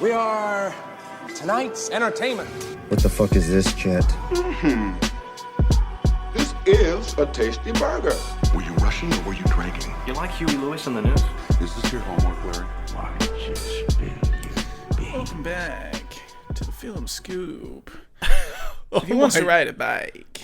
We are tonight's entertainment. What the fuck is this, Chet? This is a tasty burger. Were you rushing or were you drinking? You like Huey Lewis on the news? Is this your homework, Larry? Why just be you? Welcome back to the Film Scoop. If he wants to ride a bike,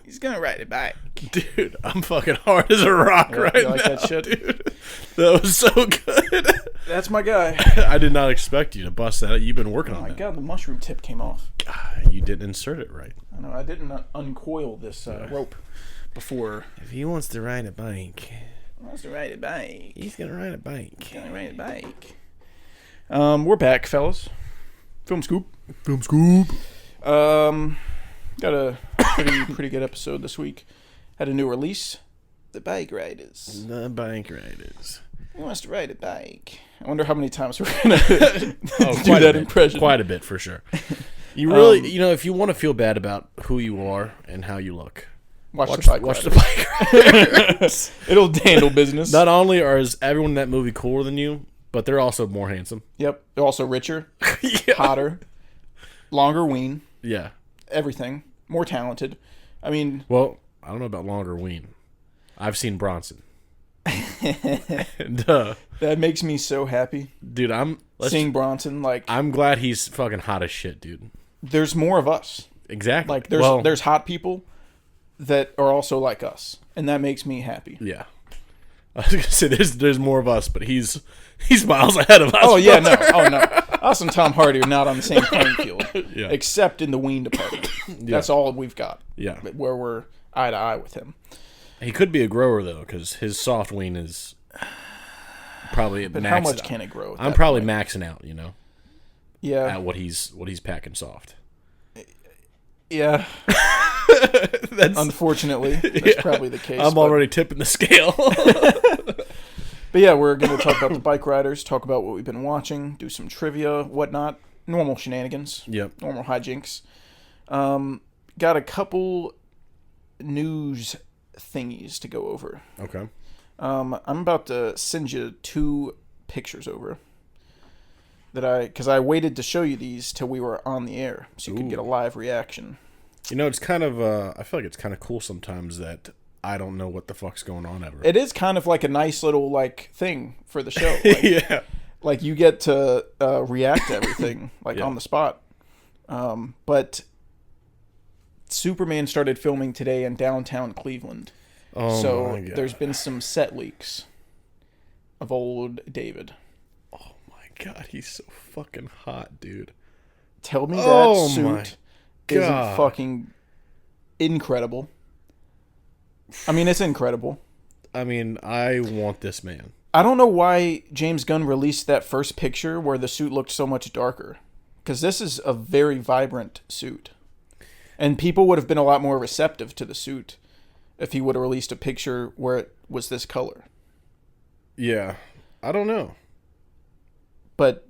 he's gonna ride a bike. Dude, I'm fucking hard as a rock right you like now, that shit? dude. That was so good. That's my guy. I did not expect you to bust that out. You've been working Oh on my that. god, the mushroom tip came off. God, you didn't insert it right. I know, I didn't uncoil this rope before. If he wants to ride a bike, He wants to ride a bike. he's gonna ride a bike. He's gonna ride a bike. We're back, fellas. Film Scoop. Film scoop. Got a pretty good episode this week. Had a new release, The Bikeriders. The Bikeriders. Who wants to ride a bike? I wonder how many times we're gonna do Quite that a bit. impression. Quite a bit for sure. You really, if you want to feel bad about who you are and how you look, Watch the watch the Bikeriders. Bikeriders. It'll handle business. Not only is everyone in that movie cooler than you, but they're also more handsome. Yep. They're also richer, Yeah. hotter, longer ween, Yeah. everything. More talented. I mean, Well, I don't know about longer ween. I've seen Bronson. Duh. that makes me so happy. Dude, Seeing Bronson, like, I'm glad he's fucking hot as shit, dude. there's more of us. Exactly. Like, there's hot people that are also like us, and that makes me happy. Yeah. I was gonna say there's more of us, but he's miles ahead of us. Oh yeah, no, brother. oh no. Us and Tom Hardy are not on the same playing field, Yeah. except in the ween department. That's all we've got. Yeah. Where we're eye to eye with him. He could be a grower though, because his soft ween is probably But maxed how much out. can it grow? At I'm that probably point? maxing out, Yeah, at what he's packing soft. yeah. That's Unfortunately, that's probably the case. I'm but- already tipping the scale. But yeah, we're going to talk about the Bikeriders, talk about what we've been watching, do some trivia, whatnot, normal shenanigans, Yep. normal hijinks. Got a couple news thingies to go over. Okay. I'm about to send you 2 pictures over because I waited to show you these till we were on the air, so you could get a live reaction. It's kind of I feel like it's kind of cool sometimes that I don't know what the fuck's going on ever. It is kind of like a nice little thing for the show. Like, Yeah. like you get to react to everything Yeah. on the spot. But Superman started filming today in downtown Cleveland. Oh So my God. there's been some set leaks of old David. Oh my God, he's so fucking hot, dude. Tell me that Oh my suit God. isn't fucking incredible. I mean, it's incredible. I mean, I want this man. I don't know why James Gunn released that first picture where the suit looked so much darker. Because this is a very vibrant suit. And people would have been a lot more receptive to the suit if he would have released a picture where it was this color. Yeah. I don't know. But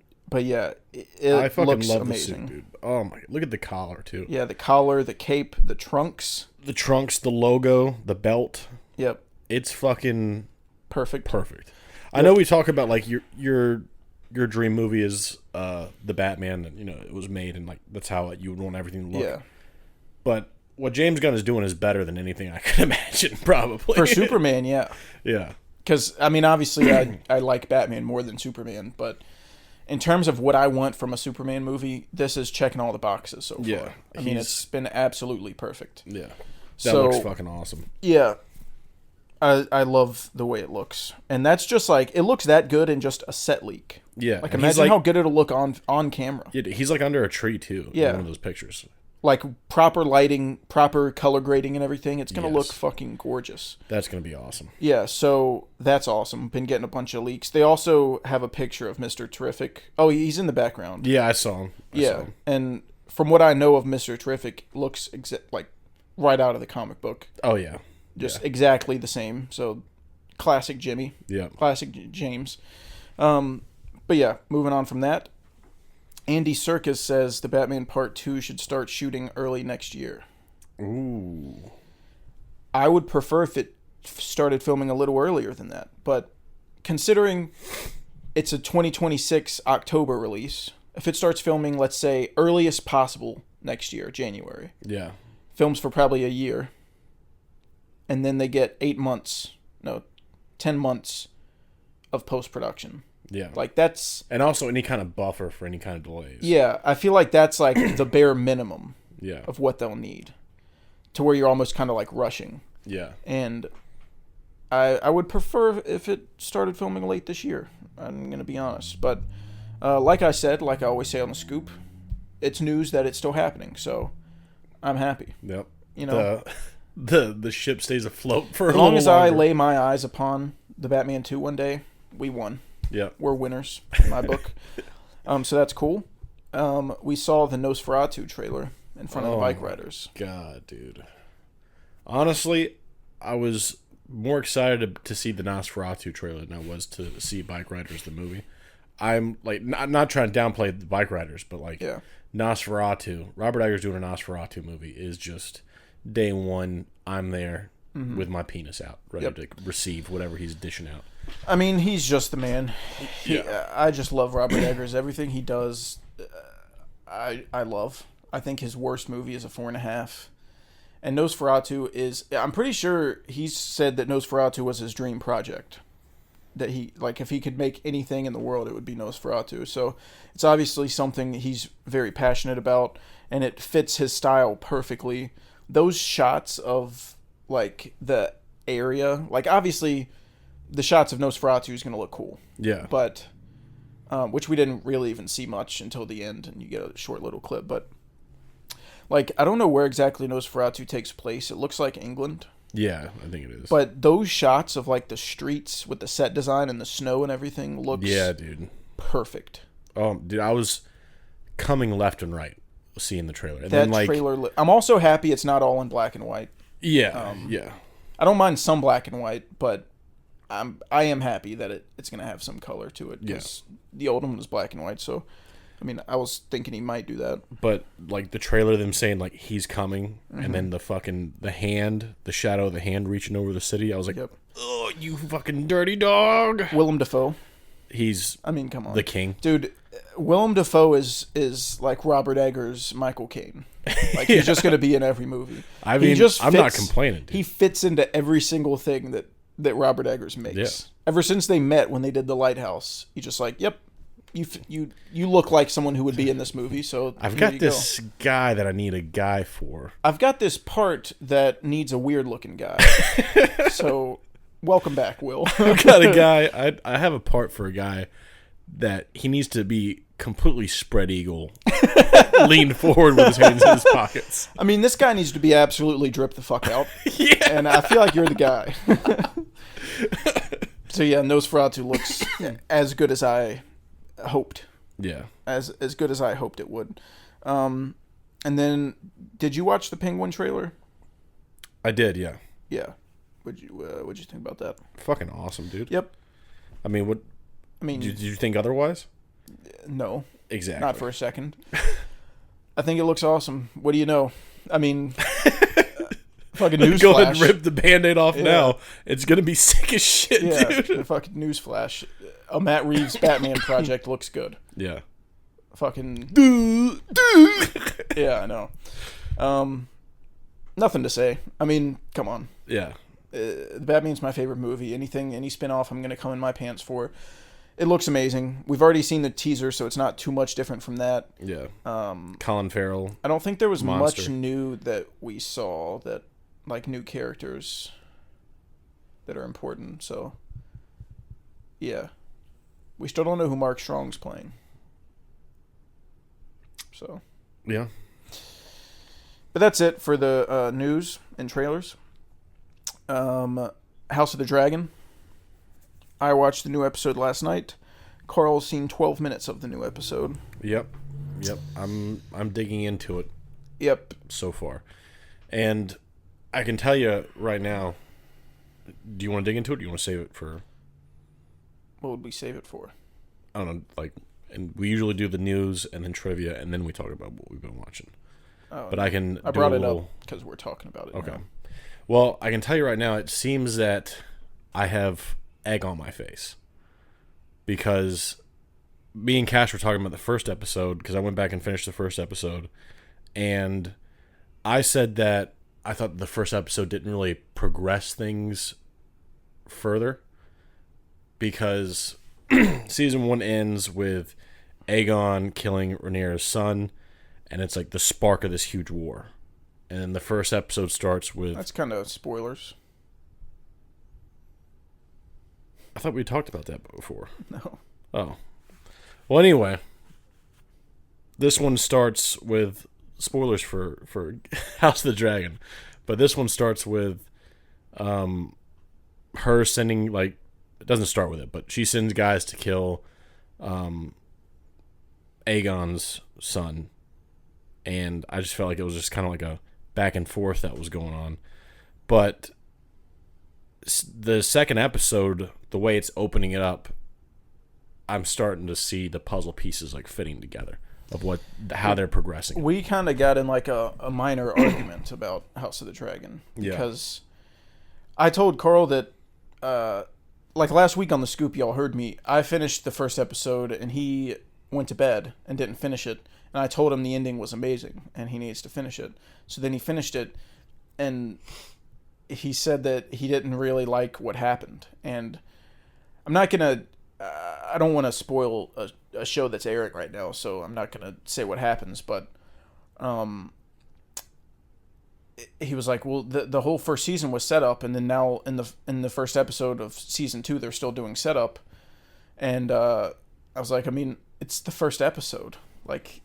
yeah, it I fucking looks love amazing. the suit, dude. Oh my, look at the collar too. Yeah, the collar, the cape, the trunks. The trunks, the logo, the belt. Yep, It's fucking perfect. perfect. I know we talk about like your dream movie is the Batman, and it was made and like that's how you would want everything to look. Yeah. But what James Gunn is doing is better than anything I could imagine, probably. For Superman, yeah. Yeah. Because, I mean, obviously I like Batman more than Superman, but in terms of what I want from a Superman movie, this is checking all the boxes so far. Yeah, I mean, it's been absolutely perfect. Yeah. That So- looks fucking awesome. Yeah. I love the way it looks. And that's just like, it looks that good in just a set leak. Yeah. Like, and he's imagine how good it'll look on camera. he's like under a tree too. Yeah. In one of those pictures. Like, proper lighting, proper color grading and everything. It's going to Yes. look fucking gorgeous. That's gonna be awesome. Yeah, so that's awesome. Been getting a bunch of leaks. They also have a picture of Mr. Terrific. Oh, he's in the background. Yeah, I saw him. I saw Yeah, him. and from what I know of Mr. Terrific, looks like right out of the comic book. Oh yeah. Just exactly the same. So, classic Jimmy. Yeah. Classic James. But yeah, moving on from that. Andy Serkis says the Batman Part 2 should start shooting early next year. Ooh. I would prefer if it started filming a little earlier than that. But considering it's a 2026 October release. If it starts filming, let's say, earliest possible next year, January. Yeah. Films for probably a year. And then they get 10 months of post-production. Yeah. Like, that's... And also any kind of buffer for any kind of delays. Yeah, I feel like that's, like, the bare minimum Yeah. of what they'll need. To where you're almost kind of, like, rushing. Yeah. And I would prefer if it started filming late this year. I'm going to be honest. But, like I said, like I always say on the scoop, it's news that it's still happening. So, I'm happy. Yep. You know? The ship stays afloat for As long as I lay my eyes upon the Batman 2 one day, we won. Yeah. We're winners in my book. So that's cool. We saw the Nosferatu trailer in front of the Bikeriders. God, dude. Honestly, I was more excited to see the Nosferatu trailer than I was to see Bikeriders the movie. I'm like not trying to downplay the Bikeriders, but like Nosferatu, Robert Eggers doing a Nosferatu movie is just day one. I'm there with my penis out, ready to receive whatever he's dishing out. I mean, he's just the man. Yeah. I just love Robert Eggers. Everything he does, I love. I think his worst movie is a 4.5. And Nosferatu is... I'm pretty sure he's said that Nosferatu was his dream project. That he... Like, if he could make anything in the world, it would be Nosferatu. So, it's obviously something he's very passionate about. And it fits his style perfectly. Those shots of, like, the area... Like, obviously... The shots of Nosferatu is going to look cool. Yeah. But, which we didn't really even see much until the end, and you get a short little clip. But, like, I don't know where exactly Nosferatu takes place. It looks like England. Yeah, I think it is. But those shots of, like, the streets with the set design and the snow and everything looks dude. perfect. Oh, dude, I was coming left and right seeing the trailer. And That then, like, trailer... I'm also happy it's not all in black and white. Yeah, I don't mind some black and white, but... I am happy that it's going to have some color to it because the old one was black and white. So, I mean, I was thinking he might do that. But like the trailer, them saying like he's coming, and then the shadow of the hand reaching over the city. I was like, oh, you fucking dirty dog. Willem Dafoe. I mean, come on, the king, dude. Willem Dafoe is like Robert Eggers' Michael Caine. Like he's just going to be in every movie. I mean, I'm not complaining. Dude. He fits into every single thing that Robert Eggers makes. Yeah. Ever since they met when they did The Lighthouse, he's just like, yep, you look like someone who would be in this movie. So I've got this guy that I need a guy for. I've got this part that needs a weird looking guy. So welcome back, Will. I've got a guy. I have a part for a guy that he needs to be completely spread eagle, leaned forward with his hands in his pockets. I mean, this guy needs to be absolutely dripped the fuck out. Yeah. And I feel like you're the guy. So yeah, Nosferatu looks as good as I hoped. Yeah. As good as I hoped it would. And then, did you watch the Penguin trailer? I did, yeah. Yeah. What'd you think about that? Fucking awesome, dude. Yep. I mean, did you think otherwise? No. Exactly. Not for a second. I think it looks awesome. What do you know? I mean, fucking newsflash. Go ahead and rip the Band-Aid off now. It's going to be sick as shit, dude. Fucking newsflash. A Matt Reeves Batman project looks good. Yeah. Fucking... Yeah, I know. Nothing to say. I mean, come on. Yeah. Batman's my favorite movie. Any spin-off I'm going to come in my pants for. It looks amazing. We've already seen the teaser, so it's not too much different from that. Yeah. Colin Farrell. I don't think there was Monster. much new that we saw that, like, new characters that are important. So, yeah. We still don't know who Mark Strong's playing. So. Yeah. But that's it for the news and trailers. House of the Dragon. I watched the new episode last night. Carl's seen 12 minutes of the new episode. Yep. I'm digging into it. Yep. So far. And I can tell you right now, do you want to dig into it or do you want to save it for... What would we save it for? I don't know, like, and we usually do the news and then trivia and then we talk about what we've been watching. Oh, but no. I brought it up because we're talking about it. Okay. Now. Well, I can tell you right now, it seems that I have egg on my face. because me and Cash were talking about the first episode, because I went back and finished the first episode, and I said that I thought the first episode didn't really progress things further, because season 1 ends with Aegon killing Rhaenyra's son, and it's like the spark of this huge war. And then the first episode starts with... That's kind of spoilers. I thought we talked about that before. No. Oh. Well, anyway, this one starts with spoilers for House of the Dragon, but this one starts with her sending, like, it doesn't start with it, but she sends guys to kill Aegon's son, and I just felt like it was just kind of like a back and forth that was going on. But the second episode, the way it's opening it up, I'm starting to see the puzzle pieces like fitting together of how they're progressing. We kind of got in like a minor argument about House of the Dragon, because I told Carl that like last week on the Scoop, y'all heard me, I finished the first episode and he went to bed and didn't finish it, and I told him the ending was amazing and he needs to finish it. So then he finished it, and he said that he didn't really like what happened. And I'm not gonna I don't want to spoil a show that's airing right now, so I'm not gonna say what happens, but he was like, well, the whole first season was set up, and then now in the first episode of season 2 they're still doing setup. And I was like, I mean, it's the first episode. Like,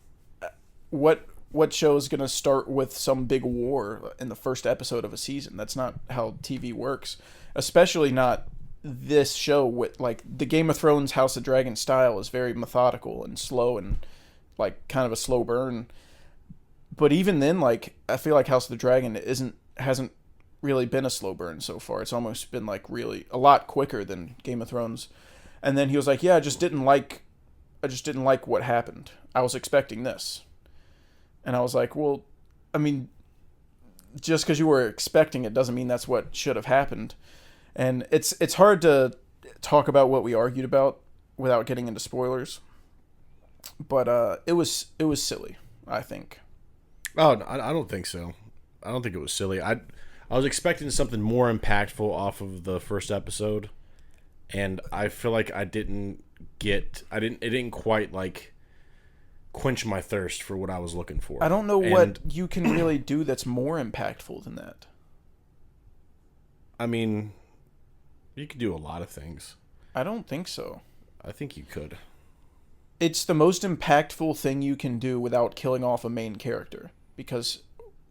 what show is going to start with some big war in the first episode of a season? That's not how TV works, especially not this show. With like the Game of Thrones House of Dragon style is very methodical and slow, and like kind of a slow burn. But even then, like, I feel like House of the Dragon hasn't really been a slow burn so far. It's almost been like really a lot quicker than Game of Thrones. And then he was like, yeah, I just didn't like what happened. I was expecting this. And I was like, well, I mean, just because you were expecting it doesn't mean that's what should have happened. And it's hard to talk about what we argued about without getting into spoilers. But it was silly, I think. Oh, I don't think so. I don't think it was silly. I was expecting something more impactful off of the first episode, and I feel like it didn't quite like quench my thirst for what I was looking for. I don't know what you can really do that's more impactful than that. I mean, you could do a lot of things. I don't think so. I think you could. It's the most impactful thing you can do without killing off a main character, because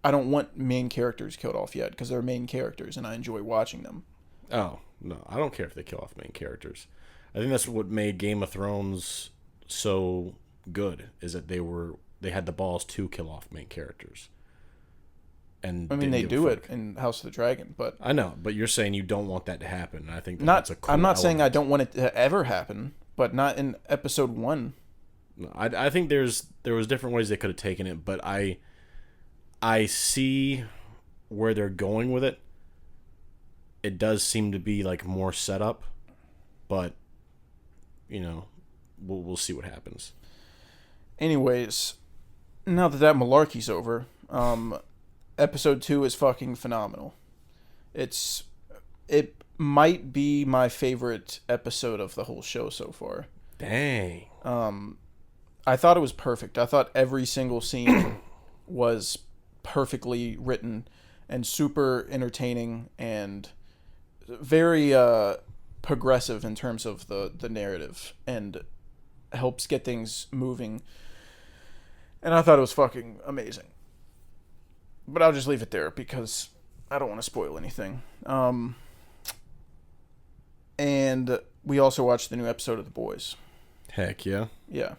I don't want main characters killed off yet, because they're main characters and I enjoy watching them. Oh, no. I don't care if they kill off main characters. I think that's what made Game of Thrones so good, is that they had the balls to kill off main characters. And I mean, they do it in House of the Dragon, but I know, but you're saying you don't want that to happen. And I think that's a cool I'm not element. saying I don't want it to ever happen, but not in episode 1. No, I think there was different ways they could have taken it, but I see where they're going with it. It does seem to be like more setup, but you know, we'll see what happens. Anyways, now that malarkey's over, episode 2 is fucking phenomenal. It might be my favorite episode of the whole show so far. Dang. I thought it was perfect. I thought every single scene was perfectly written and super entertaining and very progressive in terms of the narrative, and helps get things moving. And I thought it was fucking amazing. But I'll just leave it there because I don't want to spoil anything. And we also watched the new episode of The Boys. Heck yeah. Yeah.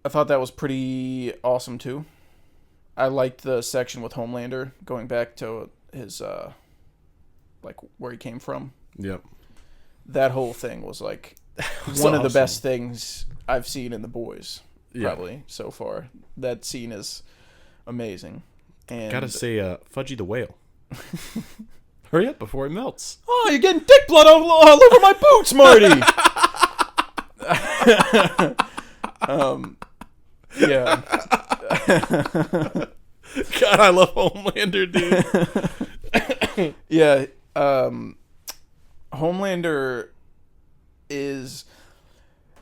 I thought that was pretty awesome too. I liked the section with Homelander going back to his like where he came from. Yep. That whole thing was like was one of the awesome. best things I've seen in The Boys probably so far. That scene is amazing. And gotta say, Fudgy the Whale. Hurry up before it melts. Oh, you're getting dick blood all over my boots, Marty. Yeah. God, I love Homelander, dude. Yeah. Homelander is...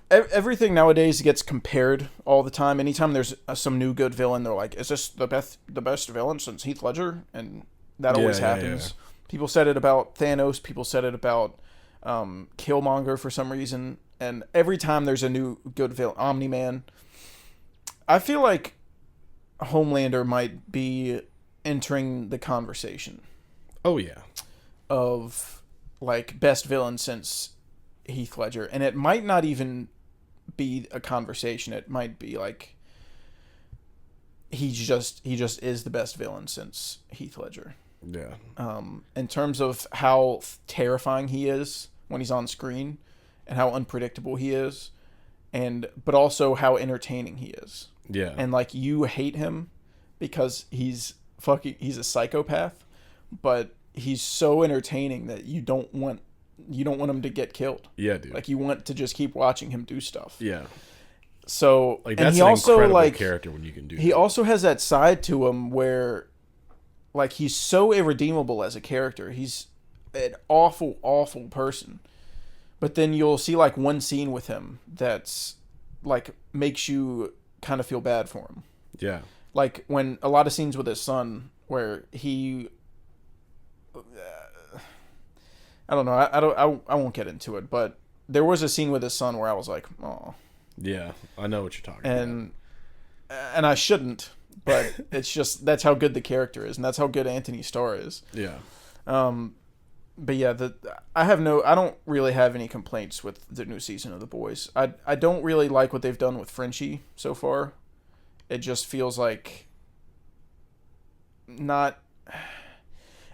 Everything nowadays gets compared all the time. Anytime there's some new good villain, they're like, is this the best villain since Heath Ledger? And that always happens. Yeah. People said it about Thanos. People said it about Killmonger for some reason. And every time there's a new good villain, Omni-Man, I feel like Homelander might be entering the conversation. Oh, yeah. Of, like, best villain since Heath Ledger. And it might not even be a conversation. It might be like he just is the best villain since Heath Ledger. Yeah. In terms of how terrifying he is when he's on screen and how unpredictable he is, but also how entertaining he is. Yeah. And like you hate him because he's a psychopath, but he's so entertaining that you don't want him to get killed. Yeah, dude. Like you want to just keep watching him do stuff. Yeah. So like and that's he an also incredible like character when you can do he that. also has that side to him where like he's so irredeemable as a character. He's an awful, awful person. But then you'll see like one scene with him that's like makes you kind of feel bad for him. Yeah. Like when a lot of scenes with his son where he I don't know. I won't get into it, but there was a scene with his son where I was like, "Oh." Yeah, I know what you're talking about. And I shouldn't, but it's just that's how good the character is, and that's how good Anthony Starr is. Yeah. But yeah, I don't really have any complaints with the new season of The Boys. I don't really like what they've done with Frenchie so far. It just feels like not.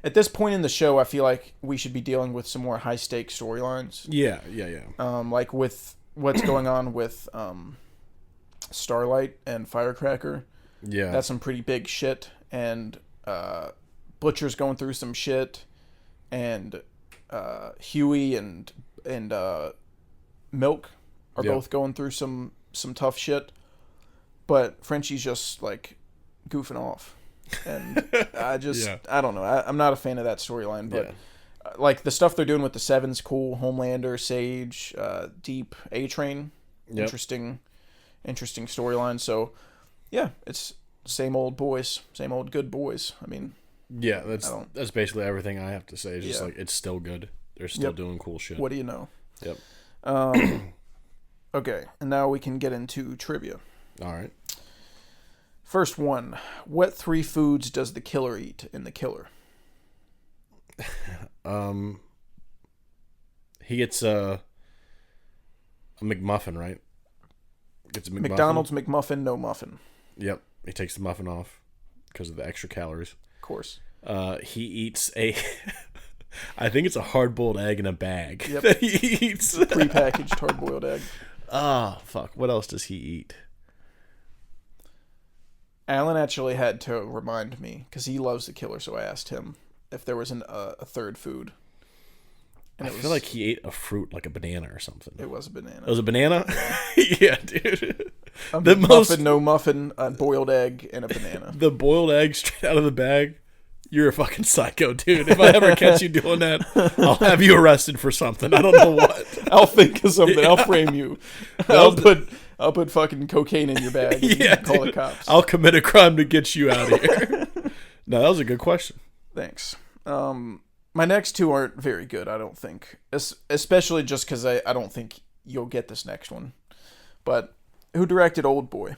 At this point in the show, I feel like we should be dealing with some more high stakes storylines. Yeah. Like with what's going on with Starlight and Firecracker. Yeah. That's some pretty big shit. And Butcher's going through some shit. And Huey and Milk are both going through some tough shit. But Frenchie's just like goofing off. And I don't know. I'm not a fan of that storyline, but like the stuff they're doing with the Seven's cool. Homelander, Sage, Deep, A-Train, interesting storyline. So yeah, it's same old boys, same old good boys. I mean, yeah, that's basically everything I have to say. It's just like it's still good. They're still doing cool shit. What do you know? Yep. Okay, and now we can get into trivia. All right. First one. What 3 foods does the killer eat in The Killer? He gets a McMuffin, right? Gets a McMuffin. McDonald's McMuffin, no muffin. Yep. He takes the muffin off because of the extra calories. Of course. He eats I think it's a hard-boiled egg in a bag. Yep. That he eats. Prepackaged hard-boiled egg. Ah, fuck. What else does he eat? Alan actually had to remind me because he loves The Killer, so I asked him if there was a third food. And I feel like he ate a fruit, like a banana or something. It was a banana. It was a banana? Yeah, dude. The muffin, no muffin, a boiled egg, and a banana. The boiled egg straight out of the bag? You're a fucking psycho, dude. If I ever catch you doing that, I'll have you arrested for something. I don't know what. I'll think of something. Yeah. I'll frame you. I'll put fucking cocaine in your bag and yeah, call dude. the cops. I'll commit a crime to get you out of here. No, that was a good question. Thanks. My next 2 aren't very good, I don't think. Especially just because I don't think you'll get this next one. But who directed Old Boy?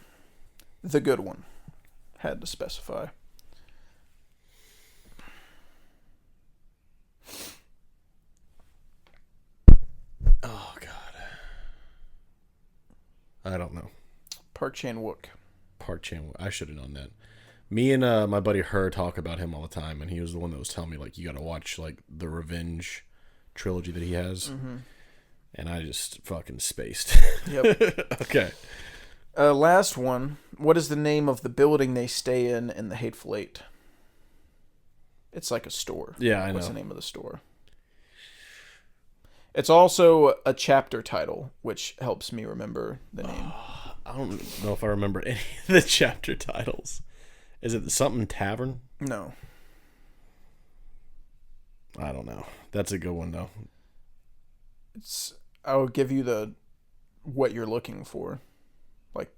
The good one. Had to specify. Oh, God. I don't know. Park Chan-wook. Park Chan-wook. I should have known that. Me and my buddy Her talk about him all the time, and he was the one that was telling me, like, you got to watch, like, the Revenge trilogy that he has. Mm-hmm. And I just fucking spaced. Yep. Okay. Last one. What is the name of the building they stay in The Hateful Eight? It's like a store. Yeah, I know. What's the name of the store? It's also a chapter title, which helps me remember the name. I don't know if I remember any of the chapter titles. Is it something Tavern? No. I don't know. That's a good one though. I'll give you what you're looking for, like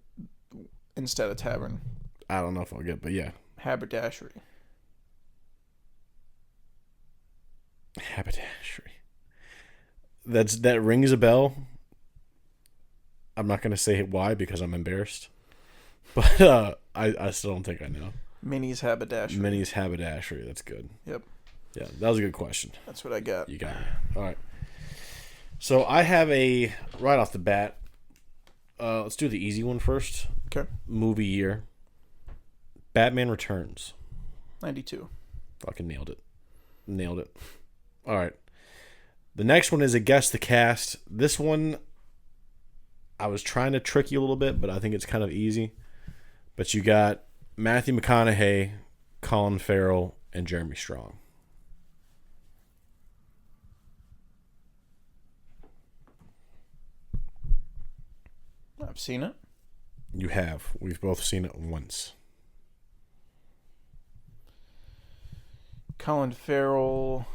instead of tavern. I don't know if I'll get, but yeah. Haberdashery. Haberdashery. That rings a bell. I'm not gonna say why because I'm embarrassed, but I still don't think I know. Minnie's Haberdashery. Minnie's Haberdashery. That's good. Yep. Yeah, that was a good question. That's what I got. You got me. All right. So I have right off the bat. Let's do the easy one first. Okay. Movie year. Batman Returns. 92. Fucking nailed it. Nailed it. All right. The next one is a guess the cast. This one, I was trying to trick you a little bit, but I think it's kind of easy. But you got Matthew McConaughey, Colin Farrell, and Jeremy Strong. I've seen it. You have. We've both seen it once. Colin Farrell.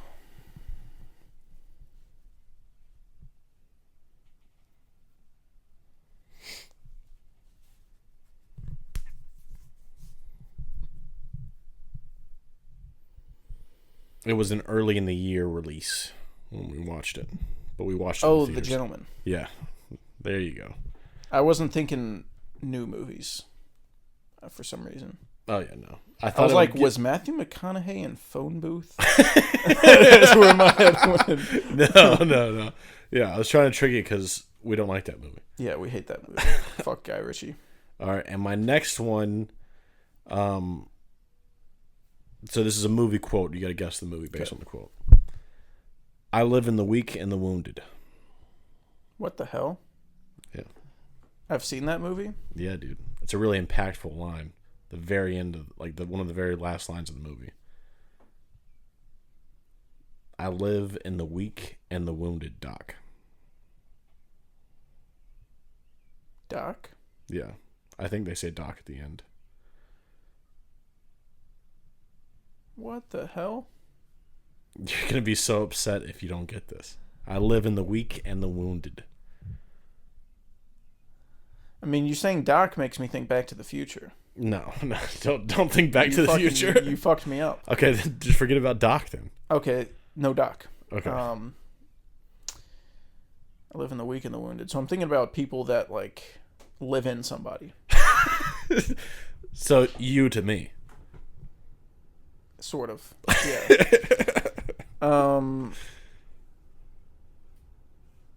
It was an early in the year release when we watched it. But we watched it Oh, in The theaters. Gentleman. Yeah. There you go. I wasn't thinking new movies for some reason. Oh, yeah, no. I was it like, would get- was Matthew McConaughey in Phone Booth? That's where my head went. No. Yeah, I was trying to trick you because we don't like that movie. Yeah, we hate that movie. Fuck Guy Ritchie. All right, and my next one, so this is a movie quote. You got to guess the movie based on the quote. I live in the weak and the wounded. What the hell? Yeah. I've seen that movie. Yeah, dude. It's a really impactful line. The very end of, one of the very last lines of the movie. I live in the weak and the wounded, Doc. Doc? Yeah. I think they say Doc at the end. What the hell? You're going to be so upset if you don't get this. I live in the weak and the wounded. I mean, you saying Doc makes me think Back to the Future. No, don't think Back to the Future. You fucked me up. Okay, then just forget about Doc then. Okay, no Doc. Okay. I live in the weak and the wounded. So I'm thinking about people that, like, live in somebody. So, you to me. Sort of. Yeah.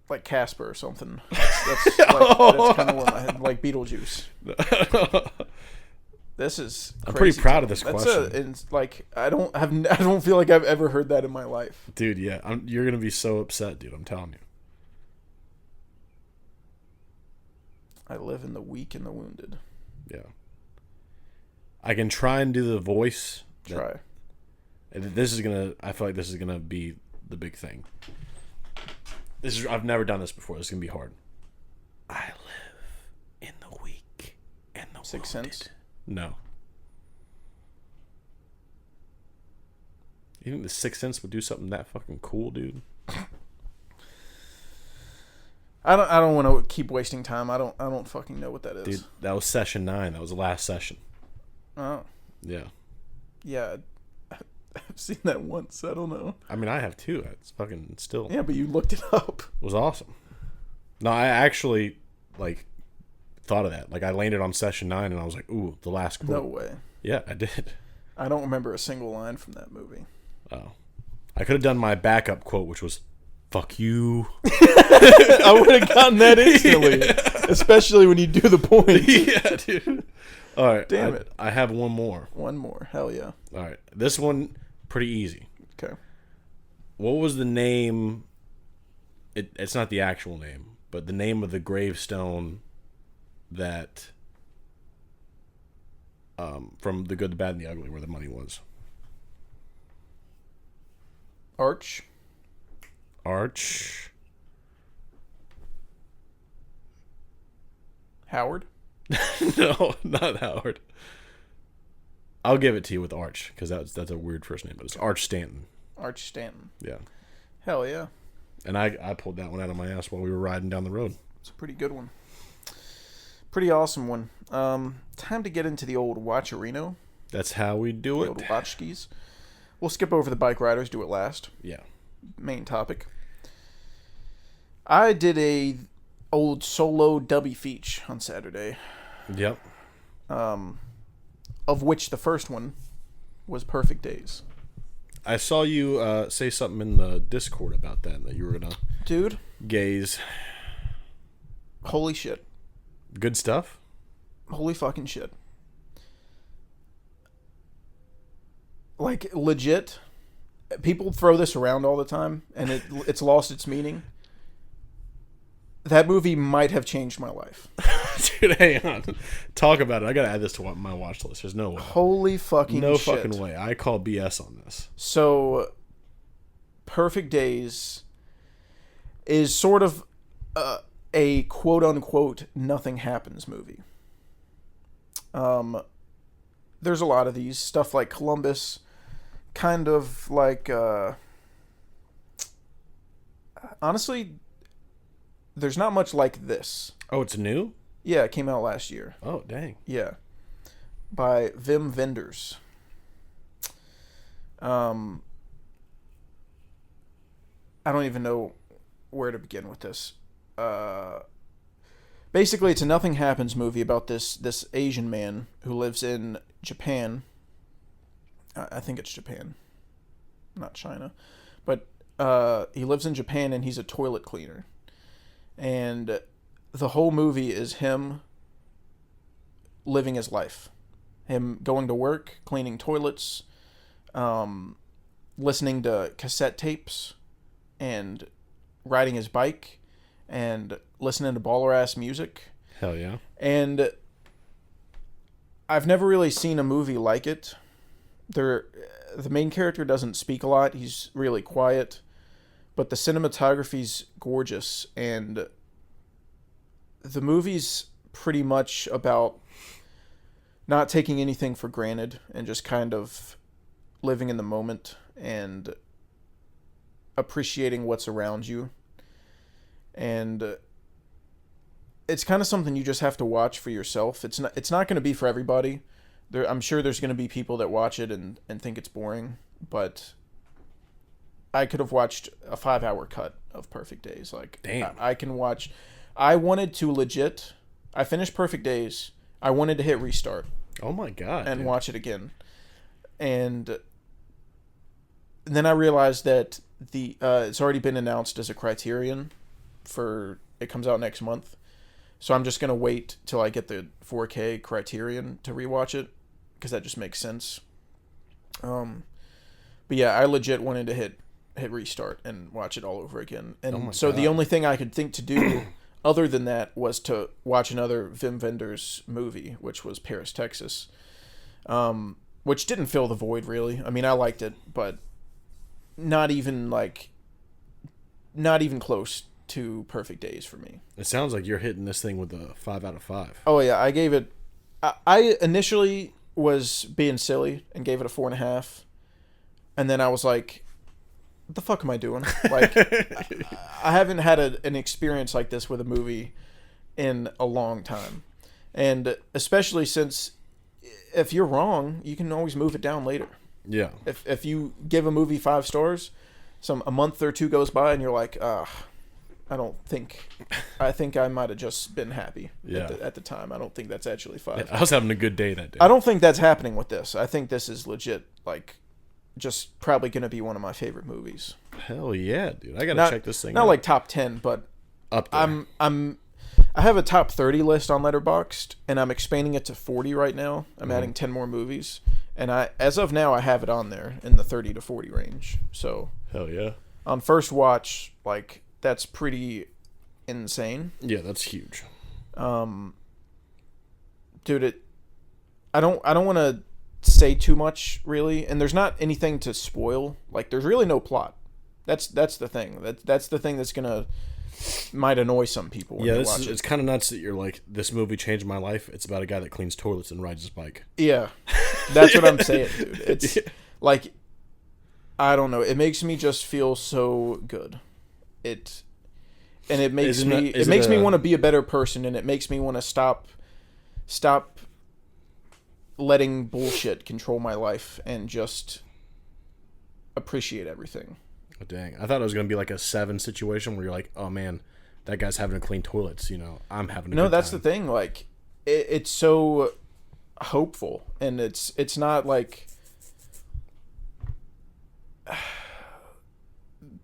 Like Casper or something. That's kind of where my head, like Beetlejuice. This is. I'm pretty proud of this That's question. it's like I don't feel like I've ever heard that in my life. Dude, yeah. You're going to be so upset, dude. I'm telling you. I live in the weak and the wounded. Yeah. I can try and do the voice. Try. I feel like this is going to be the big thing. I've never done this before. This is going to be hard. I live in the weak and the Sixth wounded. Sense? No. You think the Sixth Sense would do something that fucking cool, dude? I don't want to keep wasting time. I don't fucking know what that is. Dude, that was session 9. That was the last session. Oh. Yeah. Yeah. I've seen that once. I don't know. I mean, I have too. It's fucking still. Yeah, but you looked it up. It was awesome. No, I actually, thought of that. I landed on session 9 and I was like, ooh, the last quote. No way. Yeah, I did. I don't remember a single line from that movie. Oh. I could have done my backup quote, which was, fuck you. I would have gotten that instantly. Especially when you do the point. Yeah, dude. All right. Damn it. I have one more. One more. Hell yeah. All right. This one, pretty easy. Okay. What was the name? It's not the actual name, but the name of the gravestone that from The Good, the Bad, and the Ugly, where the money was. Arch. Arch. Howard. No, not Howard. I'll give it to you with Arch, because that's a weird first name, but it's Arch Stanton. Arch Stanton. Yeah. Hell yeah. And I pulled that one out of my ass while we were riding down the road. It's a pretty good one. Pretty awesome one. Time to get into the old Watcherino. That's how we do The it. old Watchkis. We'll skip over the bike riders, do it last. Yeah. Main topic. I did a old solo dubby feature on Saturday, Yep. of which the first one was Perfect Days. I saw you say something in the Discord about that you were going to Dude, gaze. holy shit. Good stuff? Holy fucking shit. Like, legit, people throw this around all the time, and it's lost its meaning. That movie might have changed my life. Dude, hang on. Talk about it. I got to add this to my watch list. There's no way. Holy fucking No shit. fucking way. I call BS on this. So, Perfect Days is sort of a quote-unquote nothing happens movie. There's a lot of these. Stuff like Columbus, kind of like... honestly, there's not much like this. Oh, it's new? Yeah, it came out last year. Oh, dang. Yeah. By Wim Wenders. I don't even know where to begin with this. Basically, it's a nothing happens movie about this Asian man who lives in Japan. I think it's Japan, not China. But he lives in Japan and he's a toilet cleaner. And the whole movie is him living his life. Him going to work, cleaning toilets, listening to cassette tapes, and riding his bike, and listening to baller-ass music. Hell yeah. And I've never really seen a movie like it. The main character doesn't speak a lot. He's really quiet. But the cinematography's gorgeous, and the movie's pretty much about not taking anything for granted and just kind of living in the moment and appreciating what's around you. And it's kind of something you just have to watch for yourself. It's not going to be for everybody. I'm sure there's going to be people that watch it and think it's boring, but I could have watched a 5-hour cut of Perfect Days. Like, damn. I can watch. I wanted to legit. I finished Perfect Days. I wanted to hit restart. Oh my god. And dude. watch it again. And then I realized that it's already been announced as a Criterion for it comes out next month. So I'm just gonna wait till I get the 4K Criterion to rewatch it, because that just makes sense. But yeah, I legit wanted to hit restart and watch it all over again. And so the only thing I could think to do other than that was to watch another Wim Wenders movie, which was Paris, Texas, which didn't fill the void really. I mean, I liked it, but not even close to Perfect Days for me. It sounds like you're hitting this thing with a 5 out of 5. Oh yeah, I gave it. I initially was being silly and gave it a 4.5, and then I was like, what the fuck am I doing? Like, I haven't had an experience like this with a movie in a long time. And especially since if you're wrong, you can always move it down later. Yeah. If you give a movie 5 stars, a month or two goes by and you're like, I think I might have just been happy at the time. I don't think that's actually 5. I was having a good day that day. I don't think that's happening with this. I think this is legit, like, just probably going to be one of my favorite movies. Hell yeah, dude. I got to check this thing out. Not like top 10, but up there. I have a top 30 list on Letterboxd, and I'm expanding it to 40 right now. I'm adding 10 more movies, and as of now I have it on there in the 30 to 40 range. So hell yeah. On first watch, like, that's pretty insane. Yeah, that's huge. Dude, I don't want to say too much really, and there's not anything to spoil. Like, there's really no plot. That's the thing. That's the thing that's gonna might annoy some people when Yeah, they watch it. it's kind of nuts that you're like, this movie changed my life. It's about a guy that cleans toilets and rides his bike. Yeah, that's what I'm saying, dude. It's like, I don't know. It makes me just feel so good. It makes me want to be a better person, and it makes me want to stop letting bullshit control my life and just appreciate everything. Oh, dang. I thought it was going to be like a Seven situation where you're like, oh man, that guy's having to clean toilets. You know, I'm having a No, good that's time. the thing. Like, it's so hopeful, and it's not like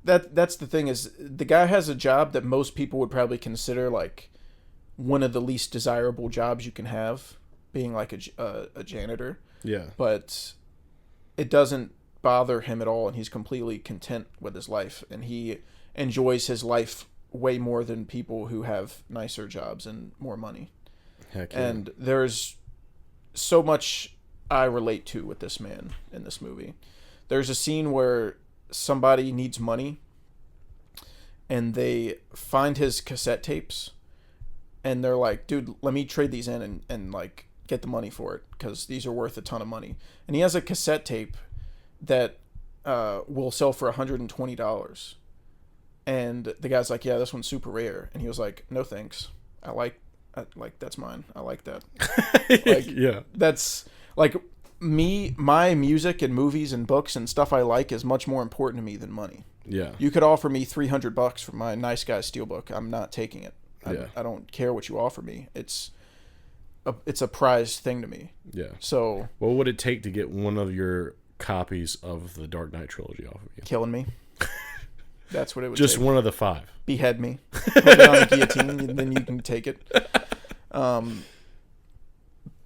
that's the thing is the guy has a job that most people would probably consider like one of the least desirable jobs you can have, being like a janitor. Yeah. But it doesn't bother him at all, and he's completely content with his life, and he enjoys his life way more than people who have nicer jobs and more money. Heck yeah. And there's so much I relate to with this man in this movie. There's a scene where somebody needs money and they find his cassette tapes and they're like, dude, let me trade these in and like get the money for it because these are worth a ton of money. And he has a cassette tape that will sell for $120. And the guy's like, yeah, this one's super rare. And he was like, no thanks. I like that's mine. I like that. Like, yeah. That's like my music and movies and books and stuff I like is much more important to me than money. Yeah. You could offer me $300 for my Nice Guy Steelbook. I'm not taking it. Yeah. I don't care what you offer me. It's a prized thing to me. Yeah. So What would it take to get one of your copies of the Dark Knight trilogy off of you? killing me. That's what it would Just take. one of the 5. Behead me. Put it on a guillotine, and then you can take it.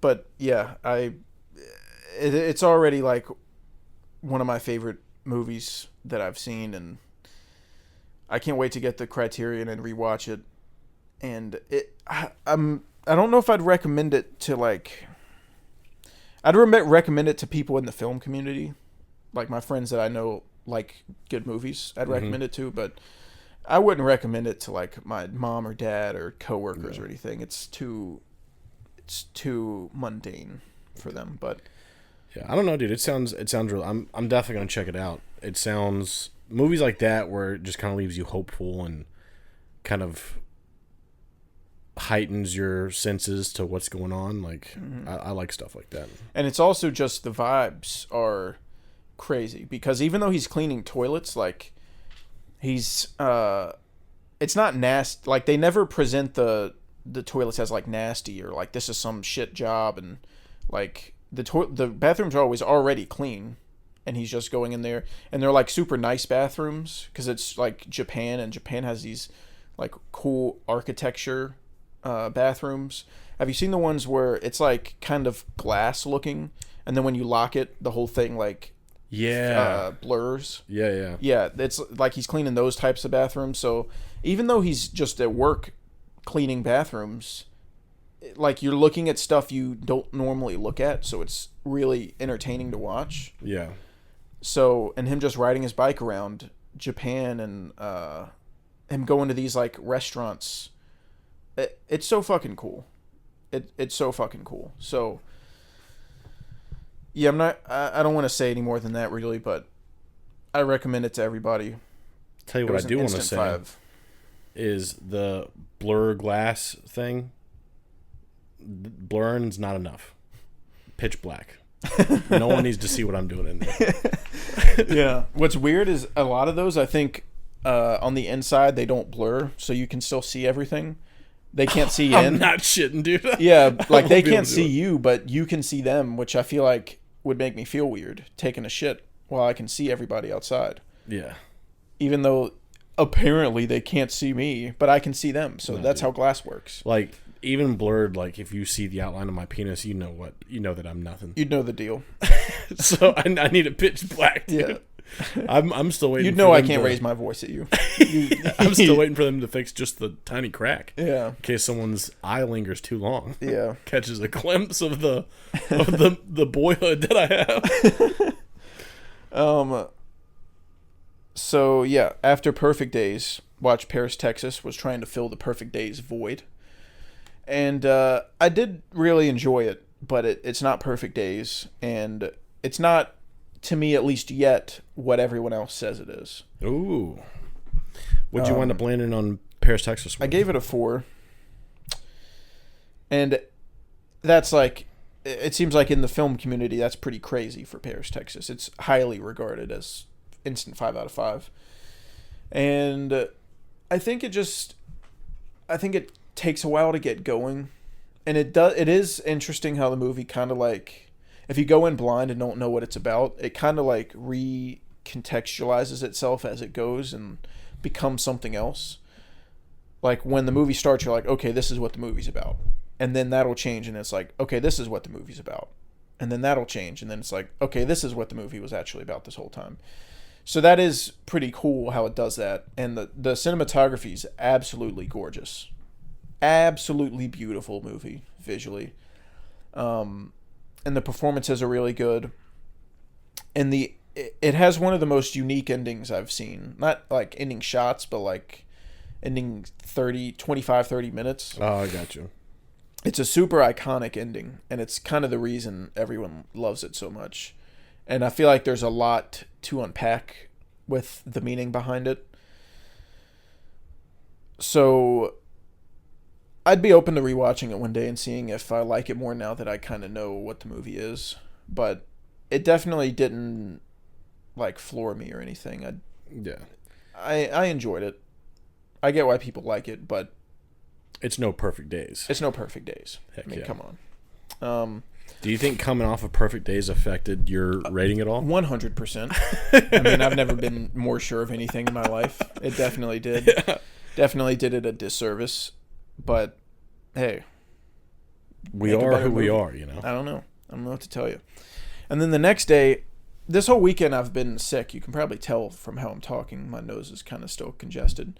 But yeah, it's already like one of my favorite movies that I've seen, and I can't wait to get the Criterion and rewatch it. And I don't know if I'd recommend it to like. I'd recommend it to people in the film community, like my friends that I know like good movies. I'd recommend it to, but I wouldn't recommend it to like my mom or dad or coworkers or anything. It's too mundane for them. But Yeah, I don't know, dude. It sounds real. I'm definitely gonna check it out. It sounds movies like that where it just kind of leaves you hopeful and kind of heightens your senses to what's going on. Like I like stuff like that. And it's also just the vibes are crazy because even though he's cleaning toilets, like he's it's not nasty. Like they never present the toilets as like nasty or like this is some shit job, and like the bathrooms are always already clean, and he's just going in there, and they're like super nice bathrooms because it's like Japan, and Japan has these like cool architecture bathrooms. Have you seen the ones where it's like kind of glass looking, and then when you lock it, the whole thing like blurs? Yeah, it's like he's cleaning those types of bathrooms. So even though he's just at work cleaning bathrooms, like you're looking at stuff you don't normally look at, so it's really entertaining to watch. Yeah. So, and him just riding his bike around Japan and him going to these like restaurants, it's so fucking cool. It's so fucking cool. So yeah, I don't want to say any more than that really, but I recommend it to everybody. Tell you what I do want to say is the blur glass thing. Blurring's not enough. Pitch black. No one needs to see what I'm doing in there. Yeah. What's weird is a lot of those, I think, on the inside they don't blur, so you can still see everything. They can't see in. I'm not shitting, dude. Yeah, like they can't see you, but you can see them, which I feel like would make me feel weird taking a shit while I can see everybody outside. Yeah. Even though apparently they can't see me, but I can see them. So that's how glass works. Like even blurred, like if you see the outline of my penis, you know that I'm nothing. You'd know the deal. So I need a pitch black, dude. Yeah. I'm still waiting. You'd know I can't raise my voice at you. I'm still waiting for them to fix just the tiny crack. Yeah. In case someone's eye lingers too long. Yeah. Catches a glimpse of the boyhood that I have. So yeah, after Perfect Days, watched Paris, Texas. Was trying to fill the Perfect Days void, and I did really enjoy it. But it's not Perfect Days, and it's not, to me at least yet, what everyone else says it is. Ooh. What'd you wind up landing on Paris, Texas with? I gave it a 4. And that's like, it seems like in the film community, that's pretty crazy for Paris, Texas. It's highly regarded as instant 5 out of 5. And I think it takes a while to get going. And it is interesting how the movie kind of like, if you go in blind and don't know what it's about, it kind of like recontextualizes itself as it goes and becomes something else. Like when the movie starts, you're like, okay, this is what the movie's about. And then that'll change and it's like, okay, this is what the movie's about. And then that'll change and then it's like, okay, this is what the movie was actually about this whole time. So that is pretty cool how it does that. And the cinematography is absolutely gorgeous. Absolutely beautiful movie visually. And the performances are really good. And it has one of the most unique endings I've seen. Not like ending shots, but like ending 25-30 minutes. Oh, I got you. It's a super iconic ending, and it's kind of the reason everyone loves it so much. And I feel like there's a lot to unpack with the meaning behind it. So I'd be open to rewatching it one day and seeing if I like it more now that I kind of know what the movie is. But it definitely didn't like floor me or anything. I enjoyed it. I get why people like it, but it's no Perfect Days. It's no Perfect Days. Heck I mean, yeah. come on. Do you think coming off of Perfect Days affected your rating at all? 100%. I mean, I've never been more sure of anything in my life. It definitely did. Yeah. Definitely did it a disservice. But, hey. We are who we are, you know? I don't know what to tell you. And then the next day, this whole weekend I've been sick. You can probably tell from how I'm talking. My nose is kind of still congested.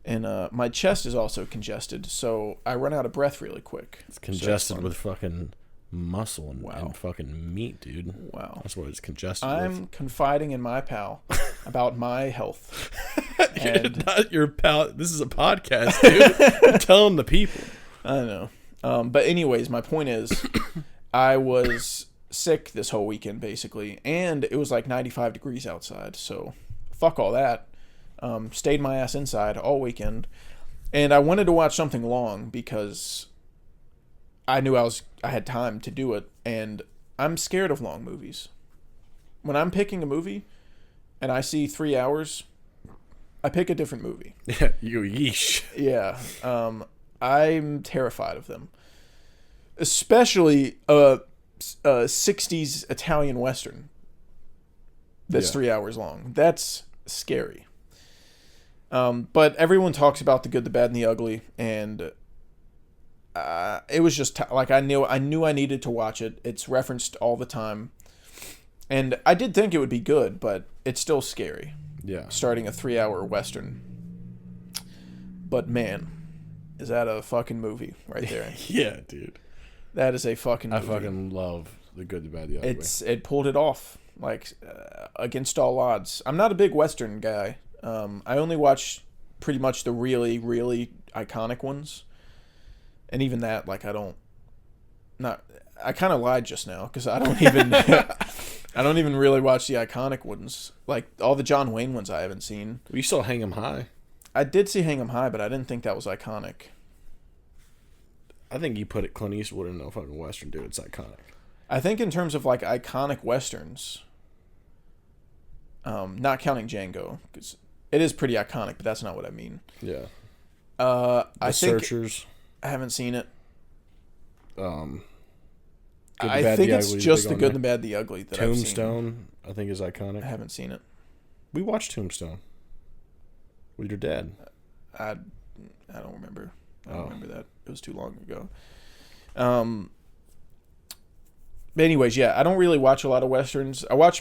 And my chest is also congested. So I run out of breath really quick. It's congested with fucking muscle and, Wow. and fucking meat, dude. Wow. That's what it's congested I'm with. confiding in my pal about my health. And not your pal. This is a podcast, dude. I'm telling the people. I know. But anyways, my point is I was sick this whole weekend, basically. And it was like 95 degrees outside. So fuck all that. Stayed my ass inside all weekend. And I wanted to watch something long because I knew I had time to do it, and I'm scared of long movies. When I'm picking a movie and I see 3 hours, I pick a different movie. Yeah, yeesh. Yeah. I'm terrified of them. Especially a 60s Italian Western that's 3 hours long. That's scary. But everyone talks about the good, the bad, and the ugly, and it was just like I knew I needed to watch it. It's referenced all the time, and I did think it would be good, but it's still scary. Yeah, starting a 3-hour Western. But man, is that a fucking movie right there? Yeah, dude. That is a fucking movie. I fucking love the good, the bad, the ugly. It pulled it off like against all odds. I'm not a big Western guy. I only watch pretty much the really, really iconic ones. And even that, like, I kind of lied just now because I don't even really watch the iconic ones. Like, all the John Wayne ones I haven't seen. You saw Hang 'em High. I did see Hang 'em High, but I didn't think that was iconic. I think you put it Clint Eastwood in a fucking Western, dude. It's iconic. I think in terms of, like, iconic Westerns, not counting Django, because it is pretty iconic, but that's not what I mean. Yeah. The Searchers. I haven't seen it. Good, I Bad, think the it's Ugly is just big the on good, there. the bad, the ugly that I've seen. Tombstone, I think, is iconic. I haven't seen it. We watched Tombstone with your dad. I don't remember. I don't remember that. It was too long ago. But anyways, yeah, I don't really watch a lot of Westerns. I've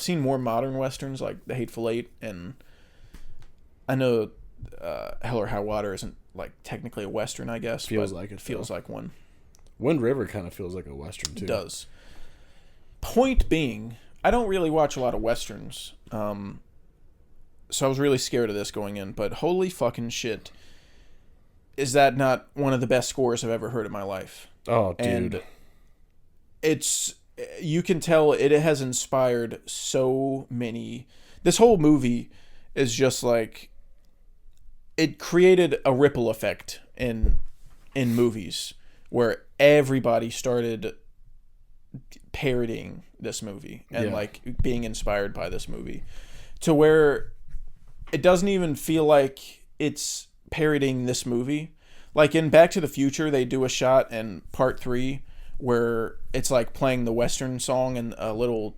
seen more modern Westerns, like The Hateful Eight, and I know Hell or High Water isn't, like, technically a Western, I guess. Feels but like it, feels though. like one. Wind River kind of feels like a Western, too. It does. Point being, I don't really watch a lot of Westerns. so I was really scared of this going in, but holy fucking shit. Is that not one of the best scores I've ever heard in my life? Oh, dude. And you can tell it has inspired so many. This whole movie is just like, it created a ripple effect in movies where everybody started parodying this movie and like being inspired by this movie, to where it doesn't even feel like it's parodying this movie. Like in Back to the Future, they do a shot in part 3 where it's like playing the Western song and a little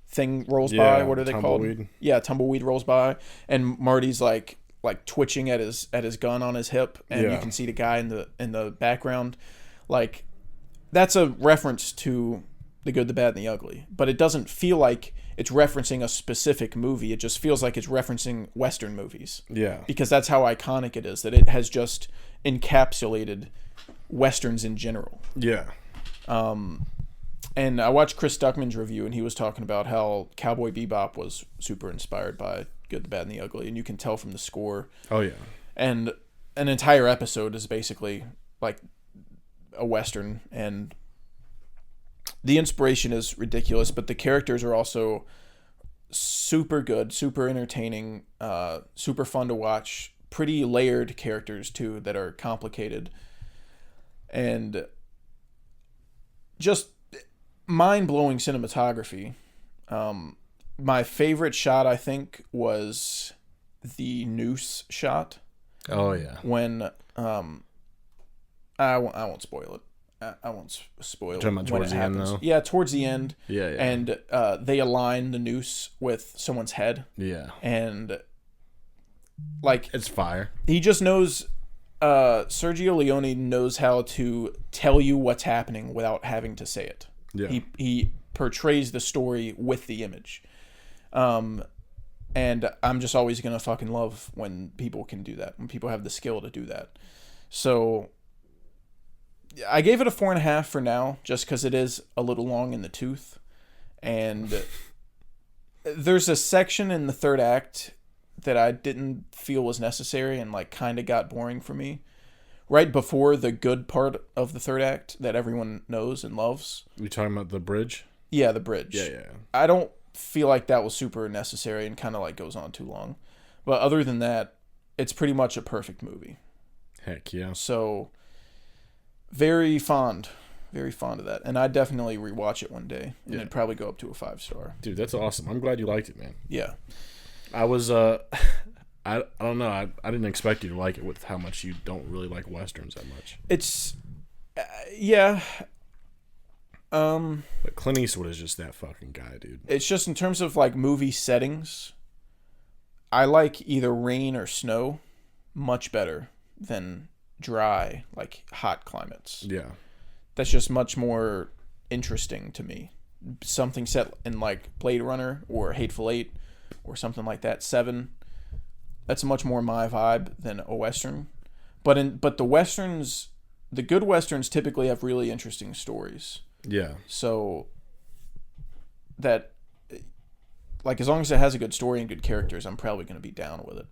thing rolls by. What are they tumbleweed. called? Yeah, tumbleweed rolls by, and Marty's like twitching at his gun on his hip, and you can see the guy in the background. Like, that's a reference to The Good, the Bad, and the Ugly, but it doesn't feel like it's referencing a specific movie. It just feels like it's referencing Western movies. Yeah. Because that's how iconic it is, that it has just encapsulated Westerns in general. Yeah. And I watched Chris Stuckman's review, and he was talking about how Cowboy Bebop was super inspired by Good, the Bad, and the Ugly, and you can tell from the score. Oh, yeah. And an entire episode is basically like a Western, and the inspiration is ridiculous, but the characters are also super good, super entertaining, super fun to watch, pretty layered characters too that are complicated, and just mind-blowing cinematography. My favorite shot, I think, was the noose shot. Oh yeah. When I won't spoil it. I won't spoil it. When towards it happens. The end, though? Yeah, towards the end. Yeah. And they align the noose with someone's head. Yeah. And like, it's fire. He just knows. Sergio Leone knows how to tell you what's happening without having to say it. Yeah. He portrays the story with the image. And I'm just always gonna fucking love when people can do that. When people have the skill to do that. So I gave it a 4.5 for now, just because it is a little long in the tooth. And there's a section in the third act that I didn't feel was necessary and like kind of got boring for me. Right before the good part of the third act that everyone knows and loves. You talking about the bridge? Yeah, the bridge. Yeah. I don't feel like that was super necessary and kind of like goes on too long. But other than that, it's pretty much a perfect movie. Heck yeah. So very fond of that, and I'd definitely rewatch it one day, and it'd probably go up to a 5-star. Dude, that's awesome. I'm glad you liked it, man. Yeah. I was I don't know. I didn't expect you to like it with how much you don't really like Westerns that much. It's yeah. But Clint Eastwood is just that fucking guy, dude. It's just in terms of like movie settings, I like either rain or snow much better than dry, like hot climates. Yeah. That's just much more interesting to me. Something set in like Blade Runner or Hateful Eight or something like that, 7. That's much more my vibe than a Western. But the Westerns, the good Westerns typically have really interesting stories. Yeah. So that, like, as long as it has a good story and good characters, I'm probably going to be down with it.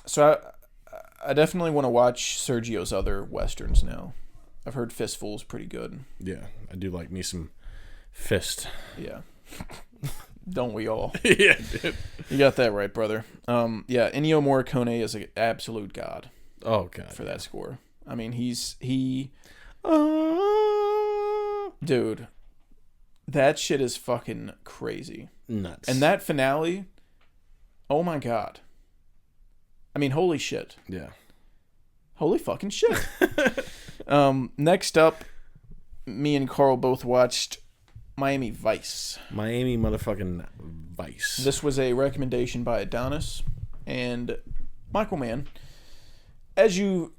So I definitely want to watch Sergio's other Westerns now. I've heard Fistful's pretty good. Yeah, I do like me some Fist. Yeah. Don't we all? Yeah, dude. You got that right, brother. Yeah, Ennio Morricone is an absolute god. Oh, God. For that score. I mean, dude, that shit is fucking crazy. Nuts. And that finale, oh my God. I mean, holy shit. Yeah. Holy fucking shit. Next up, me and Carl both watched Miami Vice. Miami motherfucking Vice. This was a recommendation by Adonis and Michael Mann. As you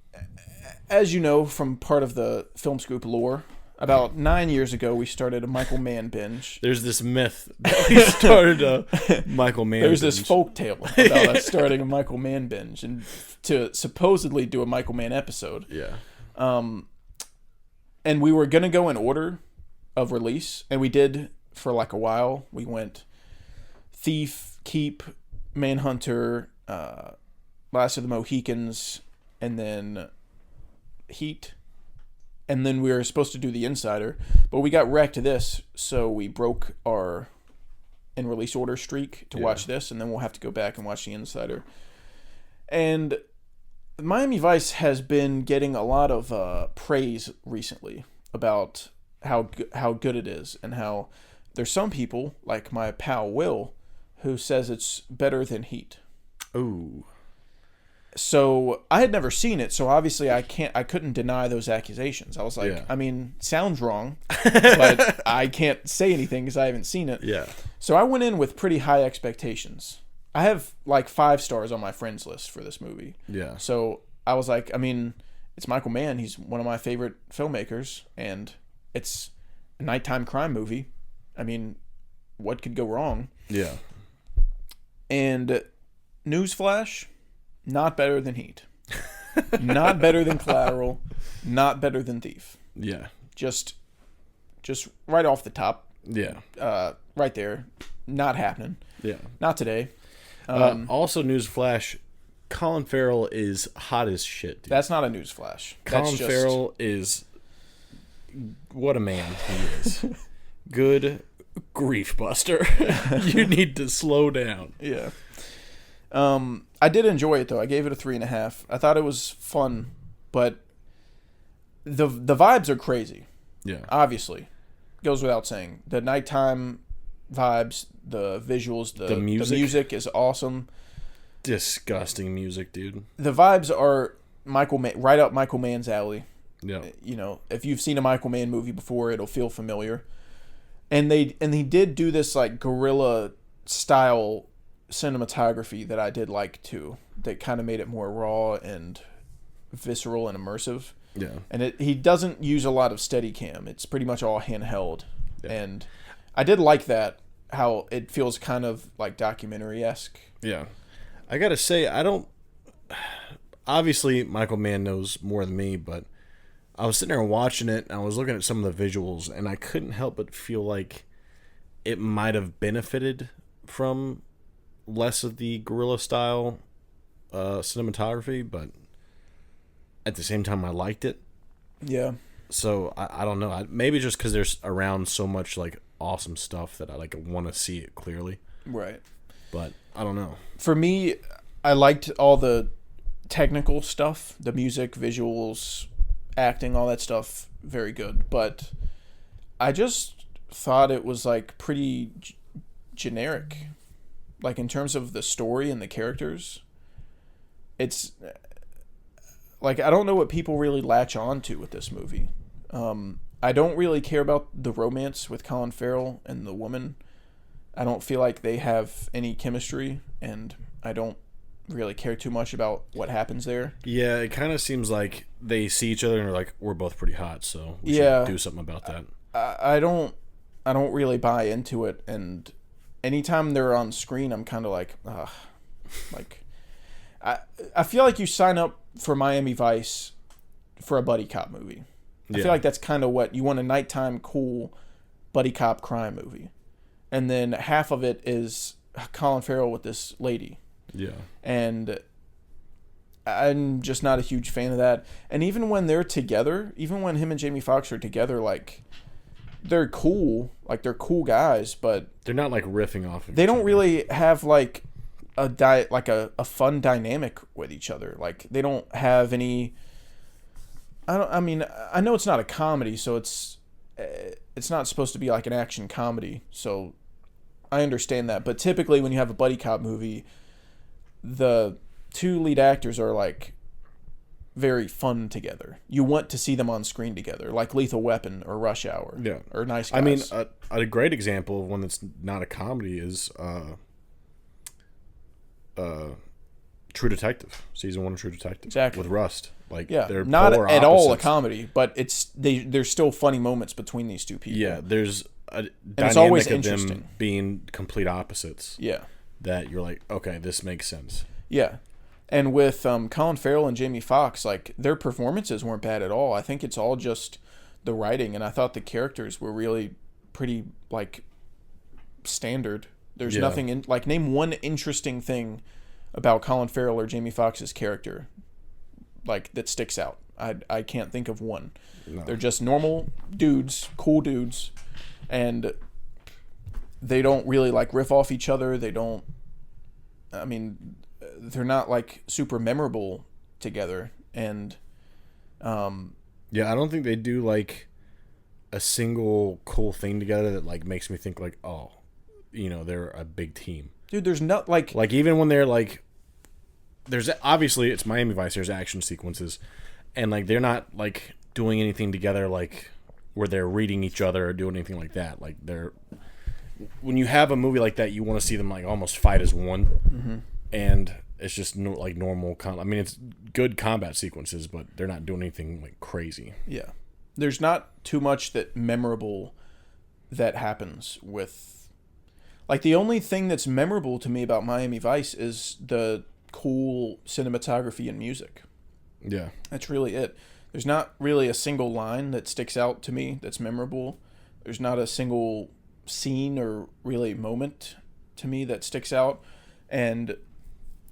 know from part of the Film Scoop lore, about 9 years ago, we started a Michael Mann binge. There's this myth that we started a Michael Mann There's binge. This folk tale about us starting a Michael Mann binge and to supposedly do a Michael Mann episode. Yeah. And we were going to go in order of release, and we did for like a while. We went Thief, Keep, Manhunter, Last of the Mohicans, and then Heat. And then we were supposed to do The Insider, but we got wrecked this, so we broke our in release order streak to watch this, and then we'll have to go back and watch The Insider. And Miami Vice has been getting a lot of praise recently about how good it is, and how there's some people, like my pal Will, who says it's better than Heat. Ooh. So I had never seen it, so obviously I couldn't deny those accusations. I was like, I mean, sounds wrong, but I can't say anything because I haven't seen it. Yeah. So I went in with pretty high expectations. I have like 5 stars on my friends list for this movie. Yeah. So I was like, I mean, it's Michael Mann. He's one of my favorite filmmakers, and it's a nighttime crime movie. I mean, what could go wrong? Yeah. And newsflash, not better than Heat. Not better than Collateral. Not better than Thief. Yeah. Just right off the top. Yeah. Right there. Not happening. Yeah. Not today. Also, newsflash, Colin Farrell is hot as shit, dude. That's not a newsflash. Colin Farrell is... What a man he is. Good grief, Buster. You need to slow down. Yeah. I did enjoy it, though. I gave it a 3.5. I thought it was fun, but the vibes are crazy. Yeah. Obviously. Goes without saying. The nighttime vibes, the visuals, the music is awesome. Disgusting music, dude. The vibes are right up Michael Mann's alley. Yeah. You know, if you've seen a Michael Mann movie before, it'll feel familiar. And he did do this like guerrilla style cinematography that I did like too. That kind of made it more raw and visceral and immersive. Yeah. And he doesn't use a lot of Steadicam. It's pretty much all handheld. Yeah. And I did like that, how it feels kind of like documentary-esque. Yeah. I gotta say, obviously Michael Mann knows more than me, but I was sitting there watching it, and I was looking at some of the visuals, and I couldn't help but feel like it might have benefited from less of the guerrilla style cinematography, but at the same time I liked it. Yeah. So I don't know. Maybe just because there's around so much like awesome stuff that I like want to see it clearly. Right. But I don't know. For me, I liked all the technical stuff, the music, visuals, acting, all that stuff, very good. But I just thought it was like pretty generic. Like in terms of the story and the characters, it's like I don't know what people really latch on to with this movie. I don't really care about the romance with Colin Farrell and the woman. I don't feel like they have any chemistry, and I don't really care too much about what happens there. Yeah, it kind of seems like they see each other and are like, we're both pretty hot, so we should do something about that. I don't really buy into it, and anytime they're on screen, I'm kind of like, ugh. Like, I feel like you sign up for Miami Vice for a buddy cop movie. I feel like that's kind of what you want, a nighttime cool buddy cop crime movie. And then half of it is Colin Farrell with this lady. Yeah. And I'm just not a huge fan of that. And even when they're together, even when him and Jamie Foxx are together, like, they're cool. Like, they're cool guys, but they're not, like, riffing off of they each don't other. really have, like, a fun dynamic with each other. Like, they don't have any... I mean, I know it's not a comedy, so it's not supposed to be like an action comedy, so I understand that. But typically when you have a buddy cop movie, the two lead actors are like very fun together. You want to see them on screen together, like Lethal Weapon or Rush Hour, or Nice Guys. I mean, a great example of one that's not a comedy is True Detective, season 1 of True Detective, exactly, with Rust. Like, yeah, they're not polar at all a opposites. comedy, but there's still funny moments between these two people. Yeah, there's a it's always dynamic of interesting. them being complete opposites. Yeah, that you're like, okay, this makes sense. Yeah, and with Colin Farrell and Jamie Foxx, like, their performances weren't bad at all. I think it's all just the writing, and I thought the characters were really pretty like standard. There's Yeah. nothing in like name one interesting thing about Colin Farrell or Jamie Foxx's character like that sticks out. I can't think of one. No. They're just normal dudes, cool dudes, and they don't really like riff off each other. They don't. I mean, they're not like super memorable together, and Yeah, I don't think they do like a single cool thing together that like makes me think like, oh, you know, they're a big team. dude, there's not like Even when they're like, there's obviously it's Miami Vice. There's action sequences, and like they're not like doing anything together like where they're reading each other or doing anything like that. Like they're when you have a movie like that, you want to see them like almost fight as one, and it's just like normal. I mean, it's good combat sequences, but they're not doing anything like crazy. yeah, there's not too much that memorable that happens with. Like the only thing that's memorable to me about Miami Vice is the cool cinematography and music. Yeah, That's really it. There's not really a single line that sticks out to me that's memorable. There's not a single scene or really moment to me that sticks out. And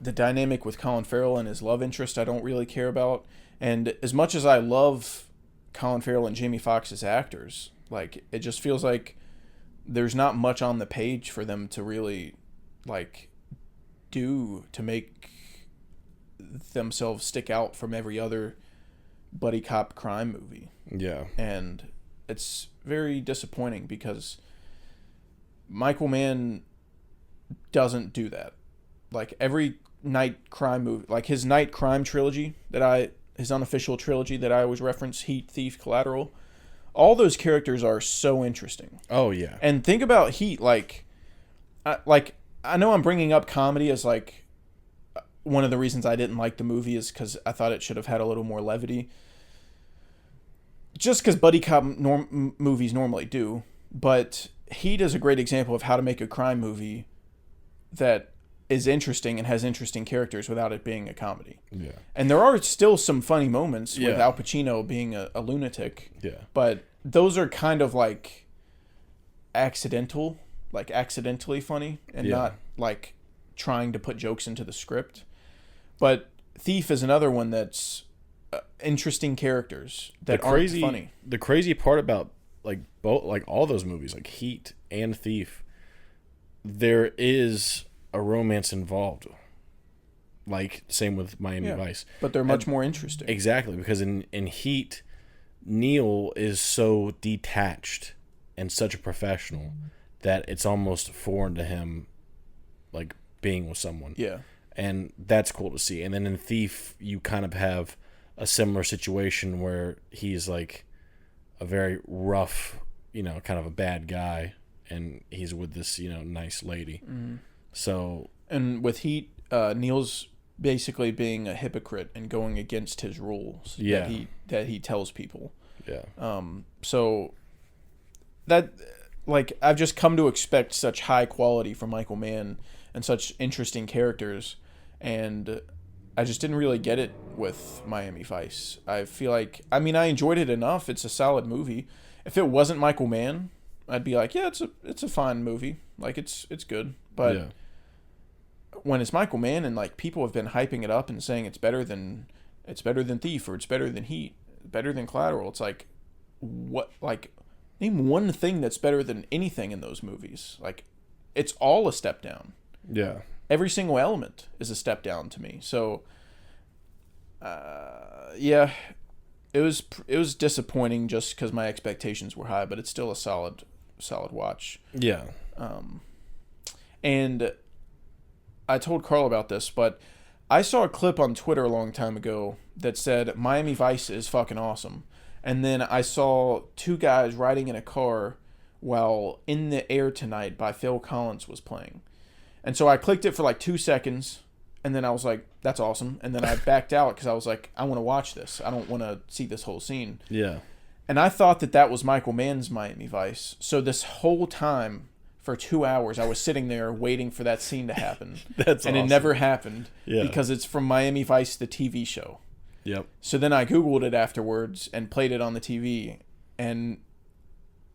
the dynamic with Colin Farrell and his love interest I don't really care about. And as much as I love Colin Farrell and Jamie Foxx as actors, like it just feels like there's not much on the page for them to really like do to make themselves stick out from every other buddy cop crime movie. yeah, And it's very disappointing because Michael Mann doesn't do that. Like every night crime movie, like his night crime trilogy his unofficial trilogy that I always reference, Heat, Thief, Collateral, all those characters are so interesting. oh yeah, And think about Heat, I know I'm bringing up comedy as like one of the reasons I didn't like the movie is because I thought it should have had a little more levity. Just because buddy cop movies normally do, but Heat is a great example of how to make a crime movie that is interesting and has interesting characters without it being a comedy. yeah, And there are still some funny moments with Yeah. Al Pacino being a lunatic. yeah, But those are kind of like accidentally funny and Yeah. not like trying to put jokes into the script. But Thief is another one that's interesting characters that aren't funny. The crazy part about like both, like all those movies, like Heat and Thief, there is a romance involved. Like same with Miami Vice, But they're much more interesting. exactly, because in Heat, Neil is so detached and such a professional that it's almost foreign to him, like being with someone. Yeah. And that's cool to see. And then in Thief, you kind of have a similar situation where he's like a very rough, you know, kind of a bad guy, and he's with this, you know, nice lady. Mm-hmm. So, And with Heat, Neil's basically being a hypocrite and going against his rules Yeah. that he tells people. yeah. So that, like, I've just come to expect such high quality from Michael Mann and such interesting characters, and I just didn't really get it with Miami Vice. I feel like, I mean, I enjoyed it enough. It's a solid movie. If it wasn't Michael Mann, I'd be like, yeah, it's a fine movie. Like, it's good. But yeah. when it's Michael Mann and like people have been hyping it up and saying it's better than Thief or it's better than Heat, better than Collateral, it's like, what? Like, name one thing that's better than anything in those movies. Like, it's all a step down. Yeah. Every single element is a step down to me. So, yeah, it was disappointing just because my expectations were high, but it's still a solid watch. Yeah. And I told Carl about this, but I saw a clip on Twitter a long time ago that said Miami Vice is fucking awesome. And then I saw two guys riding in a car while In the Air Tonight by Phil Collins was playing. And so I clicked it for like 2 seconds, and then I was like, that's awesome. And then I backed out because I was like, I want to watch this. I don't want to see this whole scene. Yeah. And I thought that was Michael Mann's Miami Vice. So this whole time, for 2 hours, I was sitting there waiting for that scene to happen. That's and awesome. it never happened Yeah. because it's from Miami Vice, the TV show. Yep. So then I Googled it afterwards and played it on the TV, and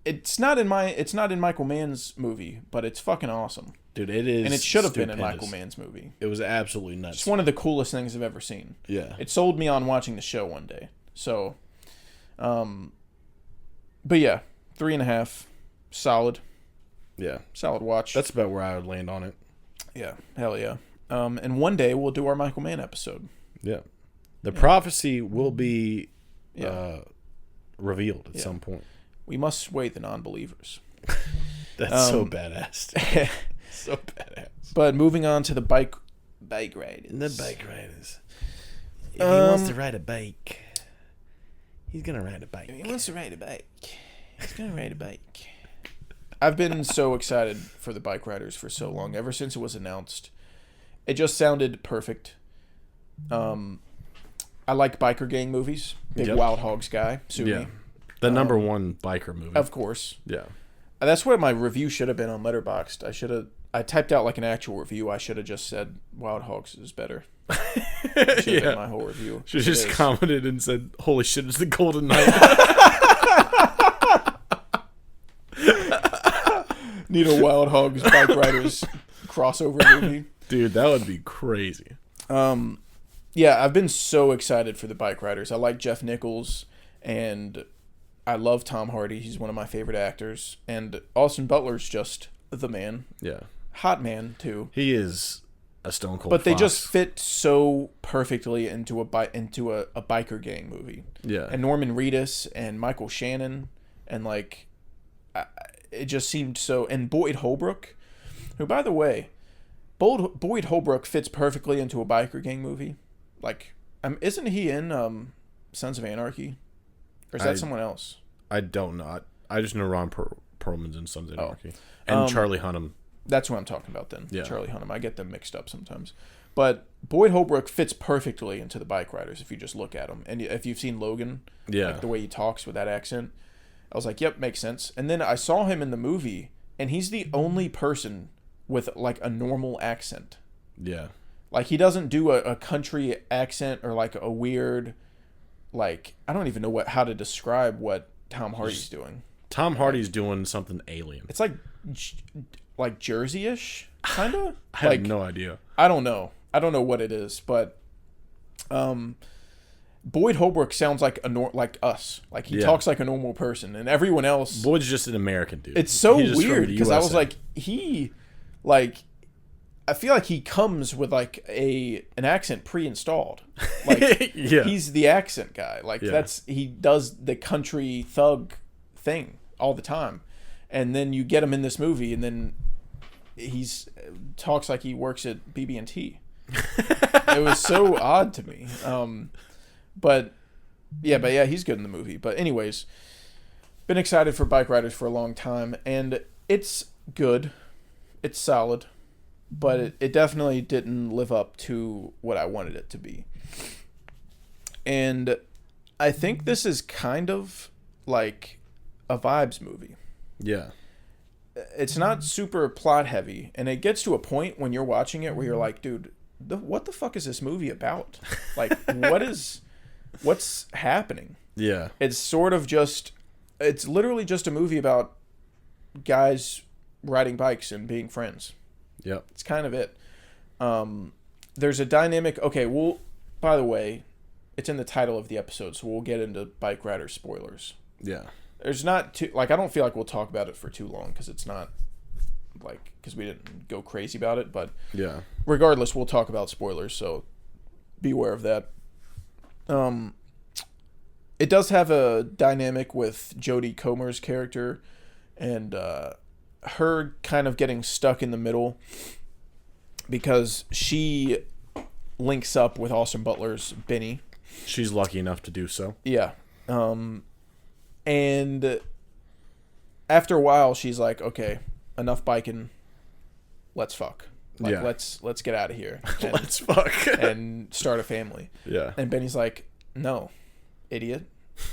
it's not in Michael Mann's movie, but it's fucking awesome. Dude, it is. And it should have been in stupendous. Michael Mann's movie. It was absolutely nuts. It's one of the coolest things I've ever seen. Yeah. It sold me on watching the show one day. So, but yeah, 3.5, solid. Yeah. Solid watch. That's about where I would land on it. Yeah, hell yeah. And one day we'll do our Michael Mann episode. Yeah. The prophecy will be Yeah. revealed at some point. We must sway the non-believers. That's so badass. Dude. So badass. But moving on to the bike riders. The bike riders. If he wants to ride a bike, he's going to ride a bike. He wants to ride a bike. He's going to ride a bike. I've been so excited for the Bike Riders for so long, ever since it was announced. It just sounded perfect. I like biker gang movies. Big Yep. Wild Hogs guy. Sue Yeah. me. The number one biker movie. Of course. Yeah. That's what my review should have been on Letterboxd. I typed out like an actual review. I should have just said Wild Hogs is better. Should have been my whole review. She just commented and said, "Holy shit, it's the Golden Knight." Need a Wild Hogs Bike Riders crossover movie. Dude, that would be crazy. Yeah, I've been so excited for the Bike Riders. I like Jeff Nichols, and I love Tom Hardy. He's one of my favorite actors. And Austin Butler's just the man. Yeah. Hot man, too. He is a stone cold But they fox. just fit so perfectly into a biker gang movie. Yeah. And Norman Reedus and Michael Shannon and like it just seemed so. And Boyd Holbrook, who by the way, Boyd Holbrook fits perfectly into a biker gang movie. Like, isn't he in Sons of Anarchy, or is that someone else? I don't know. I just know Ron Perlman's in Sons of Anarchy and Charlie Hunnam. That's what I'm talking about then. Yeah. Charlie Hunnam. I get them mixed up sometimes. But Boyd Holbrook fits perfectly into the Bike Riders if you just look at him. And if you've seen Logan, Yeah. like the way he talks with that accent, I was like, yep, makes sense. And then I saw him in the movie, and he's the only person with like a normal accent. Yeah. Like, he doesn't do a country accent or like a weird, like, I don't even know how to describe what Tom Hardy's doing. Tom Hardy's doing something alien. It's like Jersey-ish, kind of. I have no idea. I don't know what it is, but Boyd Holbrook sounds like like us. Like, he talks like a normal person, and everyone else. Boyd's just an American dude. It's so He's just from weird the because I was USA. like, I feel like he comes with like an accent pre-installed. Like, Yeah. he's the accent guy. Like, Yeah. he does the country thug thing all the time, and then you get him in this movie, and then he's talks like he works at BB&T. It was so odd to me. But yeah, he's good in the movie. But anyways, been excited for Bike Riders for a long time, and it's good. It's solid, but it definitely didn't live up to what I wanted it to be. And I think this is kind of like a vibes movie. Yeah. It's not super plot heavy, and it gets to a point when you're watching it where you're like, dude, what the fuck is this movie about? Like, what's happening? Yeah. It's literally just a movie about guys riding bikes and being friends. Yep. It's kind of it. There's a dynamic. Okay, by the way, it's in the title of the episode, so we'll get into Bike Rider spoilers. Yeah. There's not too, like, I don't feel like we'll talk about it for too long because it's not, like, because we didn't go crazy about it, but Yeah. regardless, we'll talk about spoilers, so beware of that. It does have a dynamic with Jodie Comer's character and her kind of getting stuck in the middle because she links up with Austin Butler's Benny. She's lucky enough to do so. Yeah. And after a while, she's like, okay, enough biking. Let's fuck. Like, Yeah. let's get out of here. And, Let's fuck. and start a family. Yeah. And Benny's like, no, idiot.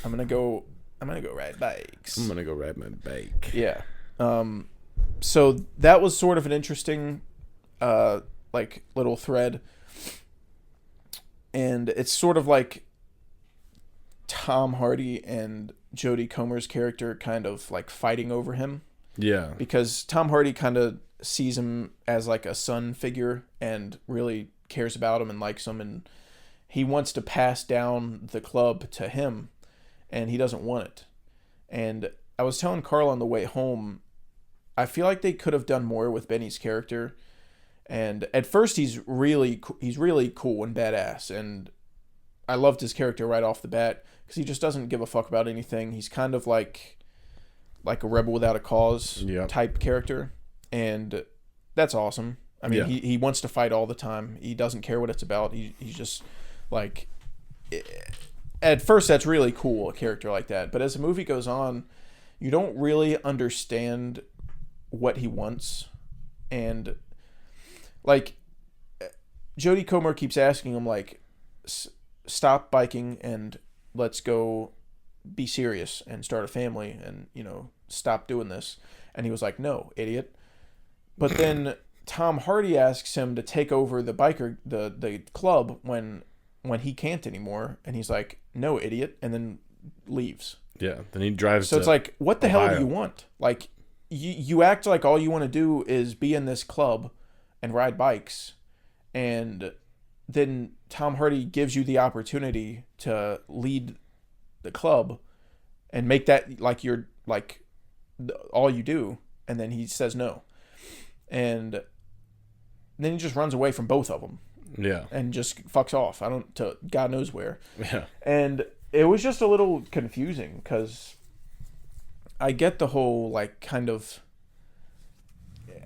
I'm gonna go ride bikes. I'm gonna go ride my bike. Yeah. So that was sort of an interesting, like, little thread. And it's sort of like Tom Hardy and Jodie Comer's character kind of like fighting over him. Yeah. Because Tom Hardy kind of sees him as like a son figure and really cares about him and likes him, and he wants to pass down the club to him, and he doesn't want it. And I was telling Carl on the way home, I feel like they could have done more with Benny's character. And at first he's really cool and badass, and I loved his character right off the bat because he just doesn't give a fuck about anything. He's kind of like a rebel without a cause type character, and that's awesome. I mean, he wants to fight all the time. He doesn't care what it's about. He's just like, at first that's really cool, a character like that. But as the movie goes on, you don't really understand what he wants, and like Jodie Comer keeps asking him like, stop biking and let's go be serious and start a family and, you know, stop doing this. And he was like, no, idiot. But then Tom Hardy asks him to take over the club when he can't anymore, and he's like, no, idiot, and then leaves. Yeah, then he drives. So it's like, what the hell do you want? Like, you act like all you want to do is be in this club and ride bikes, and then Tom Hardy gives you the opportunity to lead the club and make that like your like all you do, and then he says no, and then he just runs away from both of them. Yeah, and just fucks off. To God knows where. Yeah, and it was just a little confusing because I get the whole like kind of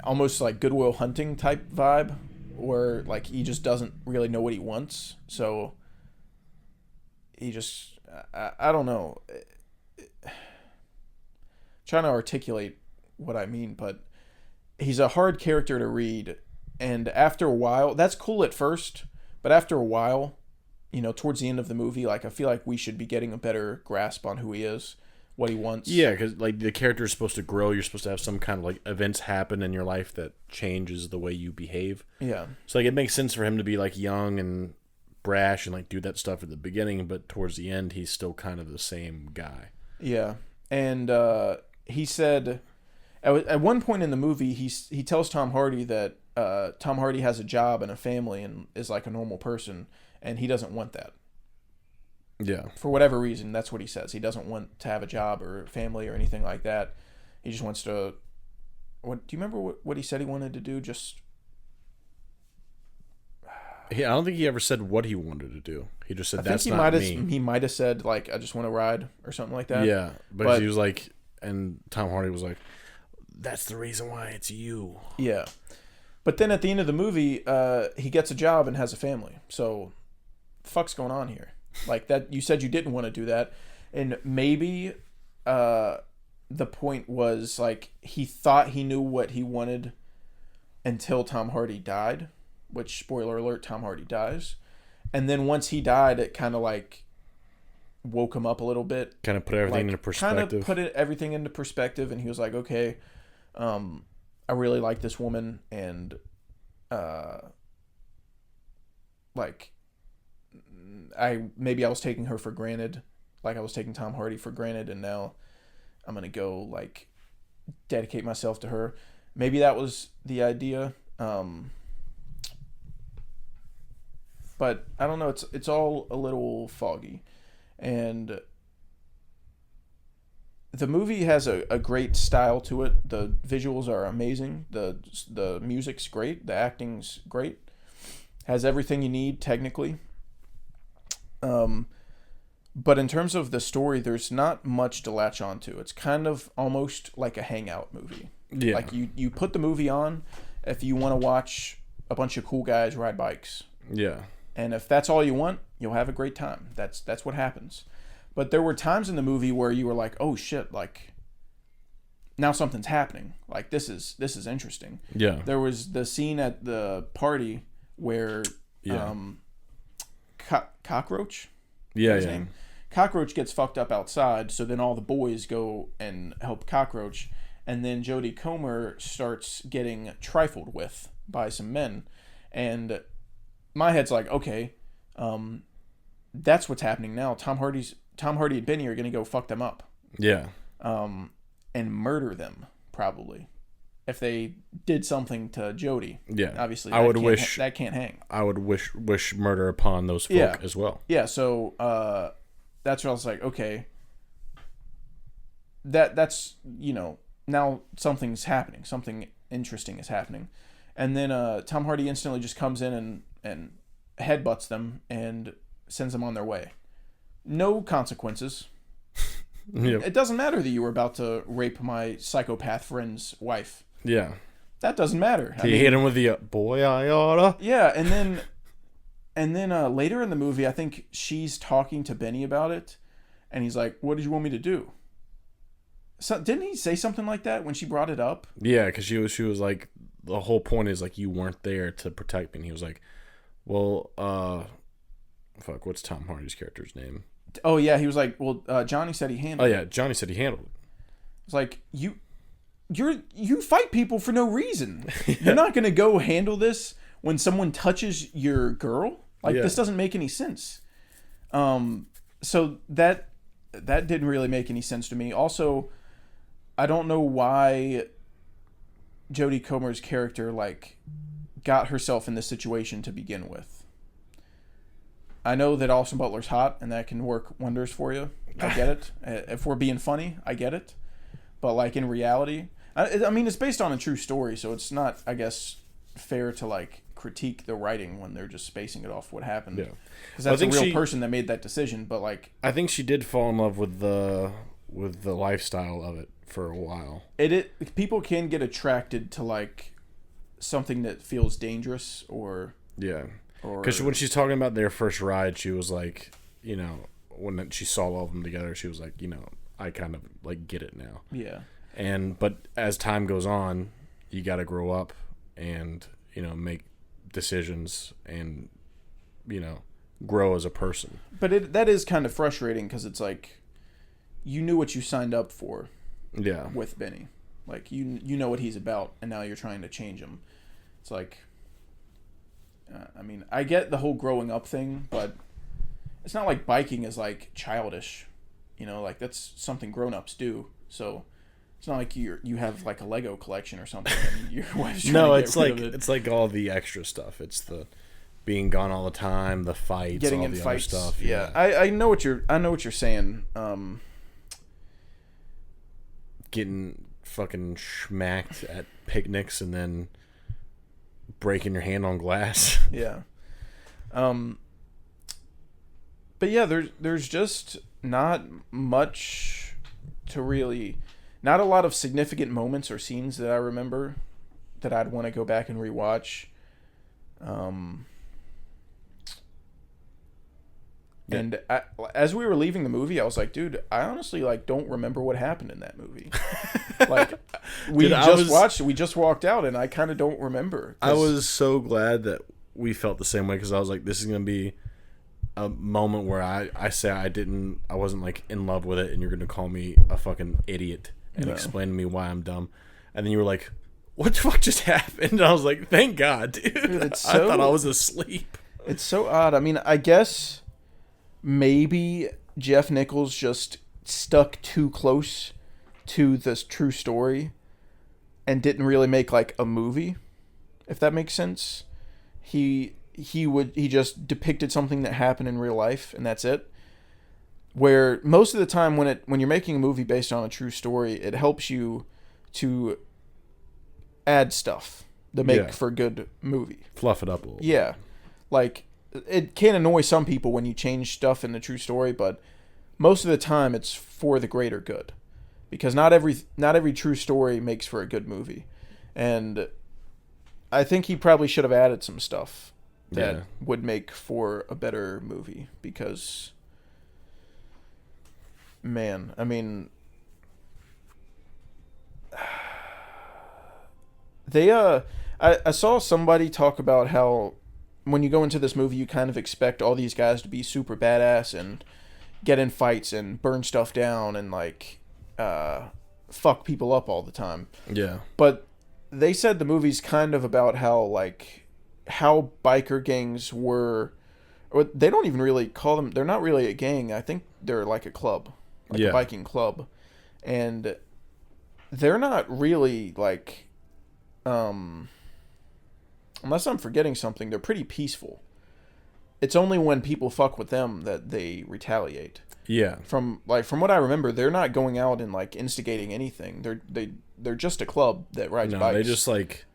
almost like Good Will Hunting type vibe, where like he just doesn't really know what he wants, so he just I don't know, trying to articulate what I mean, but he's a hard character to read, and after a while, that's cool at first, but after a while, you know, towards the end of the movie, like I feel like we should be getting a better grasp on who he is, what he wants. Yeah, because like the character is supposed to grow. You're supposed to have some kind of like events happen in your life that changes the way you behave. Yeah. So like it makes sense for him to be like young and brash and like do that stuff at the beginning, but towards the end he's still kind of the same guy. Yeah, and he said at one point in the movie he tells Tom Hardy that Tom Hardy has a job and a family and is like a normal person, and he doesn't want that. Yeah. For whatever reason, that's what he says. He doesn't want to have a job or family or anything like that. He just wants to... What do you remember what he said he wanted to do? Just... Yeah, I don't think he ever said what he wanted to do. He just said, that's not me. He might have said, like, I just want to ride or something like that. Yeah, but he was like... And Tom Hardy was like, that's the reason why it's you. Yeah. But then at the end of the movie, he gets a job and has a family. So, the fuck's going on here? Like that, you said you didn't want to do that, and maybe the point was like he thought he knew what he wanted until Tom Hardy died, which, spoiler alert, Tom Hardy dies, and then once he died, it kind of like woke him up a little bit, kind of put everything into perspective. Kind of put everything into perspective, and he was like, okay, I really like this woman, and like. I was taking her for granted, like I was taking Tom Hardy for granted, and now I'm gonna go like dedicate myself to her. Maybe that was the idea, but I don't know. It's all a little foggy, and the movie has a great style to it. The visuals are amazing. The music's great. The acting's great. Has everything you need technically. But in terms of the story, there's not much to latch onto. It's kind of almost like a hangout movie. Yeah. Like you put the movie on if you want to watch a bunch of cool guys ride bikes. Yeah. And if that's all you want, you'll have a great time. That's what happens. But there were times in the movie where you were like, oh shit, like now something's happening. Like this is interesting. Yeah. There was the scene at the party where Cockroach? Yeah, His yeah. name? Cockroach gets fucked up outside, so then all the boys go and help Cockroach, and then Jodie Comer starts getting trifled with by some men, and my head's like, okay, that's what's happening now. Tom Hardy and Benny are gonna go fuck them up. Yeah. And murder them, probably. if they did something to Jody. Yeah. Obviously, I would wish that can't hang. I would wish murder upon those folk Yeah. as well. Yeah, so that's where I was like, okay, that's now something's happening, something interesting is happening, and then Tom Hardy instantly just comes in and headbutts them and sends them on their way. No consequences. Yep. It doesn't matter that you were about to rape my psychopath friend's wife. Yeah. That doesn't matter. He hit him with the boy I oughta. Yeah, and then later in the movie, I think she's talking to Benny about it, and he's like, "What did you want me to do?" So didn't he say something like that when she brought it up? Yeah, because she was like, the whole point is like, you weren't there to protect me. And he was like, well, fuck, what's Tom Hardy's character's name? Oh yeah, he was like, "Well, Johnny said he handled." Oh yeah, Johnny said he handled it. It's like you fight people for no reason. You're not gonna go handle this when someone touches your girl. Like this doesn't make any sense. So that didn't really make any sense to me. Also, I don't know why Jodie Comer's character like got herself in this situation to begin with. I know that Austin Butler's hot and that can work wonders for you. I get it. If we're being funny, I get it. But like in reality, I mean, it's based on a true story, so it's not, I guess, fair to like critique the writing when they're just spacing it off what happened. Yeah, because that's a real person that made that decision. But like, I think she did fall in love with the lifestyle of it for a while. People can get attracted to like something that feels dangerous or because when she's talking about their first ride, she was like, when she saw all of them together, she was like, I kind of like get it now. Yeah. But as time goes on, you got to grow up and make decisions and grow as a person. But that is kind of frustrating because it's like you knew what you signed up for. Yeah. With Benny, like you know what he's about, and now you're trying to change him. It's like, I mean, I get the whole growing up thing, but it's not like biking is like childish, like that's something grown-ups do. So it's not like you have like a Lego collection or something and your wife's trying to get rid of it. It's like all the extra stuff. It's the being gone all the time, the fights, getting all in the fights. other stuff. Yeah. I know what you're saying. Getting fucking schmacked at picnics and then breaking your hand on glass. Yeah. But yeah, there's just not much to really, not a lot of significant moments or scenes that I remember that I'd want to go back and rewatch. And as we were leaving the movie, I was like, dude, I honestly like don't remember what happened in that movie. Like we just walked out and I kind of don't remember. I was so glad that we felt the same way because I was like, this is going to be a moment where I say I wasn't like in love with it and you're going to call me a fucking idiot and explain to me why I'm dumb. And then you were like, what the fuck just happened? And I was like, thank God, dude. I thought I was asleep. It's so odd. I mean, I guess maybe Jeff Nichols just stuck too close to this true story and didn't really make like a movie, if that makes sense. He just depicted something that happened in real life and that's it. Where most of the time when you're making a movie based on a true story, it helps you to add stuff to make for a good movie. Fluff it up a little. Yeah. Like, it can annoy some people when you change stuff in the true story, but most of the time it's for the greater good. Because not every true story makes for a good movie. And I think he probably should have added some stuff that would make for a better movie. Because, man, I mean, I saw somebody talk about how when you go into this movie, you kind of expect all these guys to be super badass and get in fights and burn stuff down and like fuck people up all the time. Yeah. But they said the movie's kind of about how biker gangs were, or they don't even really call them, they're not really a gang. I think they're like a club, like a biking club. And they're not really like unless I'm forgetting something, they're pretty peaceful. It's only when people fuck with them that they retaliate. Yeah. From what I remember, they're not going out and like instigating anything. They're just a club that rides bikes. They just like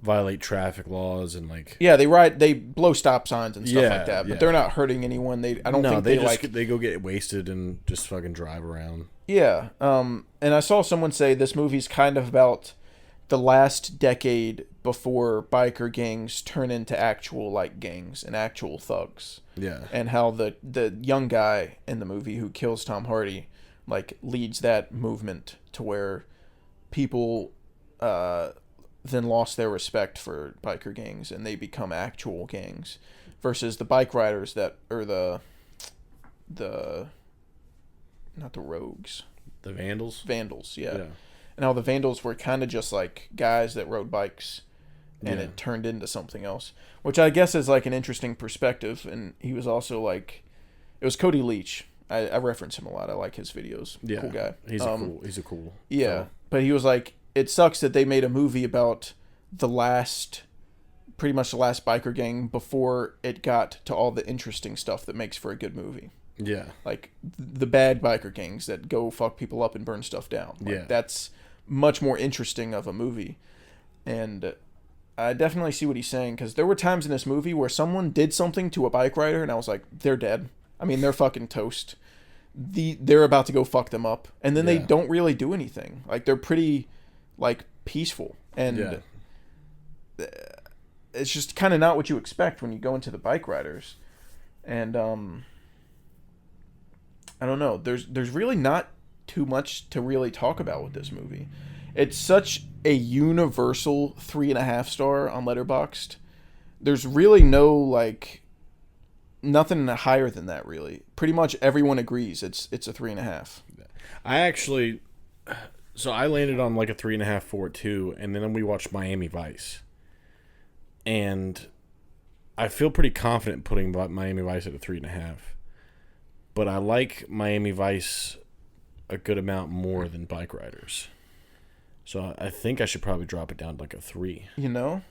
violate traffic laws and like they blow stop signs and stuff like that. But yeah. they're not hurting anyone. I don't think they go get wasted and just fucking drive around. Yeah. And I saw someone say this movie's kind of about the last decade before biker gangs turn into actual like gangs and actual thugs. Yeah. And how the young guy in the movie who kills Tom Hardy like leads that movement to where people then lost their respect for biker gangs and they become actual gangs versus the Bikeriders that or the not the rogues. The Vandals? Vandals, yeah. And how the Vandals were kind of just like guys that rode bikes and it turned into something else, which I guess is like an interesting perspective. And he was also like, it was Cody Leach. I reference him a lot. I like his videos. Yeah. Cool guy. He's a cool. Yeah. Fellow. But he was like, it sucks that they made a movie about pretty much the last biker gang before it got to all the interesting stuff that makes for a good movie. Yeah. Like the bad biker gangs that go fuck people up and burn stuff down. Like, that's much more interesting of a movie. And I definitely see what he's saying, because there were times in this movie where someone did something to a bike rider and I was like, they're dead. I mean, they're fucking toast. They're about to go fuck them up. And then they don't really do anything. Like, they're pretty, like, peaceful. And it's just kind of not what you expect when you go into the Bikeriders. And, I don't know. There's really not too much to really talk about with this movie. It's such a universal 3.5 star on Letterboxd. There's really no like nothing higher than that really. Pretty much everyone agrees it's a 3.5. I landed on like a 3.5 for it too, and then we watched Miami Vice, and I feel pretty confident putting Miami Vice at a 3.5. But I like Miami Vice a good amount more than Bikeriders. So I think I should probably drop it down to like a 3. You know?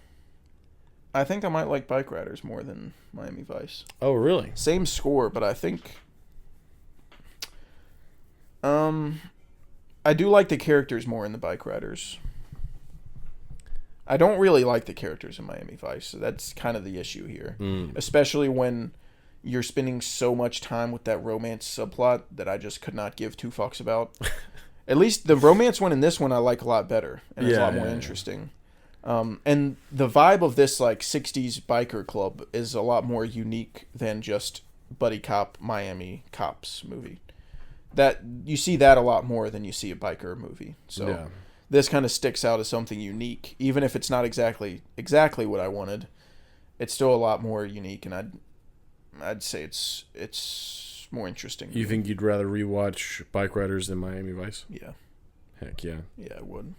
I think I might like Bikeriders more than Miami Vice. Oh, really? Same score, but I think I do like the characters more in the Bikeriders. I don't really like the characters in Miami Vice, so that's kind of the issue here. Especially when you're spending so much time with that romance subplot that I just could not give two fucks about. At least the romance one in this one I like a lot better, and it's a lot more interesting. And the vibe of this like 60s biker club is a lot more unique than just buddy cop Miami cops movie. That you see that a lot more than you see a biker movie. So this kind of sticks out as something unique, even if it's not exactly what I wanted. It's still a lot more unique, and I'd say it's more interesting. You think you'd rather rewatch Bikeriders than Miami Vice? Yeah. Heck yeah. Yeah, I would.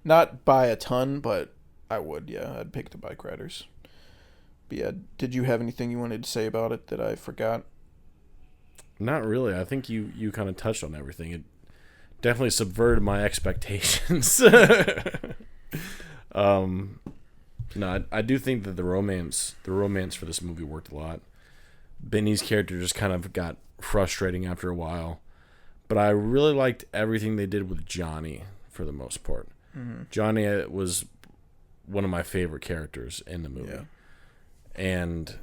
Not by a ton, but I would, yeah. I'd pick the Bikeriders. But yeah, did you have anything you wanted to say about it that I forgot? Not really. I think you kind of touched on everything. It definitely subverted my expectations. No, I do think that the romance for this movie worked a lot. Benny's character just kind of got frustrating after a while, but I really liked everything they did with Johnny for the most part. Mm-hmm. Johnny was one of my favorite characters in the movie, and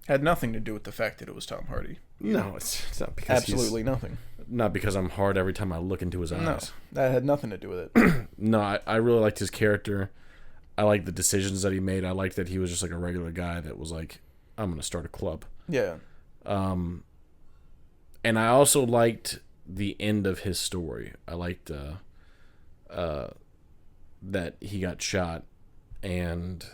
had nothing to do with the fact that it was Tom Hardy. No, it's not because absolutely nothing. Not because I'm hard every time I look into his eyes. No, that had nothing to do with it. No, I really liked his character. I liked the decisions that he made. I liked that he was just like a regular guy that was like, I'm going to start a club. Yeah. And I also liked the end of his story. I liked that he got shot, and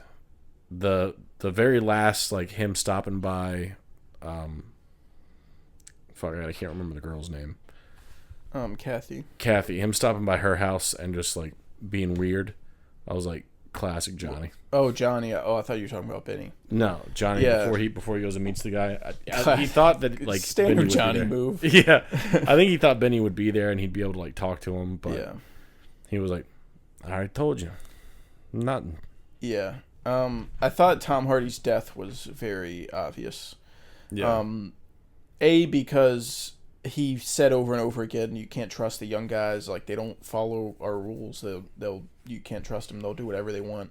the very last, like him stopping by, I can't remember the girl's name. Kathy. Him stopping by her house and just like being weird. I was like, classic Johnny. Oh, Johnny. Oh, I thought you were talking about Benny. No, Johnny. Yeah. Before he goes and meets the guy, he thought that like standard Benny would Johnny be there. move. Yeah, I think he thought Benny would be there and he'd be able to like talk to him, but he was like, "I already told you, Not. Yeah. I thought Tom Hardy's death was very obvious. Yeah. Because he said over and over again, you can't trust the young guys. Like, they don't follow our rules. You can't trust them. They'll do whatever they want.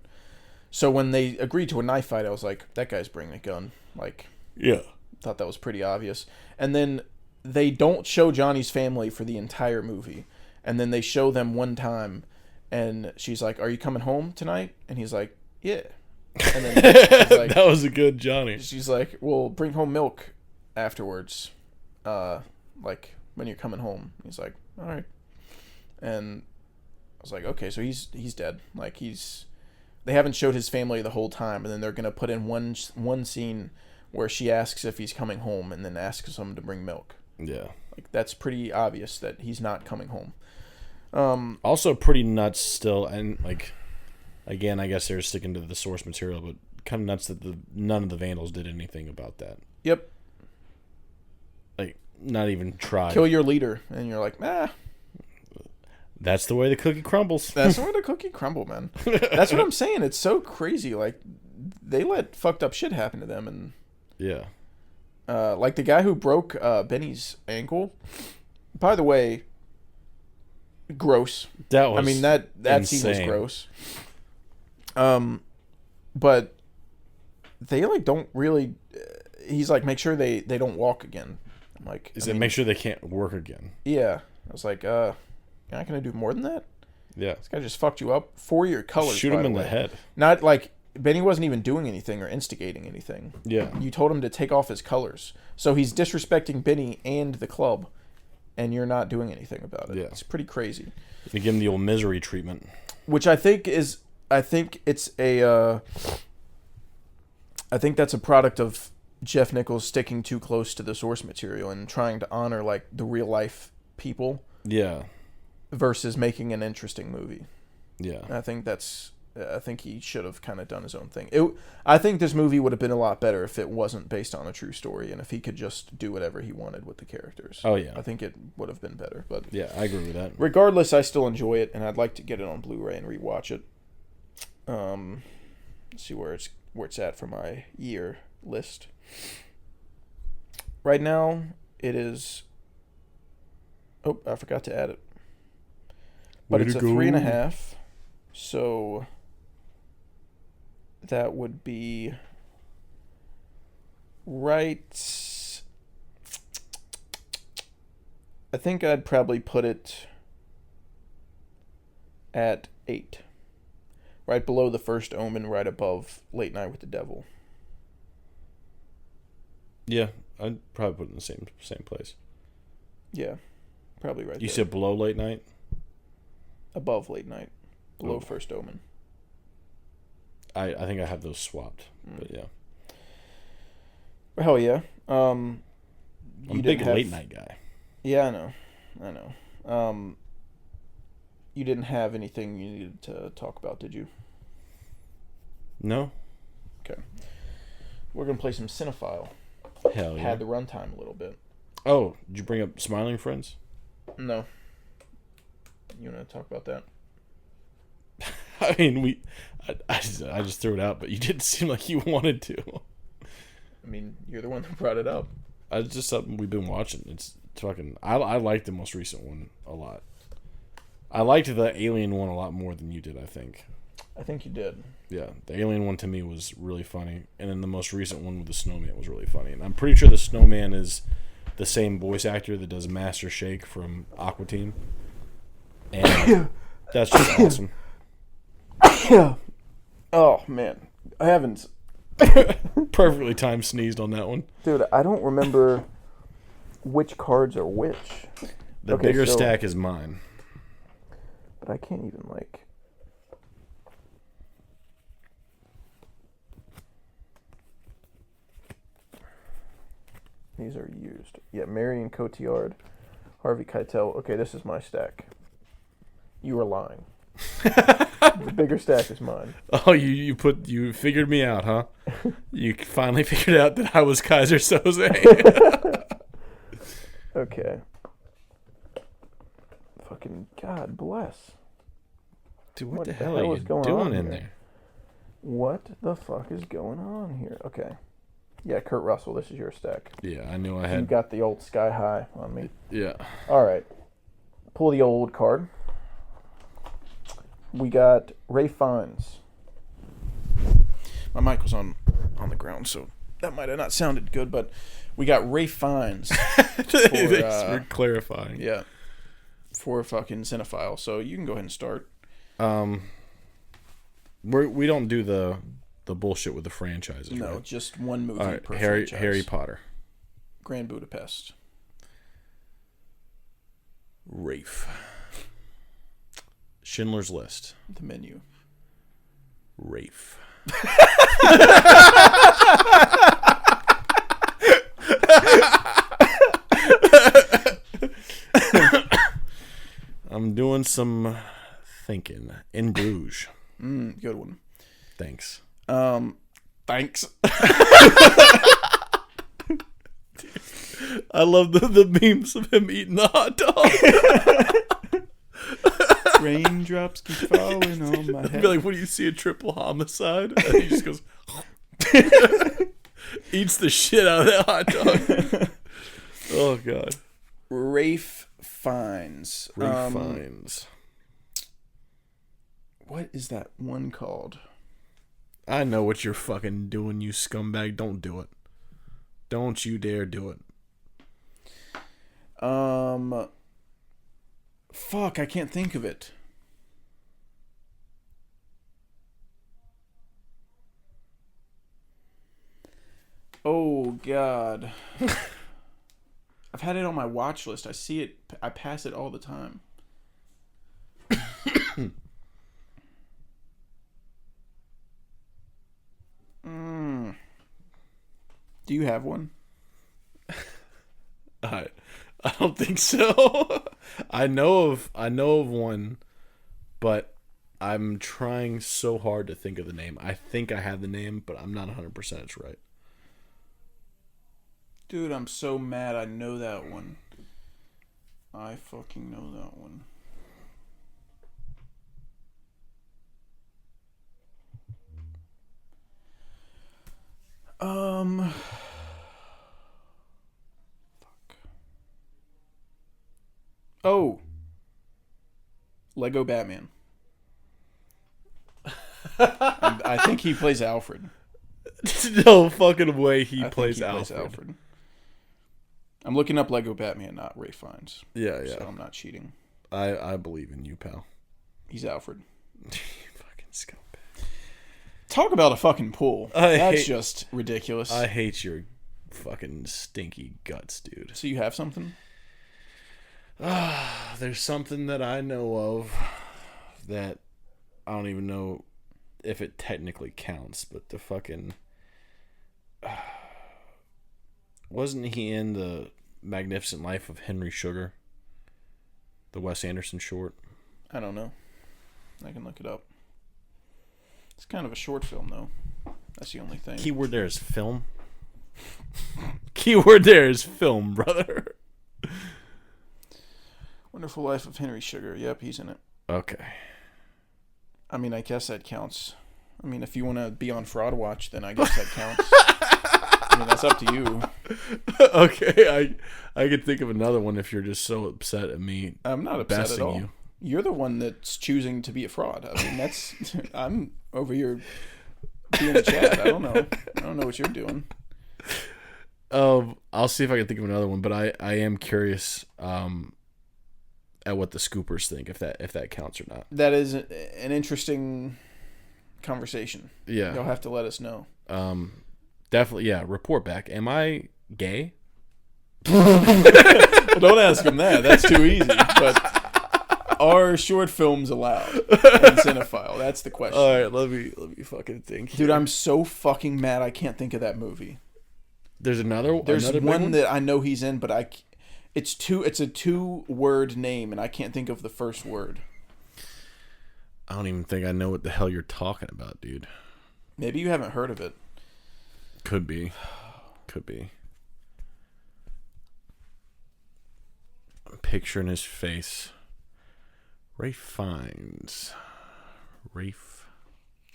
So when they agreed to a knife fight, I was like, that guy's bringing a gun. Like, yeah. Thought that was pretty obvious. And then they don't show Johnny's family for the entire movie. And then they show them one time, and she's like, are you coming home tonight? And he's like, yeah. And then she's like, that was a good Johnny. She's like, well, bring home milk afterwards, like when you're coming home. He's like, all right. And I was like, okay, so he's dead. Like, they haven't showed his family the whole time, and then they're gonna put in one scene where she asks if he's coming home, and then asks him to bring milk. Yeah, like, that's pretty obvious that he's not coming home. Also pretty nuts still, and like, again, I guess they're sticking to the source material, but kind of nuts that none of the Vandals did anything about that. Yep. Like, not even tried. Kill your leader, and you're like, That's the way the cookie crumbles. That's the way the cookie crumble, man. That's what I'm saying. It's so crazy. Like, they let fucked up shit happen to them, and yeah. Like the guy who broke Benny's ankle. By the way, gross. That was. I mean, that scene was gross. But they like don't really. He's like, make sure they don't walk again. I'm like, make sure they can't work again? Yeah, I was like, you're not gonna do more than that. Yeah, this guy just fucked you up for your colors. Shoot him in the head. Not like Benny wasn't even doing anything or instigating anything. Yeah, you told him to take off his colors, so he's disrespecting Benny and the club, and you're not doing anything about it. Yeah, it's pretty crazy. They give him the old misery treatment, which I think it's a. I think that's a product of Jeff Nichols sticking too close to the source material and trying to honor like the real life people. Yeah. Versus making an interesting movie. Yeah. I think he should have kind of done his own thing. I think this movie would have been a lot better if it wasn't based on a true story and if he could just do whatever he wanted with the characters. Oh yeah. I think it would have been better. But yeah, I agree with that. Regardless, I still enjoy it, and I'd like to get it on Blu-ray and rewatch it. See where it's at for my year list. Right now, it is. Oh, I forgot to add it. But it's a 3.5, so that would be right. I think I'd probably put it at 8. Right below The First Omen, right above Late Night with the Devil. Yeah, I'd probably put it in the same place. Yeah, probably right there. You said below Late Night? Above Late Night. Below First Omen. I think I have those swapped, but yeah. Hell yeah. I'm a big late night guy. Yeah, I know. You didn't have anything you needed to talk about, did you? No. Okay. We're going to play some Cinephile. Hell yeah. Had the runtime a little bit. Oh, did you bring up Smiling Friends? No. You want to talk about that? I mean, I just threw it out, but you didn't seem like you wanted to. I mean, you're the one that brought it up. It's just something we've been watching. It's fucking. I liked the most recent one a lot. I liked the Alien one a lot more than you did, I think. I think you did. Yeah, the Alien one to me was really funny, and then the most recent one with the Snowman was really funny. And I'm pretty sure the Snowman is the same voice actor that does Master Shake from Aqua Teen. And that's just awesome. Oh, man. I haven't... Perfectly timed sneezed on that one. Dude, I don't remember which cards are which. The bigger stack is mine. But I can't even, like... These are used. Yeah, Marion Cotillard, Harvey Keitel. Okay, this is my stack. You are lying. The bigger stack is mine. Oh, you figured me out, huh? You finally figured out that I was Kaiser Soze. Okay. Fucking God bless. Dude, what What the the hell hell are is you going doing on in here? there? What the fuck is going on here? Okay. Yeah, Kurt Russell, this is your stack. Yeah, I knew I You had. got the old Sky High on me. Yeah. All right. Pull the old card. We got Ray Fiennes. My mic was on the ground, so that might have not sounded good, but we got Ray Fiennes. Thanks for clarifying. Yeah. For fucking cinephile. So you can go ahead and start. We don't do the bullshit with the franchises, No, right? just one movie All right, per Harry franchise. Potter. Grand Budapest. Rafe. Schindler's List. The Menu. Rafe. I'm doing some thinking. In Bruges. Good one. Thanks. Thanks. I love the memes of him eating the hot dog. Raindrops keep falling on my I'd head. be like, when you see a triple homicide, and he just goes, eats the shit out of that hot dog. Oh, God. Rafe Fiennes. Rafe Fiennes. What is that one called? I know what you're fucking doing, you scumbag. Don't do it. Don't you dare do it. Fuck, I can't think of it. Oh, God. I've had it on my watch list. I see it. I pass it all the time. Do you have one? I don't think so. I know of one, but I'm trying so hard to think of the name. I think I have the name, but I'm not 100% it's right. Dude, I'm so mad I know that one. I fucking know that one. Fuck. Oh. Lego Batman. I think he plays Alfred. No fucking way he I think plays he Alfred. I'm looking up Lego Batman, not Ray Fiennes. Yeah. So I'm not cheating. I believe in you, pal. He's Alfred. You fucking scumbag. Talk about a fucking pull. That's just ridiculous. I hate your fucking stinky guts, dude. So you have something? There's something that I know of that I don't even know if it technically counts, but the fucking... wasn't he in the Magnificent Life of Henry Sugar? The Wes Anderson short? I don't know. I can look it up. It's kind of a short film, though. That's the only thing. Keyword there is film. Keyword there is film, brother. Wonderful Life of Henry Sugar. Yep, he's in it. Okay. I mean, I guess that counts. I mean, if you want to be on Fraud Watch, then I guess that counts. I mean, that's up to you. Okay, I could think of another one if you're just so upset at me. I'm not upset at besting all. you. You're the one that's choosing to be a fraud. I mean, that's... I'm over here being a Chad. I don't know. I don't know what you're doing. I'll see if I can think of another one, but I am curious at what the scoopers think, if that counts or not. That is an interesting conversation. Yeah. You'll have to let us know. Definitely, yeah. Report back. Am I gay? Well, don't ask him that. That's too easy. But are short films allowed in cinephile? That's the question. All right, let me fucking think. Dude, I'm so fucking mad I can't think of that movie. There's another There's big one that I know he's in, but it's a 2-word name, and I can't think of the first word. I don't even think I know what the hell you're talking about, dude. Maybe you haven't heard of it. Could be. I'm picturing his face. Ray Fiennes. Rafe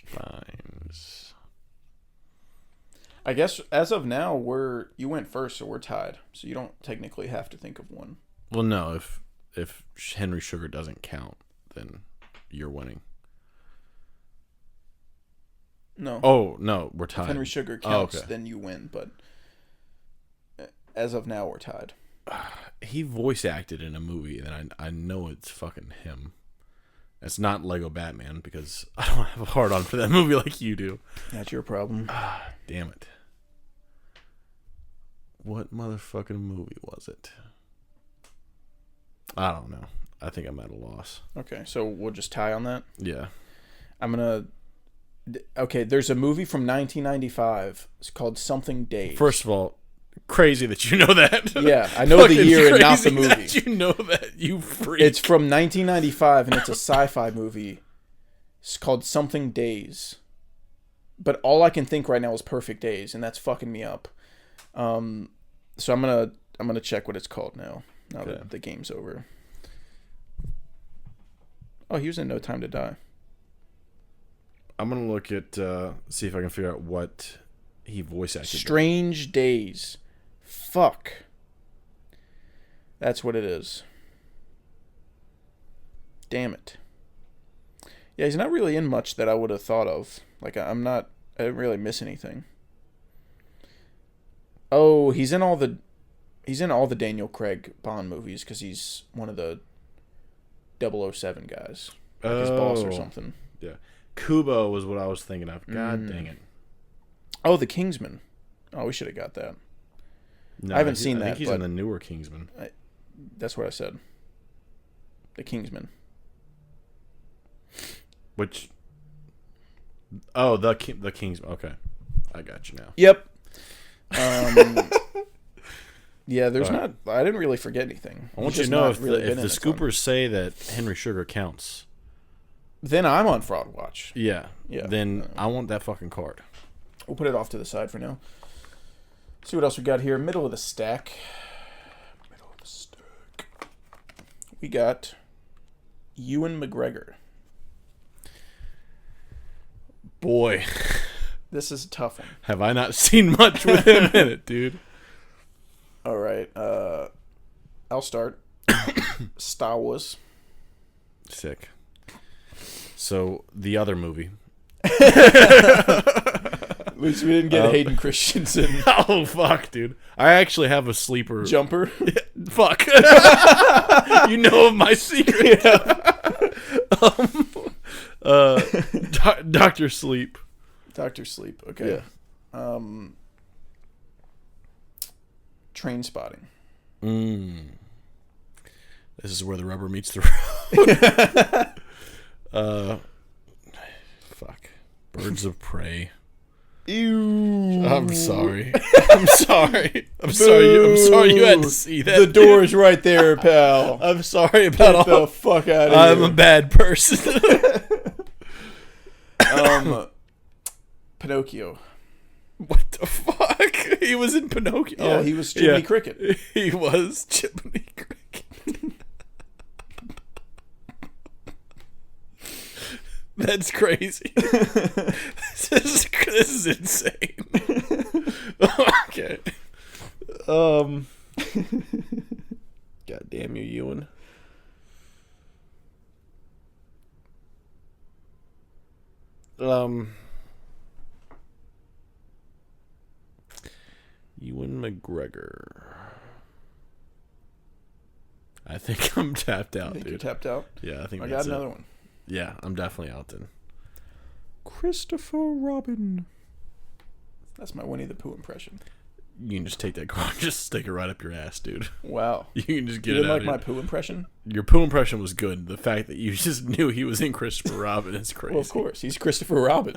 Fiennes. I guess as of now, you went first, so we're tied. So you don't technically have to think of one. Well, no, if Henry Sugar doesn't count, then you're winning. No. Oh, no, we're tied. If Henry Sugar counts, okay. then you win. But as of now, we're tied. He voice acted in a movie, and I know it's fucking him. It's not Lego Batman, because I don't have a hard-on for that movie like you do. That's your problem. Damn it. What motherfucking movie was it? I don't know. I think I'm at a loss. Okay, so we'll just tie on that. Yeah. Okay, there's a movie from 1995. It's called Something Days. First of all, crazy that you know that. Yeah, I know the year and not the movie. That you know that, you freak. It's from 1995, and it's a sci-fi movie. It's called Something Days. But all I can think right now is Perfect Days, and that's fucking me up. So I'm gonna check what it's called now that the game's over. Oh, he was in No Time to Die. I'm gonna look at see if I can figure out what he voice acted. Strange Days. Fuck. That's what it is. Damn it. Yeah, he's not really in much that I would have thought of. Like, I didn't really miss anything. Oh, he's in all the Daniel Craig Bond movies because he's one of the 007 guys. Like his boss or something. Yeah. Kubo was what I was thinking of. God dang it. Oh, The Kingsman. Oh, we should have got that. No, I haven't seen that. I think he's in the newer Kingsman. That's what I said. The Kingsman. Which... Oh, the Kingsman. Okay. I got you now. Yep. Yeah, there's not... I didn't really forget anything. I want you to know if the Scoopers say that Henry Sugar counts... Then I'm on Fraud Watch. Yeah. Then I want that fucking card. We'll put it off to the side for now. See what else we got here. Middle of the stack. We got Ewan McGregor. Boy. This is a tough one. Have I not seen much with him in it, dude? All right. I'll start. Star Wars. Sick. So, the other movie. At least we didn't get Hayden Christensen. Oh, fuck, dude. I actually have a sleeper. Jumper? Fuck. You know my secret. Yeah. Dr. Sleep. Dr. Sleep, okay. Yeah. Train Spotting. This is where the rubber meets the road. Fuck. Birds of Prey. Ew. I'm sorry. I'm sorry. I'm sorry you had to see that. The door is right there, pal. I'm sorry about Get the fuck out of here. I'm a bad person. Pinocchio. What the fuck? He was in Pinocchio. Yeah, he was Jiminy Cricket. He was Jiminy Cricket. That's crazy. This is insane. Okay. God damn you, Ewan. Ewan McGregor. I think I'm tapped out, dude. You're tapped out? Yeah, I think I that's got another one. Yeah, I'm definitely out then. Christopher Robin. That's my Winnie the Pooh impression. You can just take that card and just stick it right up your ass, dude. Wow. You can just get You it didn't out like of my Pooh impression? Your Pooh impression was good. The fact that you just knew he was in Christopher Robin is crazy. Well, of course. He's Christopher Robin.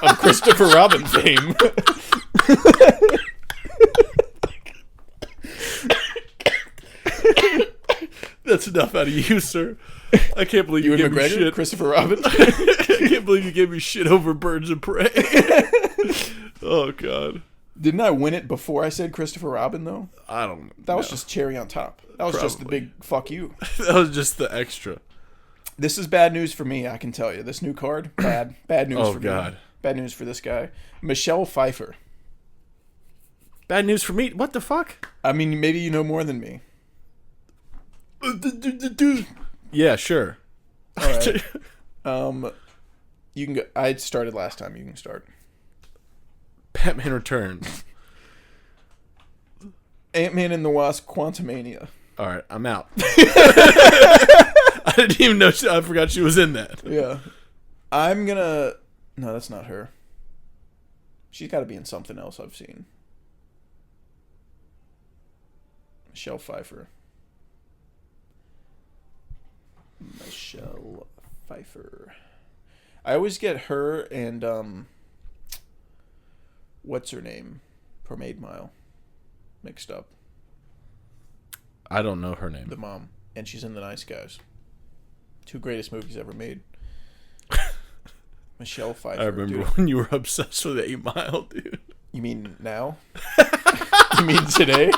Of Christopher Robin fame. That's enough out of you, sir. I can't believe you Ewan gave me McGregor, shit. Christopher Robin. I can't believe you gave me shit over Birds of Prey. Oh, God. Didn't I win it before I said Christopher Robin, though? I don't know. That was just cherry on top. That was just the Probably. big fuck you. That was just the extra. This is bad news for me, I can tell you. This new card, bad news Oh, for God. me. Bad news for this guy. Michelle Pfeiffer. Bad news for me. What the fuck? I mean, maybe you know more than me. Yeah, sure. All right. You can go. I started last time. You can start. Batman Returns. Ant-Man and the Wasp: Quantumania. All right, I'm out. I didn't even know. I forgot she was in that. Yeah. I'm gonna. No, that's not her. She's got to be in something else I've seen. Michelle Pfeiffer. Michelle Pfeiffer. I always get her and what's her name from 8 Mile mixed up. I don't know her name. The mom, and she's in The Nice Guys. 2 greatest movies ever made. Michelle Pfeiffer. I remember dude. when you were obsessed with 8 Mile, dude. You mean now? You mean today?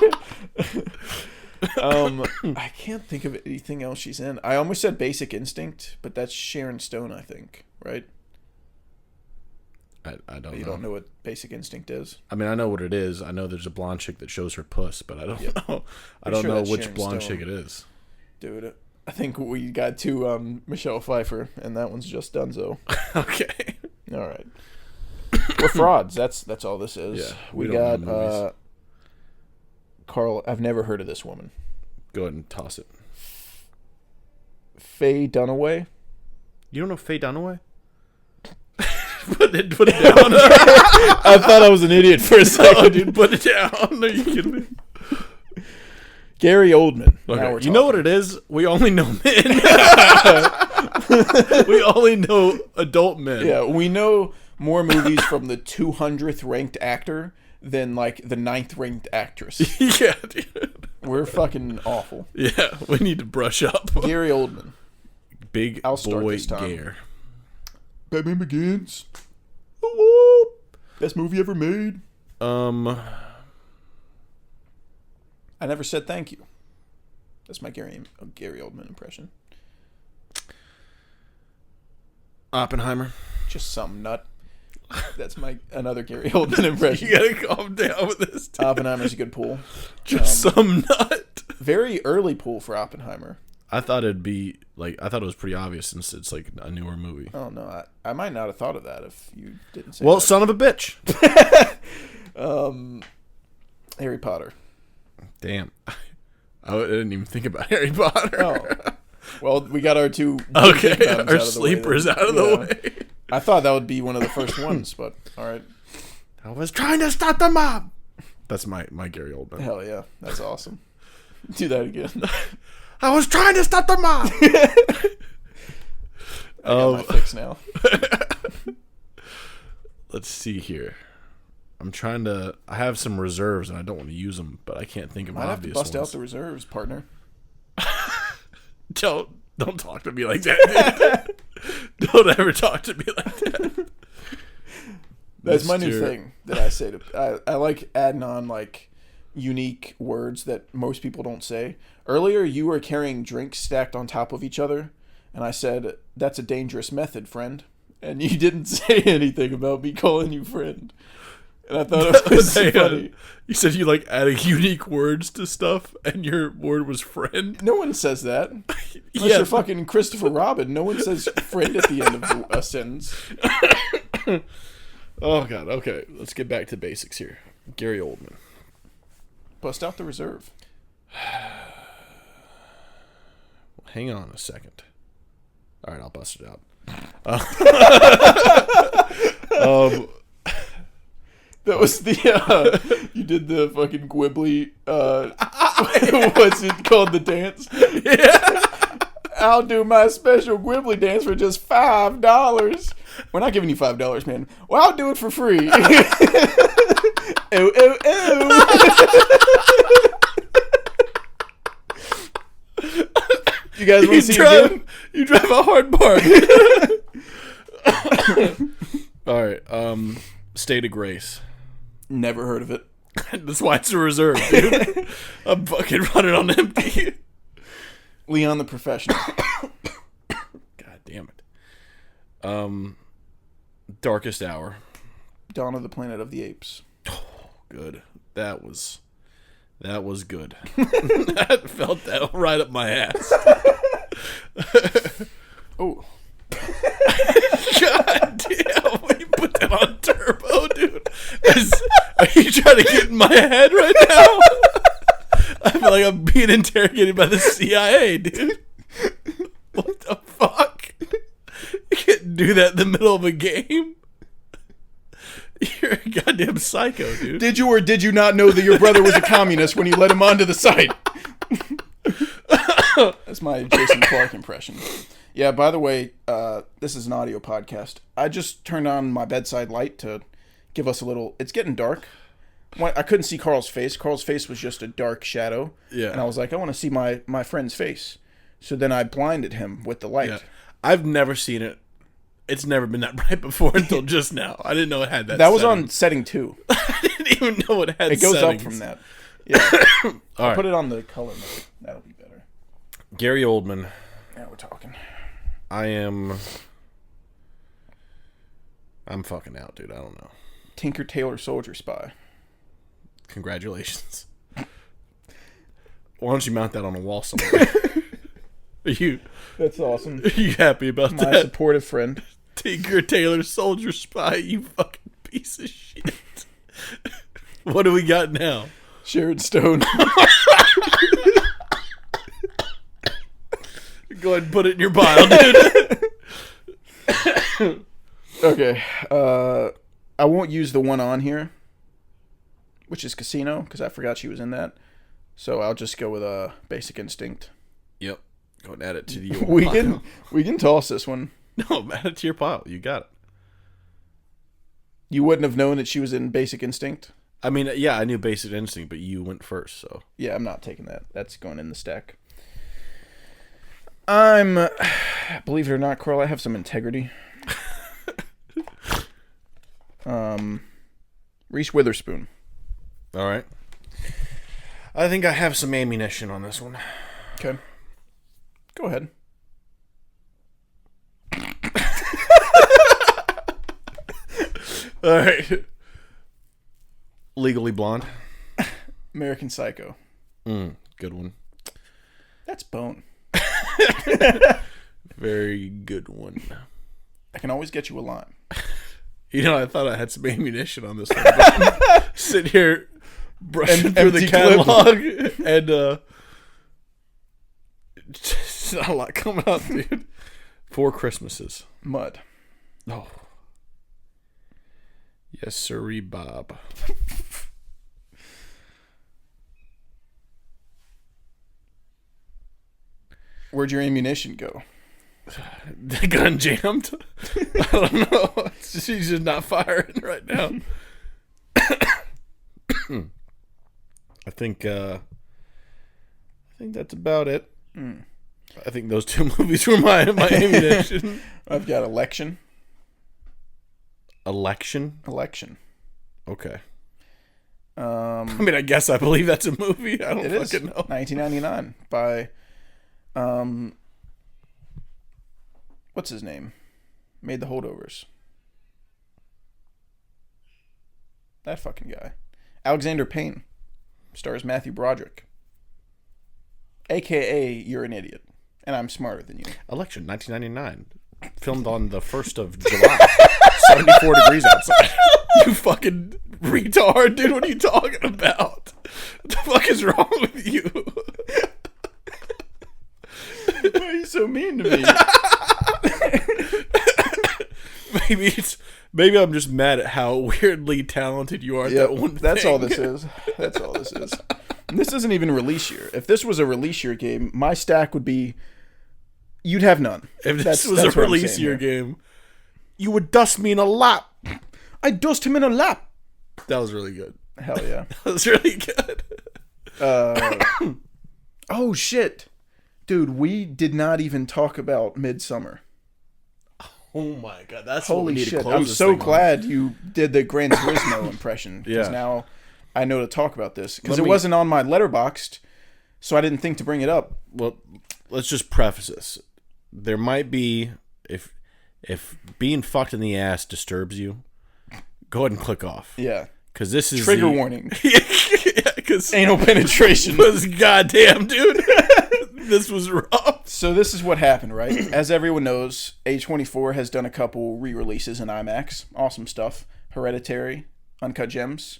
I can't think of anything else she's in. I almost said Basic Instinct, but that's Sharon Stone, I think, right? I don't know. You don't know what Basic Instinct is? I mean, I know what it is. I know there's a blonde chick that shows her puss, but I don't know. I Pretty don't sure know that's which Sharon blonde Stone. chick it is. Dude, I think we got to Michelle Pfeiffer, and that one's just donezo. Okay. All right. We're frauds. That's all this is. Yeah, we we don't got know movies. Carl. I've never heard of this woman. Go ahead and toss it. Faye Dunaway. You don't know Faye Dunaway? Put it down. I thought I was an idiot for a second. Oh, dude, put it down. Are you kidding me? Gary Oldman. Now we're Okay. You know what talking. it is? We only know men. We only know adult men. Yeah, we know more movies from the 200th ranked actor than like the 9th ranked actress. Yeah, dude. We're fucking awful. Yeah, we need to brush up. Gary Oldman. Big I'll start boy this time. Gare. Batman Begins. Woo-woo. Best movie ever made. Um, I never said thank you. That's my Gary Oldman impression. Oppenheimer. Just some nut. That's my another Gary Oldman impression. You gotta calm down with this. Dude. Oppenheimer's a good pool. Just some nut. Very early pool for Oppenheimer. I thought it'd be like I thought it was pretty obvious since it's like a newer movie. Oh no, I might not have thought of that if you didn't say Well, that. son of a bitch. Harry Potter. Damn. I didn't even think about Harry Potter. Oh. Well, we got our two Okay, big guns our out of the way sleepers then. out of the Yeah. way. I thought that would be one of the first ones, but all right. I was trying to stop the mob. That's my Gary Oldman. Hell yeah, that's awesome. Do that again. I was trying to stop the mob. I got my fix now. Let's see here. I have some reserves and I don't want to use them, but I can't think of Might have to obvious bust out ones. the reserves, partner. Don't talk to me like that, dude. Don't ever talk to me like that. That's my new Mr. thing that I say to. I like adding on like unique words that most people don't say. Earlier, you were carrying drinks stacked on top of each other, and I said, "That's a dangerous method, friend." And you didn't say anything about me calling you friend. And I thought it was funny. You said you like adding unique words to stuff, and your word was friend. No one says that. Unless Yeah. you're fucking Christopher Robin. No one says friend at the end of a sentence. Oh god. Okay, let's get back to basics here. Gary Oldman. Bust out the reserve. Hang on a second. All right, I'll bust it out. That was the you did the fucking Gwibbly what's it called, the dance? Yeah. I'll do my special Gwibbly dance for just $5. We're not giving you $5, man. Well, I'll do it for free. Ooh, ooh, ooh. You guys want to see it again? You drive a hard bargain. All right. State of Grace. Never heard of it. That's why it's a reserve, dude. I'm fucking running on empty. Leon the Professional. damn it. Darkest Hour. Dawn of the Planet of the Apes. Good. That was good. That felt that right up my ass. Oh. God damn, you put that on turbo, dude. Are you trying to get in my head right now? I feel like I'm being interrogated by the CIA, dude. What the fuck? You can't do that in the middle of a game. You're a goddamn psycho, dude. Did you or did you not know that your brother was a communist when you let him onto the site? That's my Jason Clarke impression. Yeah, by the way, this is an audio podcast. I just turned on my bedside light to give us a little... It's getting dark. I couldn't see Carl's face. Carl's face was just a dark shadow. Yeah. And I was like, I want to see my friend's face. So then I blinded him with the light. Yeah. I've never seen it. It's never been that bright before until just now. I didn't know it had that. That was on setting 2. I didn't even know it had It goes settings. up from that. Yeah. I'll right. put it on the color mode. That'll be better. Gary Oldman. Now we're talking. I'm fucking out, dude. I don't know. Tinker Tailor Soldier Spy. Congratulations. Why don't you mount that on a wall somewhere? That's awesome. Are you happy about My that? supportive friend. Tinker Tailor Soldier Spy, you fucking piece of shit. What do we got now? Sharon Stone. Go ahead and put it in your pile, dude. Okay. I won't use the one on here, which is Casino, because I forgot she was in that. So I'll just go with Basic Instinct. Yep. Go and add it to the We can toss this one. No, add it to your pile. You got it. You wouldn't have known that she was in Basic Instinct? I mean, yeah, I knew Basic Instinct, but you went first, so. Yeah, I'm not taking that. That's going in the stack. Believe it or not, Carl, I have some integrity. Reese Witherspoon. All right. I think I have some ammunition on this one. Okay. Go ahead. All right. Legally Blonde. American Psycho. Good one. That's Bone. Very good one. I can always get you a lime. You know, I thought I had some ammunition on this one. But sit here brushing through the empty catalog and just not a lot coming out, dude. 4 Christmases. Mud. Oh. Yes, sirree, Bob. Where'd your ammunition go? The gun jammed. I don't know. She's just not firing right now. I think that's about it. I think those 2 movies were my ammunition. I've got Election. Election? Okay. I mean, I guess I believe that's a movie. I don't fucking know. 1999 by what's his name? Made The Holdovers. That fucking guy. Alexander Payne stars Matthew Broderick. AKA You're an Idiot. And I'm smarter than you. Election, 1999. Filmed on the 1st of July. 74 degrees outside. You fucking retard, dude. What are you talking about? What the fuck is wrong with you? Why are you so mean to me? Maybe I'm just mad at how weirdly talented you are at that one That's thing. all this is. That's all this is. And this isn't even release year. If this was a release year game, my stack would be... You'd have none. If this was a what I'm release saying year here. game, you would dust me in a lap. I dust him in a lap. That was really good. Hell yeah. That was really good. Oh, shit. Dude, we did not even talk about Midsummer. Oh my god, that's what we Holy need to shit. close I'm this so thing on. glad you did the Gran Turismo impression. Because Yeah. now I know to talk about this. Because Let it me- wasn't on my Letterboxd, so I didn't think to bring it up. Well, let's just preface this. There might be if being fucked in the ass disturbs you, go ahead and click off. Yeah. Because this is Trigger warning. Because Anal penetration. was goddamn, dude. This was rough. So this is what happened, right? As everyone knows, A24 has done a couple re-releases in IMAX. Awesome stuff. Hereditary, Uncut Gems.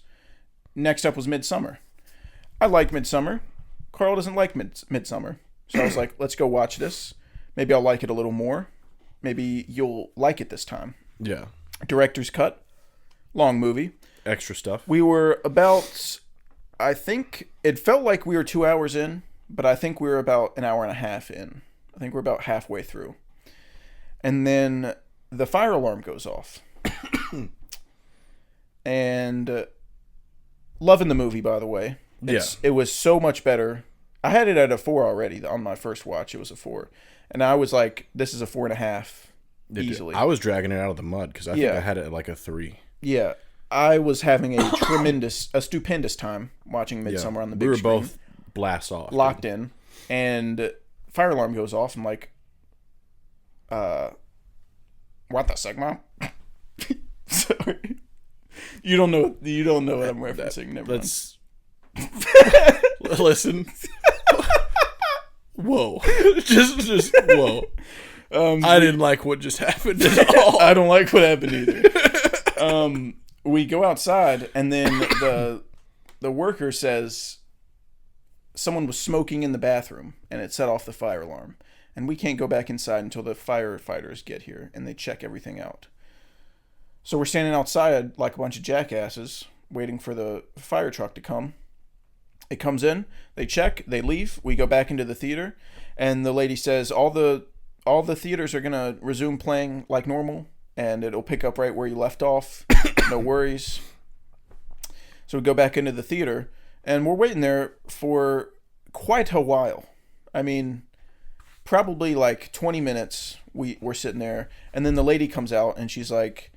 Next up was Midsummer. I like Midsummer. Carl doesn't like Midsummer. So I was like, let's go watch this. Maybe I'll like it a little more. Maybe you'll like it this time. Yeah. Director's cut. Long movie. Extra stuff. We were about, I think, it felt like we were 2 hours in, but I think we were about an hour and a half in. I think we're about halfway through. And then the fire alarm goes off. And loving the movie, by the way. It was so much better. I had it at a 4 already. On my first watch, it was a 4. And I was like, this is a 4.5 easily. I was dragging it out of the mud because I think I had it at like a 3. Yeah. I was having a stupendous time watching Midsummer on the big screen. We were both blast off. Locked in. And fire alarm goes off. I'm like, what the Sigma? Sorry. You don't know what I'm referencing. Never mind. Listen. Whoa. just whoa. I didn't like what just happened at all. I don't like what happened either. We go outside, and then the worker says someone was smoking in the bathroom, and it set off the fire alarm. And we can't go back inside until the firefighters get here, and they check everything out. So we're standing outside like a bunch of jackasses, waiting for the fire truck to come. It comes in, they check, they leave. We go back into the theater, and the lady says all the theaters are gonna resume playing like normal, and it'll pick up right where you left off. No worries. So we go back into the theater, and we're waiting there for quite a while. I mean, probably like 20 minutes. We're sitting there, and then the lady comes out, and she's like,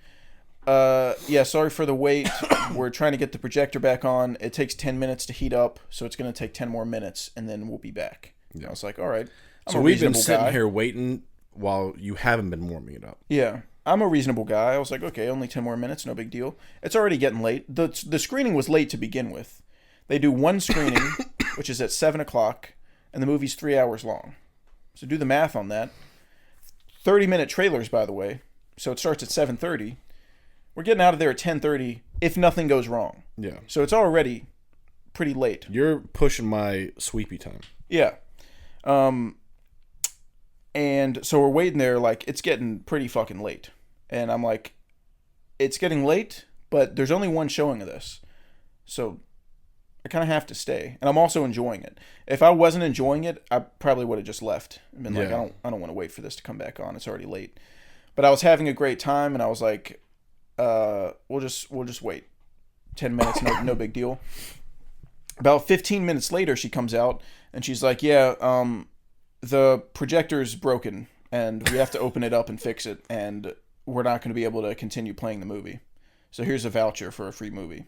yeah, sorry for the wait. We're trying to get the projector back on. It takes 10 minutes to heat up, so it's going to take 10 more minutes, and then we'll be back. Yeah. I was like, all right. So we've been sitting here waiting while you haven't been warming it up. Yeah. I'm a reasonable guy. I was like, okay, only 10 more minutes, no big deal. It's already getting late. The screening was late to begin with. They do one screening, which is at 7 o'clock, and the movie's 3 hours long. So do the math on that. 30-minute trailers, by the way. So it starts at 7:30. We're getting out of there at 10:30 if nothing goes wrong. Yeah. So it's already pretty late. You're pushing my sweepy time. Yeah. And so we're waiting there like it's getting pretty fucking late. And I'm like, it's getting late, but there's only one showing of this. So I kind of have to stay. And I'm also enjoying it. If I wasn't enjoying it, I probably would have just left and been like, I don't want to wait for this to come back on. It's already late. But I was having a great time, and I was like, we'll just wait 10 minutes, no big deal. About 15 minutes later, she comes out and she's like, yeah, the projector's broken and we have to open it up and fix it, and we're not going to be able to continue playing the movie. So here's a voucher for a free movie.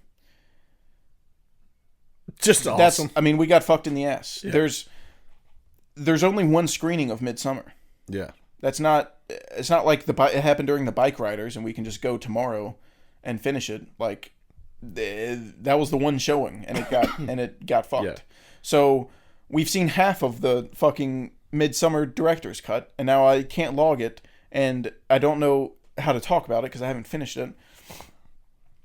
Just awesome. We got fucked in the ass. Yeah. There's only one screening of Midsummer. Yeah. It's not like it happened during the Bikeriders and we can just go tomorrow and finish it. Like that was the one showing, and it got fucked. Yeah. So we've seen half of the fucking Midsummer director's cut, and now I can't log it, and I don't know how to talk about it because I haven't finished it,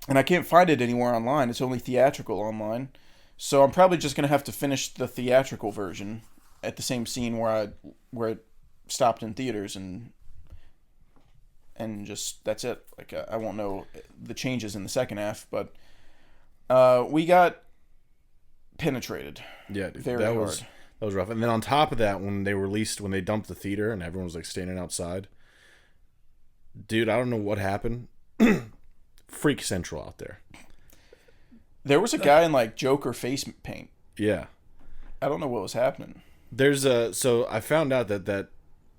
and I can't find it anywhere online. It's only theatrical online, so I'm probably just gonna have to finish the theatrical version at the same scene where it stopped in theaters, and just that's it. Like I won't know the changes in the second half, but we got penetrated. Yeah, dude, very hard. That was rough. And then on top of that, when they dumped the theater and everyone was like standing outside, dude, I don't know what happened. Freak Central out there. There was a guy in like Joker face paint. Yeah, I don't know what was happening. So I found out that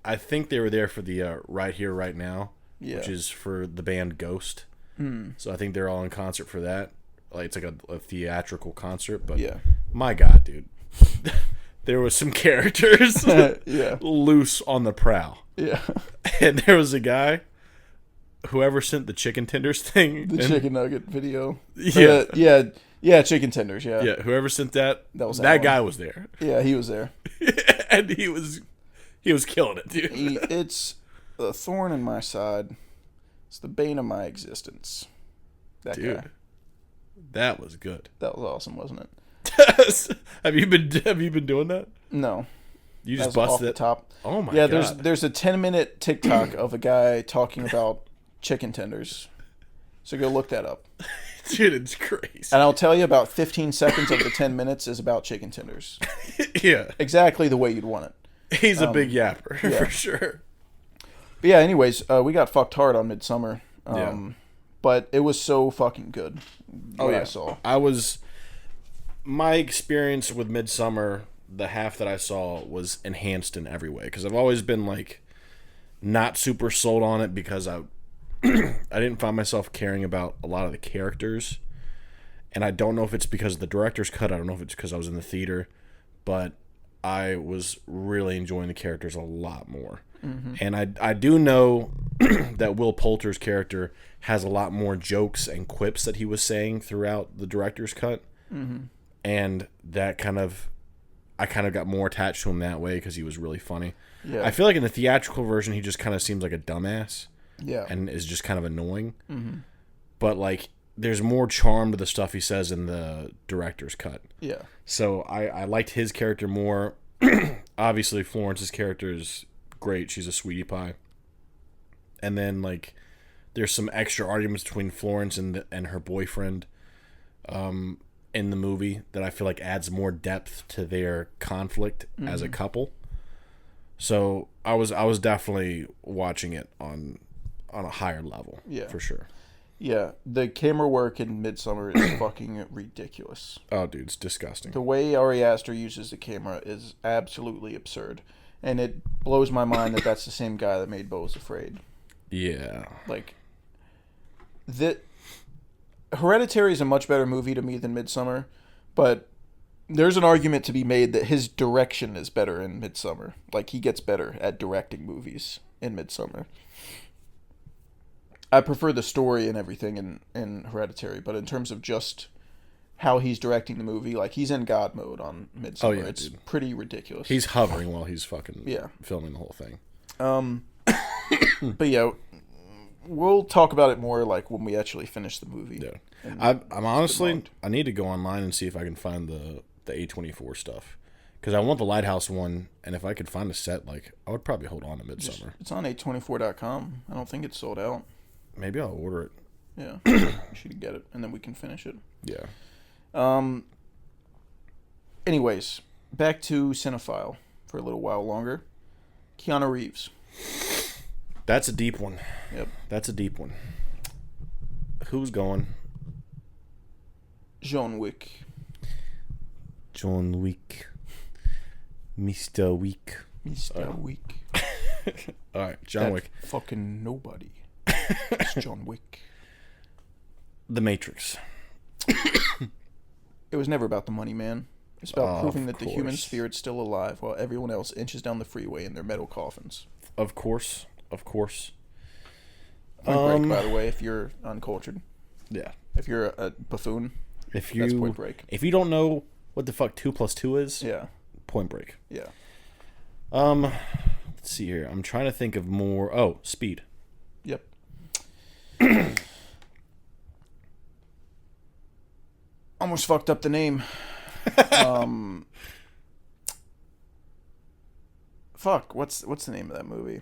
I think they were there for the Right Here Right Now, which is for the band Ghost. So I think they're all in concert for that. Like it's like a theatrical concert, but my God, dude, there was some characters loose on the prowl. Yeah. And there was a guy, whoever sent the chicken tenders thing. The chicken nugget video. Yeah. Yeah, chicken tenders, yeah. Yeah, whoever sent that, was that Alan. guy was there. Yeah, he was there. And he was killing it, dude. It's a thorn in my side. It's the bane of my existence. That Dude, guy. that was good. That was awesome, wasn't it? Have you been doing that? No. You That just was off busted the it. top. Oh my yeah, god. there's a 10-minute TikTok of a guy talking about chicken tenders. So go look that up. Dude, it's crazy. And I'll tell you about 15 seconds of the 10 minutes is about chicken tenders. Yeah. Exactly the way you'd want it. He's a big yapper, yeah. for sure. But yeah, anyways, we got fucked hard on Midsummer. Yeah. But it was so fucking good. What I saw. My experience with Midsummer, the half that I saw, was enhanced in every way. Because I've always been, like, not super sold on it because I didn't find myself caring about a lot of the characters. And I don't know if it's because of the director's cut. I don't know if it's because I was in the theater. But I was really enjoying the characters a lot more. Mm-hmm. And I do know that Will Poulter's character has a lot more jokes and quips that he was saying throughout the director's cut. Mm-hmm. And that I kind of got more attached to him that way because he was really funny. Yeah. I feel like in the theatrical version, he just kind of seems like a dumbass. Yeah. And is just kind of annoying. Mm-hmm. But, like, there's more charm to the stuff he says in the director's cut. Yeah. So I liked his character more. Obviously, Florence's character is great. She's a sweetie pie. And then, like, there's some extra arguments between Florence and her boyfriend in the movie that I feel like adds more depth to their conflict as a couple. So I was definitely watching it on a higher level, for sure. Yeah, the camera work in Midsummer is fucking ridiculous. Oh, dude, it's disgusting. The way Ari Aster uses the camera is absolutely absurd. And it blows my mind that that's the same guy that made Beau's Afraid. Yeah. Like, Hereditary is a much better movie to me than Midsummer, but there's an argument to be made that his direction is better in Midsummer. Like, he gets better at directing movies in Midsummer. I prefer the story and everything in Hereditary, but in terms of just how he's directing the movie, like, he's in God mode on Midsummer. It's pretty ridiculous. He's hovering while he's fucking filming the whole thing. But yeah, we'll talk about it more, like, when we actually finish the movie. Yeah. I'm honestly, I need to go online and see if I can find the A24 stuff. Because I want the Lighthouse one, and if I could find a set, like, I would probably hold on to Midsummer. It's on A24.com. I don't think it's sold out. Maybe I'll order it. Yeah. You should get it, and then we can finish it. Yeah. Anyways, back to Cinephile for a little while longer. Keanu Reeves. That's a deep one. Yep. That's a deep one. Who's going? John Wick. John Wick. Mr. Wick. Mr. Wick. All right, John Wick. Fucking nobody. It's John Wick. The Matrix. It was never about the money, man. It's about proving that the human spirit's still alive while everyone else inches down the freeway in their metal coffins. Of course. Point Break, by the way, if you're uncultured. Yeah. If you're a buffoon, that's Point Break. If you don't know what the fuck 2 + 2 is, Point Break. Yeah. Let's see here. I'm trying to think of more. Oh, Speed. Yep. Almost fucked up the name. Fuck. What's the name of that movie?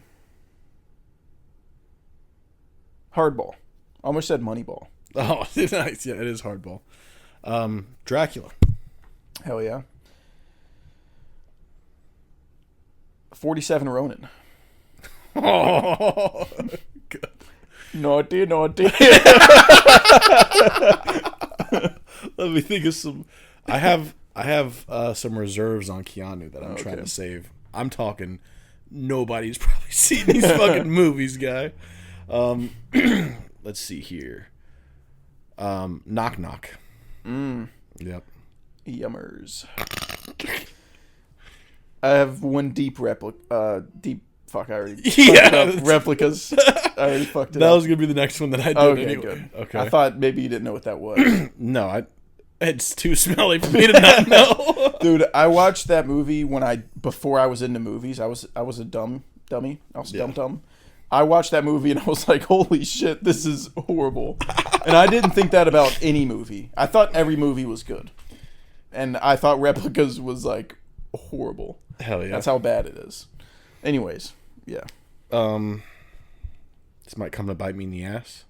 Hardball. Almost said Moneyball. Oh, nice. Yeah, it is Hardball. Dracula. Hell yeah. 47 Ronin. Oh, good. Naughty. Let me think of some. I have some reserves on Keanu that I'm trying to save. I'm talking. Nobody's probably seen these fucking movies, guy. Let's see here. Knock Knock. Yep. Yummers. I have one deep Fuck, I already Yeah. fucked it up. Replicas. I already fucked it That up. was gonna be the next one that I did. Okay, anyway. good. Okay. I thought maybe you didn't know what that was. No, it's too smelly for me to not know. Dude, I watched that movie before I was into movies. I was a dummy. I was dumb. I watched that movie and I was like, holy shit, this is horrible. And I didn't think that about any movie. I thought every movie was good. And I thought Replicas was like horrible. Hell yeah. That's how bad it is. Anyways, yeah. This might come to bite me in the ass,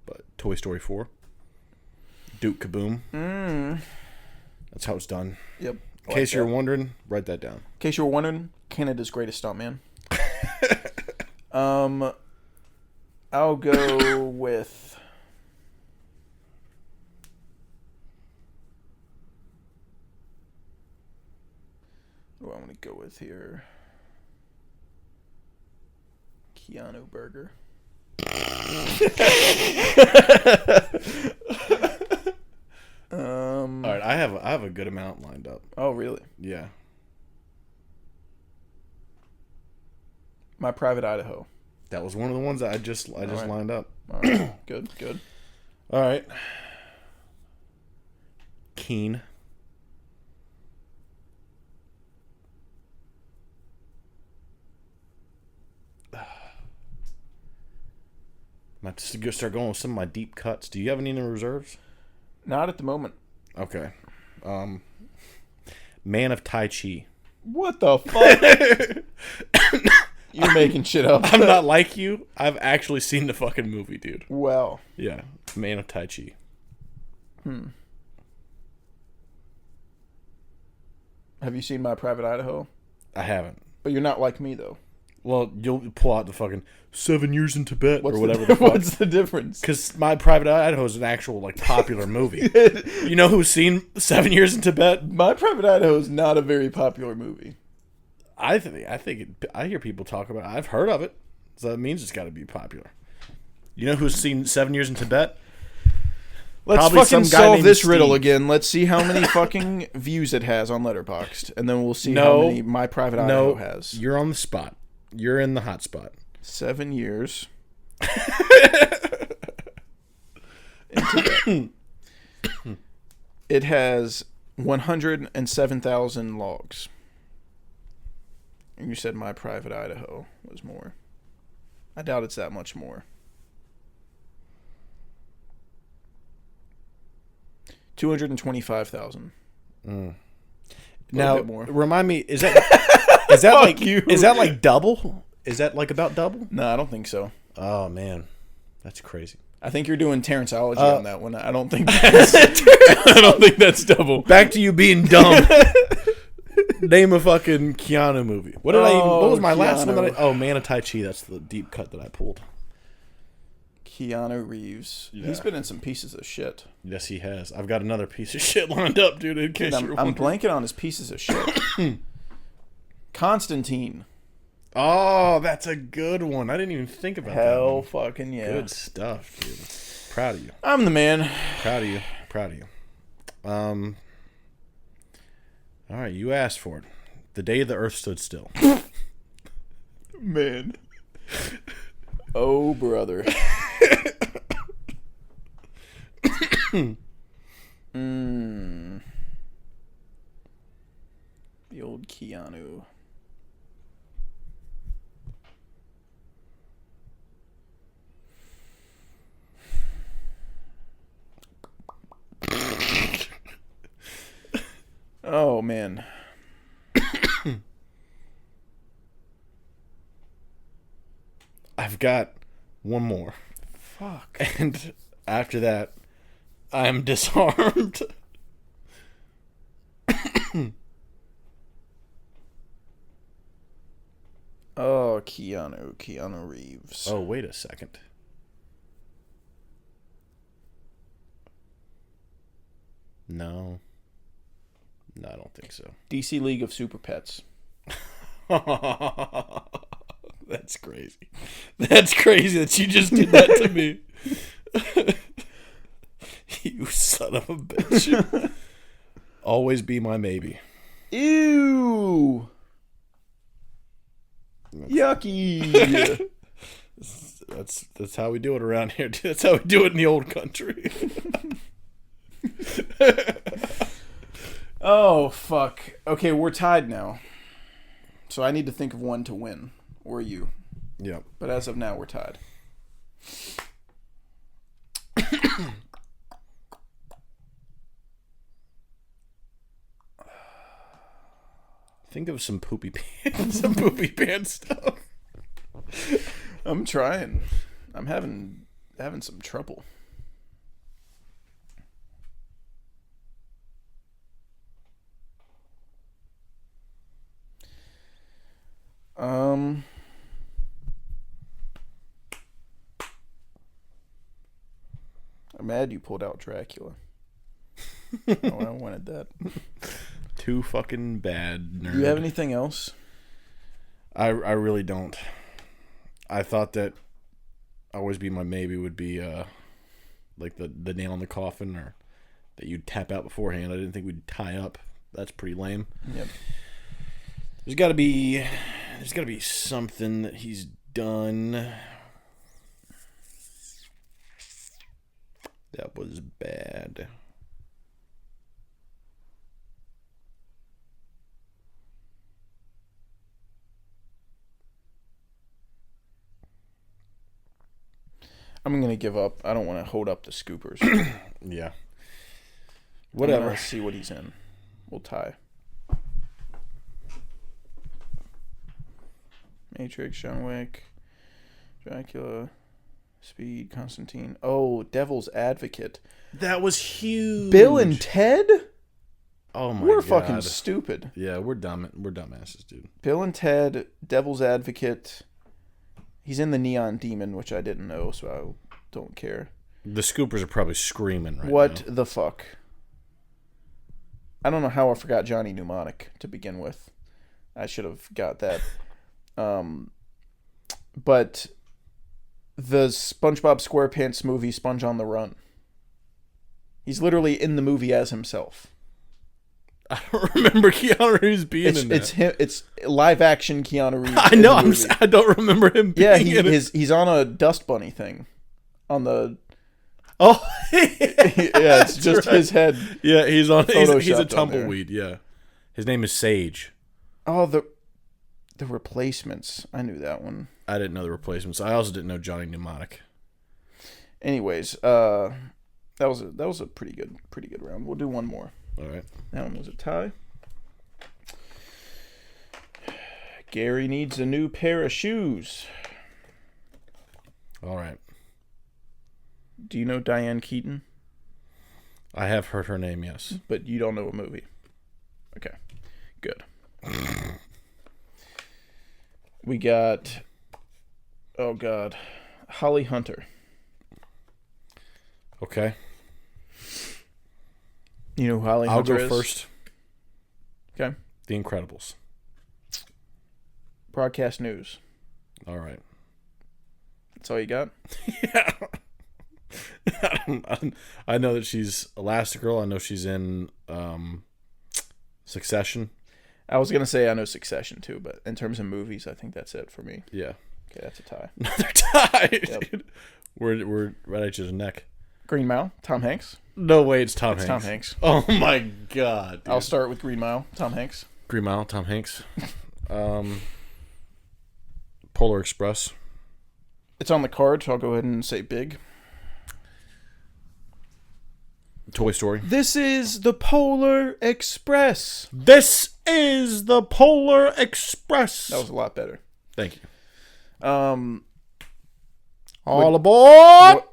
but Toy Story 4. Duke Kaboom. That's how it's done. Yep. In case you're wondering, write that down. In case you were wondering, Canada's greatest stuntman. I'll go with what do I want to go with here? Keanu Burger. All right, I have a good amount lined up. Oh, really? Yeah. My Private Idaho. That was one of the ones that I just right. lined up. All right. Good. All right. Keen. Might just go start going with some of my deep cuts. Do you have any in the reserves? Not at the moment. Okay. Man of Tai Chi. What the fuck? You're making shit up. I'm not like you. I've actually seen the fucking movie, dude. Well. Yeah. Man of Tai Chi. Have you seen My Private Idaho? I haven't. But you're not like me, though. Well, you'll pull out the fucking 7 years in Tibet or whatever the fuck. What's the difference? Because My Private Idaho is an actual, like, popular movie. You know who's seen 7 Years in Tibet? My Private Idaho is not a very popular movie. I hear people talk about it. I've heard of it. So that means it's got to be popular. You know who's seen 7 Years in Tibet? Let's Probably fucking some guy solve named this riddle Steve. again. Let's see how many fucking views it has on Letterboxd. And then we'll see how many My Private Idaho has. You're on the spot. You're in the hot spot. 7 years. It has 107,000 logs. And you said My Private Idaho was more. I doubt it's that much more. 225,000. Now, bit more. remind me, is that like you. Is that like double? Is that like about double? No, I don't think so. Oh man, that's crazy. I think you're doing Terrenceology on that one. I don't think that's, I don't think that's double. Back to you being dumb. Name a fucking Keanu movie. What was my last one? Man of Tai Chi. That's the deep cut that I pulled. Keanu Reeves. Yeah. He's been in some pieces of shit. Yes, he has. I've got another piece of shit lined up, dude. In case you're I'm wondering. blanking on his pieces of shit. Constantine. Oh, that's a good one. I didn't even think about that. Hell One. fucking yeah. Good stuff, dude. Proud of you. I'm the man. Proud of you. Proud of you. All right, you asked for it. The day the Earth stood still. Man. Oh, brother. The old Keanu. Oh, man. I've got one more. Fuck. And after that, I'm disarmed. Oh, Keanu Reeves. Oh, wait a second. No. No, I don't think so. DC League of Super Pets. That's crazy. That's crazy that you just did that to me. You son of a bitch. Always be my maybe. Ew. Yucky. That's how we do it around here. That's how we do it in the old country. Oh, fuck. Okay, we're tied now. So I need to think of one to win. Or you. Yep. But as of now, we're tied. Think of some poopy pants, some poopy pants stuff. I'm trying. I'm having some trouble. I'm mad you pulled out Dracula. Oh, I wanted that. Too fucking bad, nerd. Do you have anything else? I really don't. I thought that Always Be My Maybe would be like the nail in the coffin, or that you'd tap out beforehand. I didn't think we'd tie up. That's pretty lame. Yep. There's got to be something that he's done that was bad. I'm gonna give up. I don't want to hold up the scoopers. Yeah. Whatever. See what he's in. We'll tie. Matrix, John Wick, Dracula, Speed, Constantine. Oh, Devil's Advocate. That was huge. Bill and Ted? Oh my god. We're fucking stupid. Yeah, we're dumbasses, dude. Bill and Ted, Devil's Advocate. He's in the Neon Demon, which I didn't know, so I don't care. The scoopers are probably screaming right now. What the fuck? I don't know how I forgot Johnny Mnemonic to begin with. I should have got that. But the SpongeBob SquarePants movie, Sponge on the Run. He's literally in the movie as himself. I don't remember Keanu Reeves being in that. It's him. It's live action Keanu Reeves. I know. I don't remember him. Yeah, being in it. he's on a dust bunny thing, on the. Oh, yeah, it's just right. his head. Yeah, he's on. He's a Photoshopped on tumbleweed. Yeah, his name is Sage. Oh, the Replacements. I knew that one. I didn't know the Replacements. I also didn't know Johnny Mnemonic. Anyways, that was a pretty good round. We'll do one more. All right. That one was a tie. Gary needs a new pair of shoes. All right. Do you know Diane Keaton? I have heard her name, yes. But you don't know a movie. Okay. Good. We got, oh God, Holly Hunter. Okay. You know who Holly I'll Hunter go is? first. Okay. The Incredibles. Broadcast news. All right. That's all you got? Yeah. I know that she's Elastigirl. I know she's in Succession. I was going to say I know Succession too, but in terms of movies, I think that's it for me. Yeah. Okay, that's a tie. Another tie. Yep. Dude. We're right at your neck. Green Mile, Tom Hanks. No way, it's Tom It's Hanks. Tom Hanks. Oh my god. Dude. I'll start with Green Mile, Tom Hanks. Green Mile, Tom Hanks. Polar Express. It's on the card, so I'll go ahead and say big. Toy Story. This is the Polar Express. This is the Polar Express. That was a lot better. Thank you. All aboard!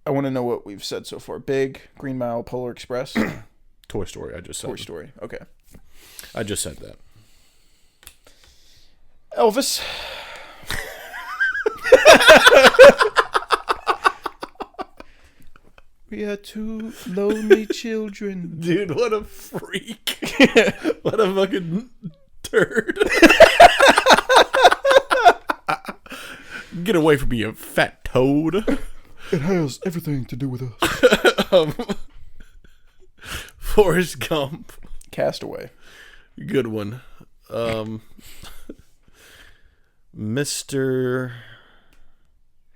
I want to know what we've said so far. Big, Green Mile, Polar Express. Toy Story, I just said. Toy Story. Okay. I just said that. Elvis. We are two lonely children. Dude, what a freak. What a fucking turd. Get away from me, you fat toad. It has everything to do with us. Forrest Gump. Castaway. Good one. Mr.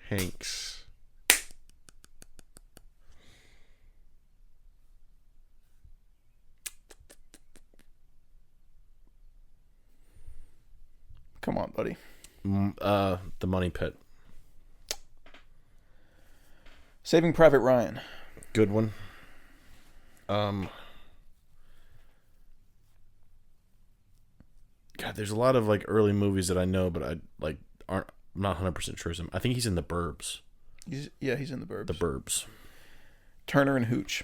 Hanks. Come on, buddy. The Money Pit. Saving Private Ryan. Good one. God, there's a lot of like early movies that I know, but I like aren't. I'm not 100% sure. I think he's in The Burbs. He's in The Burbs. The Burbs. Turner and Hooch.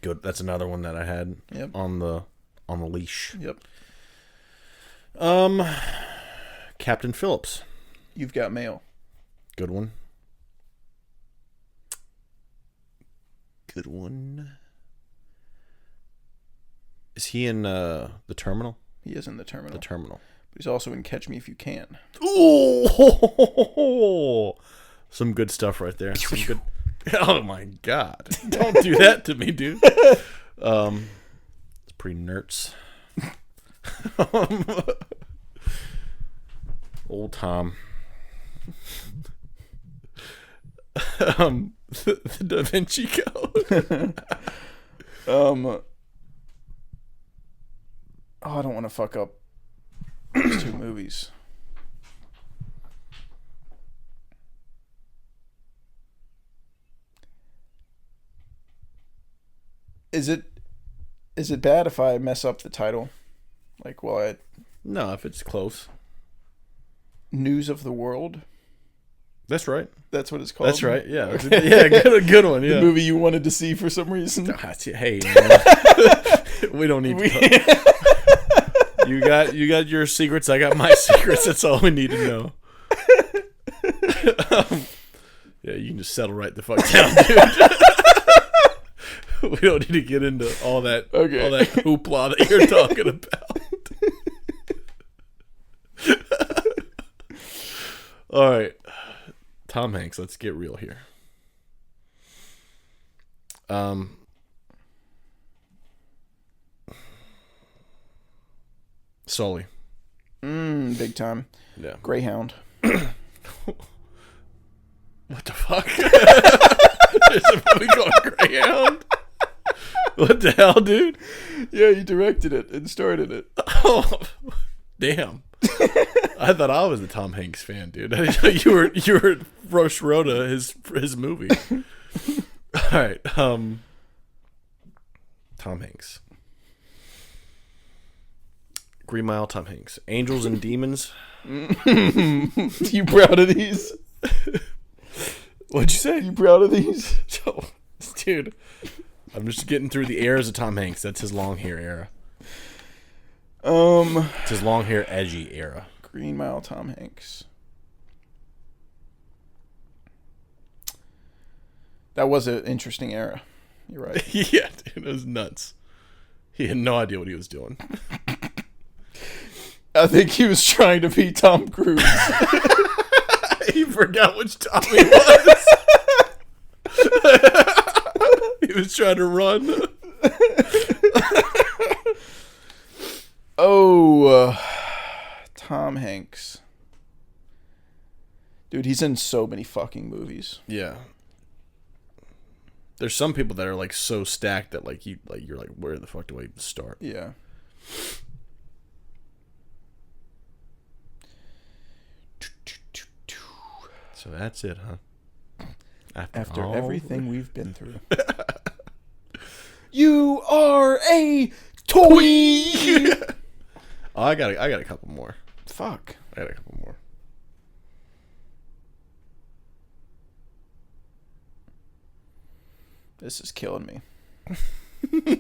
Good. That's another one that I had on the leash. Yep. Captain Phillips. You've Got Mail. Good one. Good one. Is he in The Terminal? He is in The Terminal. The Terminal. But he's also in Catch Me If You Can. Ooh! Some good stuff right there. Some good. Oh my God! Don't do that to me, dude. It's pretty nerds. Old Tom. The Da Vinci Code. Oh, I don't want to fuck up these two movies. Is it bad if I mess up the title? Like, No, if it's close. News of the World? That's right. That's what it's called? That's right, yeah. Yeah, good one, yeah. The movie you wanted to see for some reason? Hey, man. We don't need to You got your secrets, I got my secrets. That's all we need to know. Yeah, you can just settle right the fuck down, dude. We don't need to get into all that hoopla that you're talking about. All right. Tom Hanks, let's get real here. Sully. Big time. Yeah. Greyhound. What the fuck? There's a movie called Greyhound? What the hell, dude? Yeah, you directed it and started it. Oh, damn. I thought I was the Tom Hanks fan, dude. I didn't know you were Roche Rhoda, his movie. All right. Tom Hanks. Green Mile, Tom Hanks. Angels and Demons. You proud of these? What'd you say? You proud of these? Oh, dude, I'm just getting through the eras of Tom Hanks. That's his long hair era. It's his long hair, edgy era. Green Mile, Tom Hanks. That was an interesting era. You're right. Yeah, dude, it was nuts. He had no idea what he was doing. I think he was trying to be Tom Cruise. He forgot which Tom he was. He was trying to run. Tom Hanks. Dude, he's in so many fucking movies. Yeah. There's some people that are like so stacked that like you're like, where the fuck do I even start? Yeah. So that's it, huh? After everything we've been through. You are a toy. Oh, I got a couple more. Fuck. I got a couple more. This is killing me. You're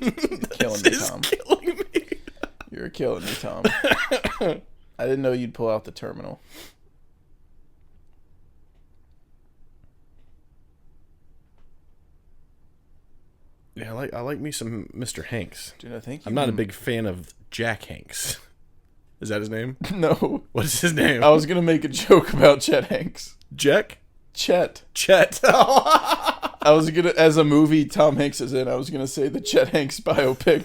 killing me, Tom. Killing me. You're killing me, Tom. I didn't know you'd pull out The Terminal. Yeah, I like me some Mr. Hanks. Dude, I think I'm not a big fan of Jack Hanks. Is that his name? No. What's his name? I was gonna make a joke about Chet Hanks. Jack? Chet. I was gonna, as a movie Tom Hanks is in, I was gonna say the Chet Hanks biopic.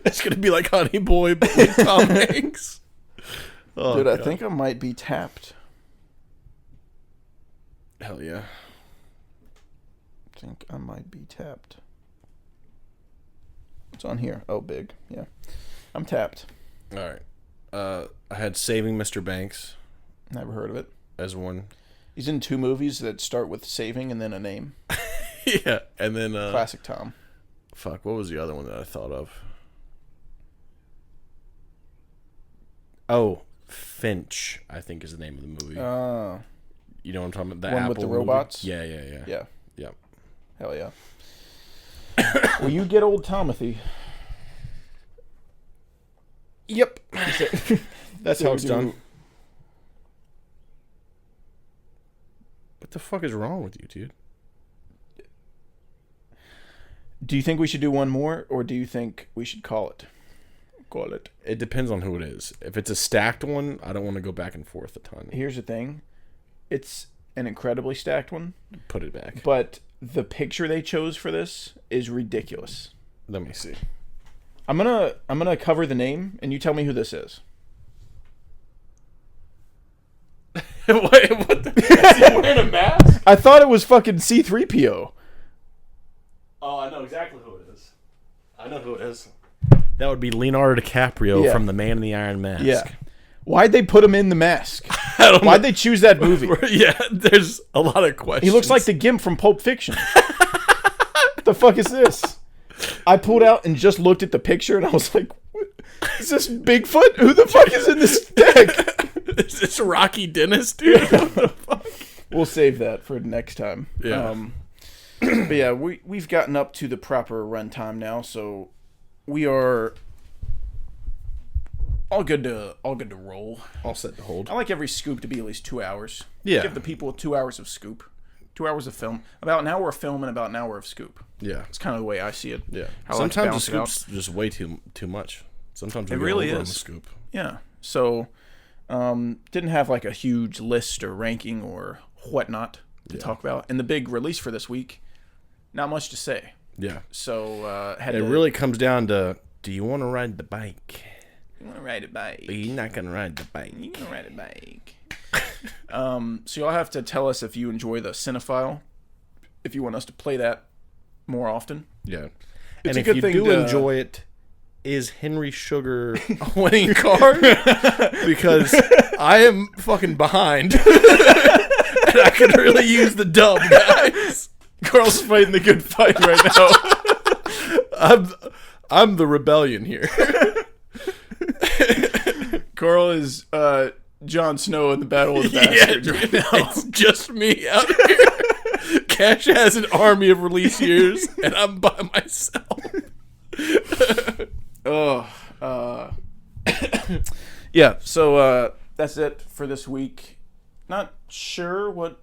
It's gonna be like Honey Boy, but with Tom Hanks. Oh, Dude, I God. think I might be tapped. Hell yeah. I think I might be tapped. What's on here? Oh, big. Yeah. I'm tapped. All right. I had Saving Mr. Banks Never heard of it. as one. He's in 2 movies that start with saving and then a name. Yeah, and then Classic Tom. fuck, what was the other one that I thought of? Oh, Finch, I think is the name of the movie. You know what I'm talking about? The one Apple with the movie? robots? Yeah. Yeah. Yep. Hell yeah. Will you get old Timothy? Yep. That's how it's done. What the fuck is wrong with you, dude? Do you think we should do one more, or do you think we should call it? Call it. It depends on who it is. If it's a stacked one, I don't want to go back and forth a ton. Here's the thing. It's an incredibly stacked one, Put it back. but the picture they chose for this is ridiculous. Let me see. I'm gonna cover the name, and you tell me who this is. Wait, what the is he wearing a mask? I thought it was fucking C-3PO. Oh, I know exactly who it is. I know who it is. That would be Leonardo DiCaprio Yeah. from The Man in the Iron Mask. Yeah. Why'd they put him in the mask? I don't Why'd they choose that movie? Yeah, there's a lot of questions. He looks like the Gimp from Pulp Fiction. What the fuck is this? I pulled out and just looked at the picture, and I was like, what? Is this Bigfoot? Who the fuck is in this deck? Is this Rocky Dennis, dude? What the fuck? We'll save that for next time. Yeah. But yeah, we've gotten up to the proper runtime now, so we are all good to roll. All set to hold. I like every scoop to be at least 2 hours. Yeah. Give the people 2 hours of scoop, 2 hours of film, about an hour of film and about an hour of scoop. Yeah. It's kind of the way I see it. Yeah. How I like to Sometimes the balance it scoop's just way too much. Sometimes we It go really over on is. the scoop. Yeah. So, didn't have like a huge list or ranking or whatnot to talk about. And the big release for this week, not much to say. Yeah. So, It really comes down to, do you want to ride the bike? You want to ride a bike? But you're not going to ride the bike. You want to ride a bike? So y'all have to tell us if you enjoy the cinephile, if you want us to play that more often. Yeah. It's and a if good you thing do to- enjoy it, is Henry Sugar a winning card? Because I am fucking behind. And I could really use the dub, guys. Carl's fighting the good fight right now. I'm the rebellion here. Carl is Jon Snow in the Battle of the Bastards right now. It's just me out here. Cash has an army of release years, and I'm by myself. Yeah, so that's it for this week. Not sure what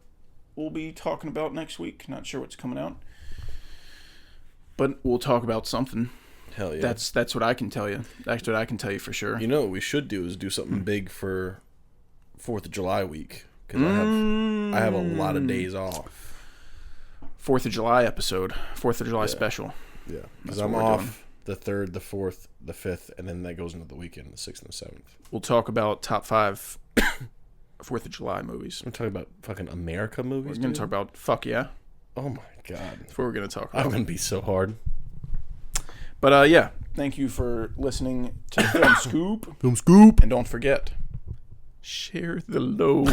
we'll be talking about next week. Not sure what's coming out. But we'll talk about something. Hell yeah. That's what I can tell you. That's what I can tell you for sure. You know what we should do is do something big for 4th of July week. Because I have a lot of days off. 4th of July episode. 4th of July special. Yeah. Because That's I'm what we're off doing. the 3rd, the 4th, the 5th, and then that goes into the weekend, the 6th and the 7th. We'll talk about top 5 4th of July movies. I'm talking about fucking America movies, We're going to talk about Fuck Yeah. Oh my god. That's what we're going to talk I'm about. going to be so hard. But yeah, thank you for listening to the Film Scoop. Boom scoop. And don't forget, share the load.